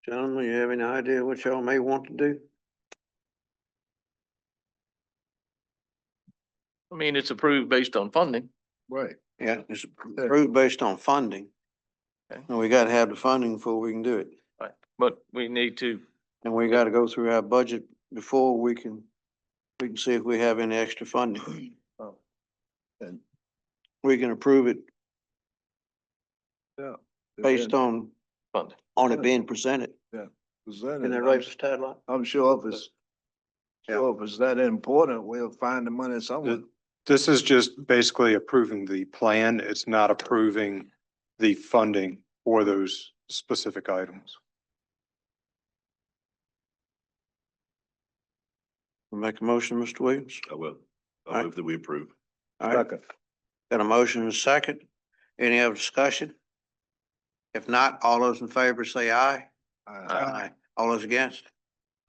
Gentlemen, you have any idea what y'all may want to do? I mean, it's approved based on funding. Right. Yeah, it's approved based on funding. Okay. And we gotta have the funding before we can do it. Right, but we need to, And we gotta go through our budget before we can see if we have any extra funding. Oh. And We can approve it yeah. based on funding. it being presented. Isn't that right, Mr. Tadlock? I'm sure if it's that important, we'll find the money somewhere. This is just basically approving the plan. It's not approving the funding for those specific items. Make a motion, Mr. Williams. I will. All right. I move that we approve. All right, got a motion and a second. Any other discussion? If not, all those in favor say aye. Aye. All those against?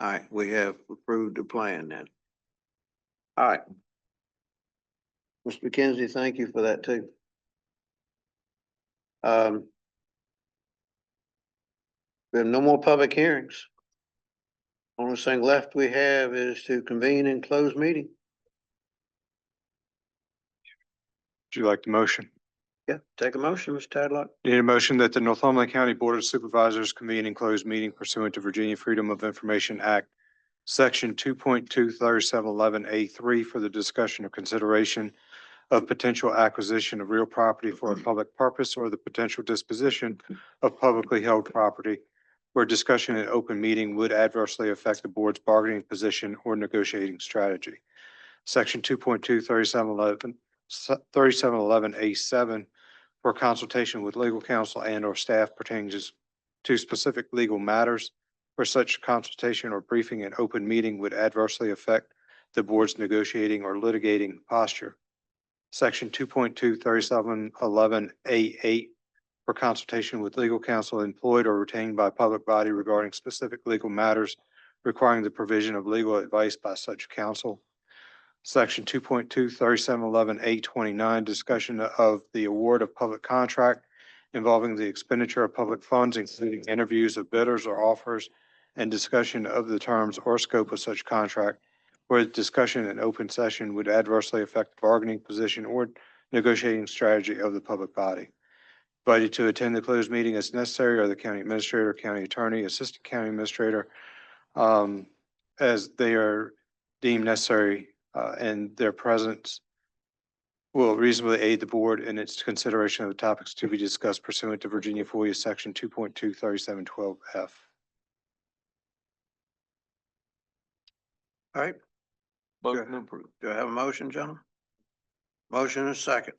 All right, we have approved the plan then. All right. Mr. McKenzie, thank you for that too. We have no more public hearings. Only thing left we have is to convene and close meeting. Would you like the motion? Yeah, take a motion, Mr. Tadlock. Need a motion that the Northumberland County Board of Supervisors convene and close meeting pursuant to Virginia Freedom of Information Act, Section 2.23711A3 for the discussion of consideration of potential acquisition of real property for a public purpose or the potential disposition of publicly held property where discussion in open meeting would adversely affect the board's bargaining position or negotiating strategy. Section 2.23711A7 for consultation with legal counsel and or staff pertaining to specific legal matters where such consultation or briefing in open meeting would adversely affect the board's negotiating or litigating posture. Section 2.23711A8 for consultation with legal counsel employed or retained by a public body regarding specific legal matters requiring the provision of legal advice by such counsel. Section 2.23711A29, discussion of the award of public contract involving the expenditure of public funds, including interviews of bidders or offers, and discussion of the terms or scope of such contract, where the discussion in open session would adversely affect the bargaining position or negotiating strategy of the public body. Invited to attend the closed meeting as necessary are the county administrator, county attorney, assistant county administrator, as they are deemed necessary, and their presence will reasonably aid the board in its consideration of the topics to be discussed pursuant to Virginia FOIA Section 2.23712F. All right, Motion approved. do I have a motion, gentlemen? Motion and a second.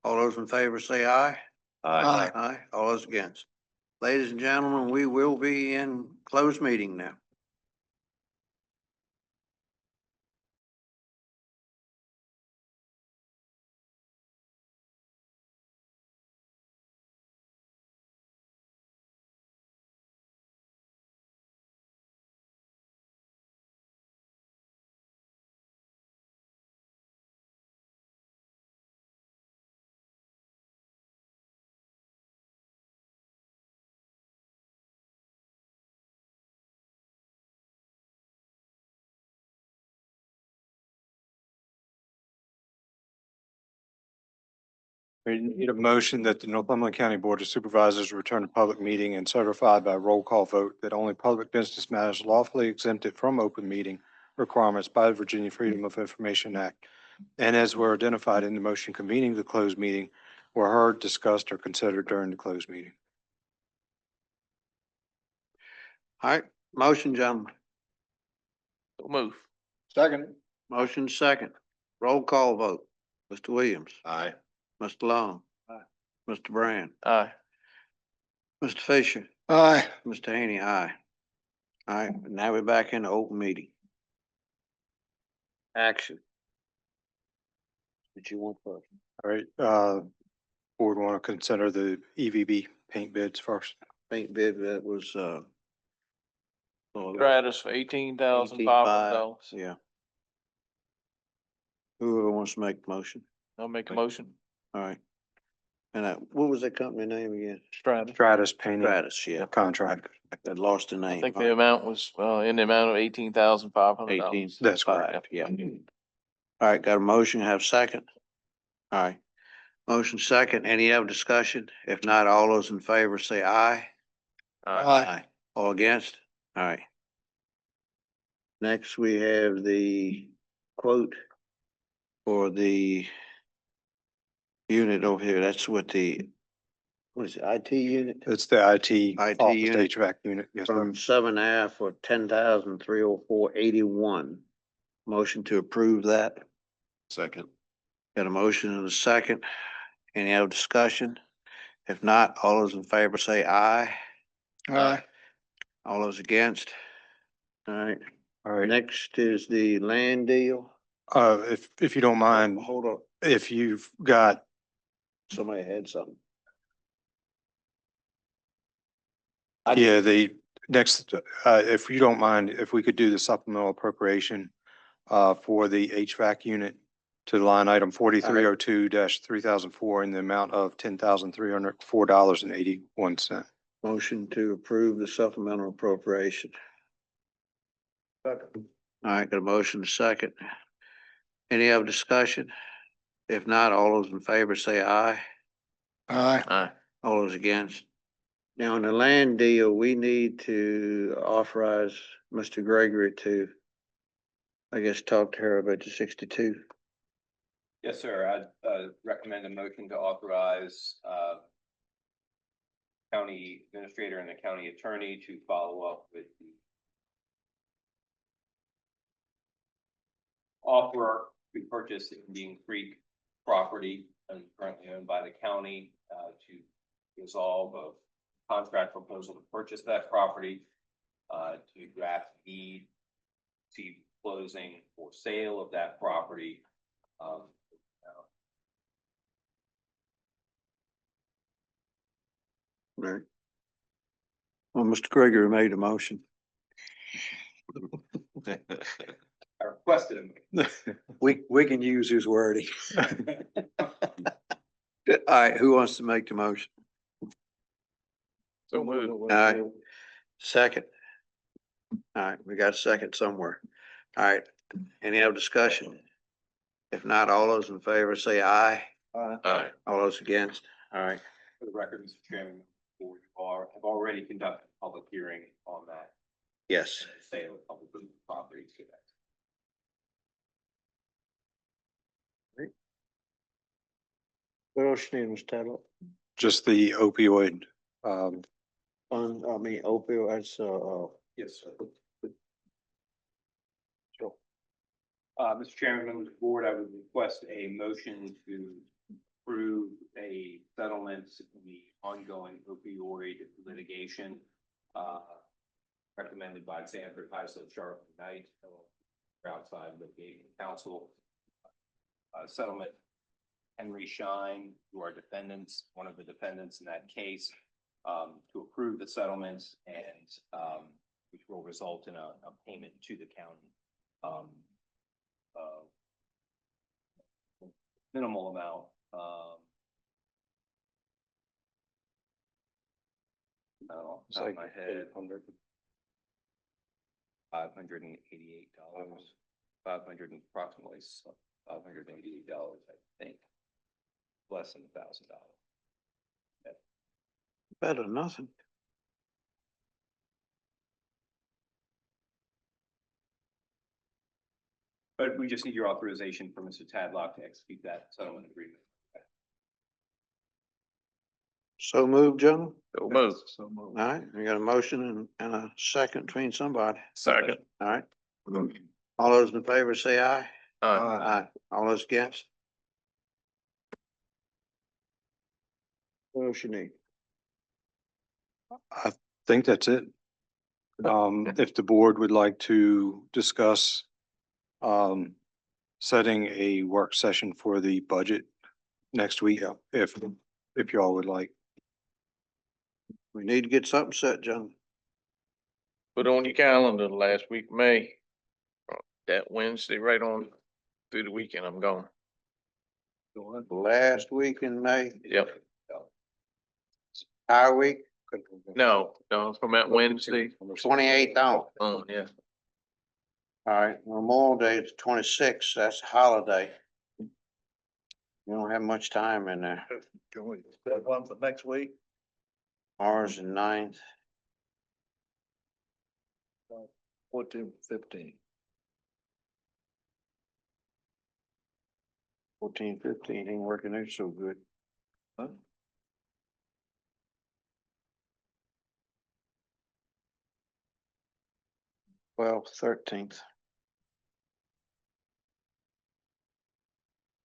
All those in favor say aye. Aye. Aye. All those against. Ladies and gentlemen, we will be in closed meeting now. We need a motion that the Northumberland County Board of Supervisors return to public meeting and certified by roll call vote that only public business matters lawfully exempted from open meeting requirements by the Virginia Freedom of Information Act, and as were identified in the motion convening the closed meeting, were heard, discussed, or considered during the closed meeting. All right, motion, gentlemen. So move. Second. Motion second. Roll call vote. Mr. Williams. Aye. Mr. Long. Aye. Mr. Brand. Aye. Mr. Fisher. Aye. Mr. Haney, aye. All right, now we're back in the open meeting. Action. What you want first? All right, board want to consider the EVB paint bids first. Paint bid that was, Stratus for $18,500. Yeah. Whoever wants to make the motion. I'll make a motion. All right. And what was that company name again? Stratus. Stratus painting Stratus, yeah. contract. I lost the I name. think the amount was, in the amount of $18,500. 18. That's correct. Yeah. All right, got a motion, have a second? All right. Motion second, any other discussion? If not, all those in favor say aye. Aye. All against? All right. Next, we have the quote for the unit over here. That's what what is it, IT unit? It's the IT IT office unit. HVAC unit. Yes, sir. From 7F for 10,304.81. Motion to approve that. Second. Got a motion and a second. Any other discussion? If not, all those in favor say aye. Aye. All those against? All right, All right. next is the land deal. If you don't mind, Hold on, if you've got, somebody had something. yeah, the next, if you don't mind, if we could do the supplemental appropriation for the HVAC unit to line item 4302-3004 in the amount of $10,304.81. Motion to approve the supplemental appropriation. Second. All right, got a motion to second. Any other discussion? If not, all those in favor say aye. Aye. Aye. All those against? Now, in the land deal, we need to authorize Mr. Gregory to, I guess, talk to her about the 62. Yes, sir. I'd recommend a motion to authorize county administrator and the county attorney to follow up with the offer to purchase Indian Creek property and currently owned by the county to resolve a contract proposal to purchase that property, to draft deed, see closing or sale of that property. Right. Well, Mr. Gregory made a motion. I requested him. We can use his wording. All right, who wants to make the motion? So moved. All right, second. All right, we got a second somewhere. All right, any other discussion? If not, all those in favor say aye. Aye. All those against? All right, For the record, Mr. Chairman, the board have already conducted a public hearing on that. yes. Sale of public properties to that. What else you need, Mr. Tadlock? Just the opioid, Opioids, Yes, sir. Mr. Chairman, members of the board, I would request a motion to approve a settlement in the ongoing opioid litigation recommended by Sanford, Heisler, Sharp, and Knight, outside litigation counsel. Settlement, Henry Shine, who are defendants, one of the defendants in that case, to approve the settlement and which will result in a payment to the county. Minimal amount. I don't know, off the top of my head, $588, approximately $588, I think. Less than $1,000. better than nothing. But we just need your authorization for Mr. Tadlock to execute that settlement agreement. So moved, gentlemen. So moved. All right, we got a motion and a second between somebody. Second. All right. All those in favor say aye. Uh, Aye. All those against? What else you need? I think that's it. If the board would like to discuss setting a work session for the budget next week, if y'all would like. We need to get something set, John. put on your calendar the last week of May. That Wednesday, right on through the weekend, I'm gone. Last week in May, Yep. our week, No, from that Wednesday. 28th on. Oh, yeah. All right, Memorial Day is 26th. That's a holiday. You don't have much time in there. Can we set one for next week? Ours is 9th. 14, 15. 14, 15 ain't working out so good. Huh? Well, 13th.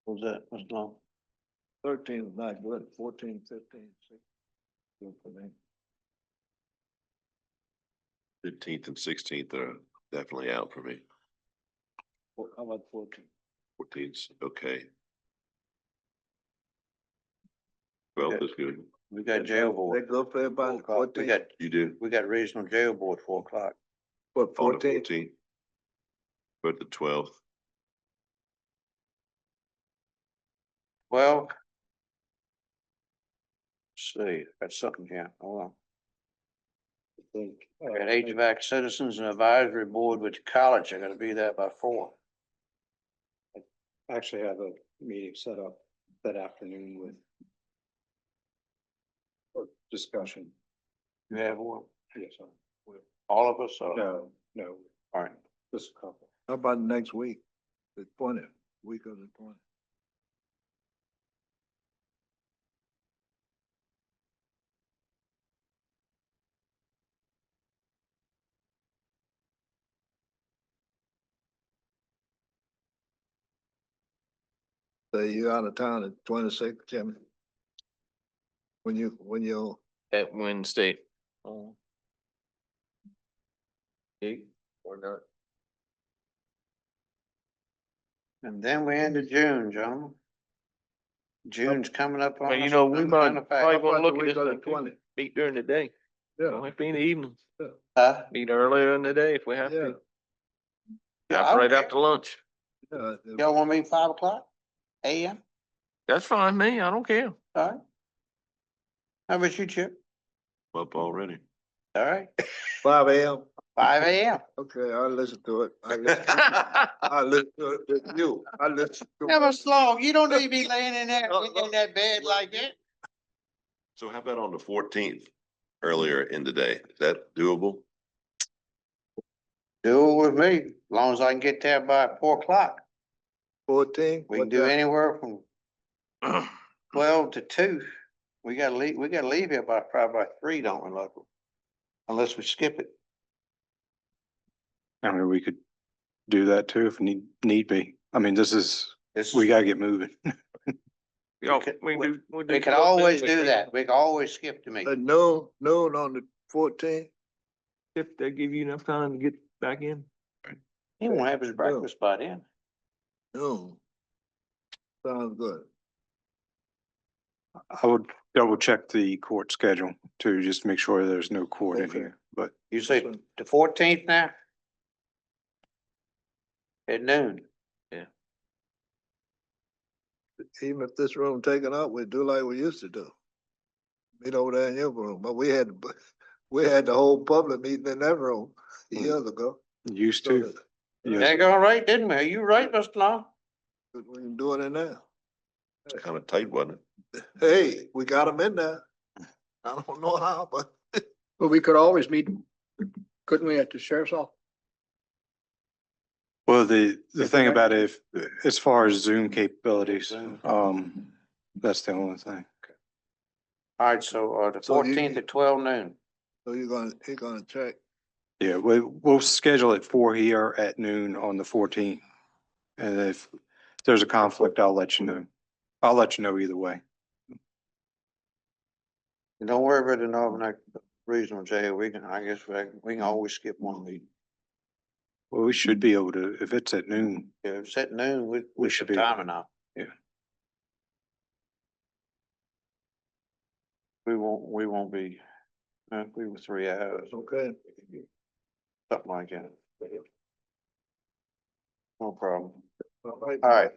Was that, was long? 13 is not good. 14, 15. Good for me. 15th and 16th are definitely out for me. How about 14? 14th's okay. 12th is good. We got jail board. They go for everybody. 4 o'clock. We 14? got, You do? we got regional jail board 4 o'clock. What, On the 14? 14th. But the 12th. Well. See, that's something here. Hold on. I got HVAC citizens and advisory board with the college. I gotta be there by 4. I actually have a meeting set up that afternoon with discussion. You have one? Yes, sir. All of us? Or? No, All right. just a couple. How about next week? The 20th, week of the 20th. So you out of town at 26th, Jimmy? When you, That Wednesday. Eight or not. And then we into June, gentlemen. June's coming up on Well, you us. know, we might, Kinda fast. probably How wanna about the look at week this of the thing too. 20th? Meet during the day. Don't yeah, have to be in the evening. Huh? Meet earlier in the day if we have yeah, to. Yeah, After, right okay. after lunch. yeah. Y'all wanna meet 5 o'clock? AM? That's fine, me, I don't care. All right. How about you, Chip? Up already. All right, 5 a.m. 5 AM. Okay, I'll listen to it. I'll listen to it with you. I listen to Never it. slow. You don't need to be laying in that bed like that. So how about on the 14th, earlier in the day? Is that doable? Do it with me, as long as I can get there by 4 o'clock. 14? We can do anywhere from 12 to 2. We gotta leave here by probably by 3, don't we, local? Unless we skip it. I mean, we could do that too if need be. I mean, we gotta get moving. Yo, could- we do. We can always do that. We can always skip the meeting. Noon on the 14th? If they give you enough time to get back in. He won't have his breakfast by then. Noon. Sounds good. I would double check the court schedule to just make sure there's no court in Okay. here, but You say the 14th now? At noon. Even if this room taken up, we do like we used to do. Meet over there in your room, but we had the whole public meeting in that room years ago. used So to. Dang all right, didn't we? Are you right, Mr. Long? we can do it in there. It's kind of tight, wasn't it? Hey, we got them in there. I don't know how, but But we could always meet, couldn't we, at the sheriff's office? Well, the thing about it, as far as Zoom capabilities, that's the only thing. All right, so the So you- 14th at 12 noon. so you're gonna check Yeah, we'll schedule it for here at noon on the 14th. And if there's a conflict, I'll let you know. I'll let you know either way. And don't worry about the Northern Regional Jail. I guess we can always skip one meeting. Well, we should be able to, if it's at noon. Yeah, if it's at noon, we should should be- time enough. Yeah. We won't be, we were 3 hours, Okay. something like that. No problem. All right. All right,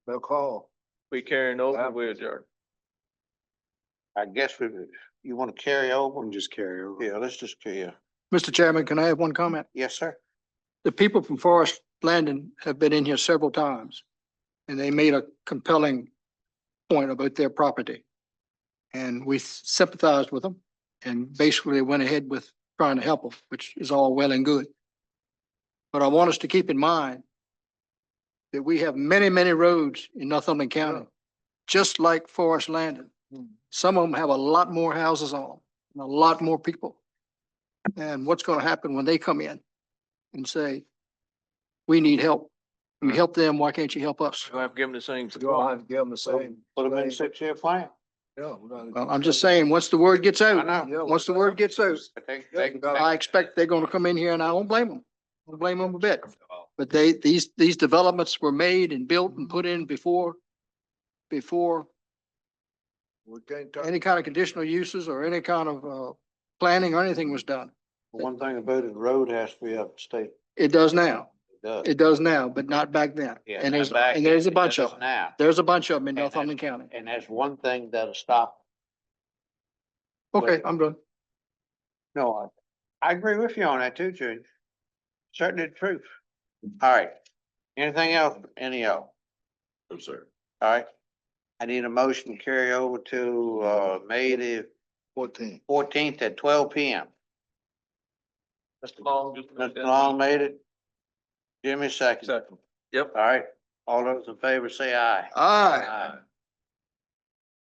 They'll call. We carrying over, we adjourn. I guess you want to carry over? We can just carry over. Yeah, let's just, yeah. Mr. Chairman, can I have one comment? Yes, sir. The people from Forest Landing have been in here several times, and they made a compelling point about their property. And we sympathized with them and basically went ahead with trying to help them, which is all well and good. But I want us to keep in mind that we have many, many roads in Northumberland County, just like Forest Landing. Some of them have a lot more houses on them, and a lot more people. And what's gonna happen when they come in and say, we need help? We help them, why can't you help us? You have to give them the same You all support. have to give them the same. Put them in 6-year plan. Yeah. Well, I'm just saying, once the word gets I out, know. once the word gets out, But I expect they're gonna come in here and I don't blame them. I don't blame them a bit. But these developments were made and built and put in before We can't turn. any kind of conditional uses or any kind of, planning or anything was done. One thing about it, the road has to be up to state. It does now. It does. It does now, but not back then. Yeah, And not there's, back and there's a then, it bunch does of them. now. There's a bunch of them in And Northumberland County. And that's one thing that'll stop. Okay, I'm done. No, I agree with you on that too, Junior. Certainly the truth. All right. Anything else? Any else? No, sir. All right. I need a motion to carry over to, May the 14th at 12 p.m. Mr. Long, just. Mr. Long made it. Jimmy second. Second. Yep. All right. All those in favor say aye. Aye. Aye.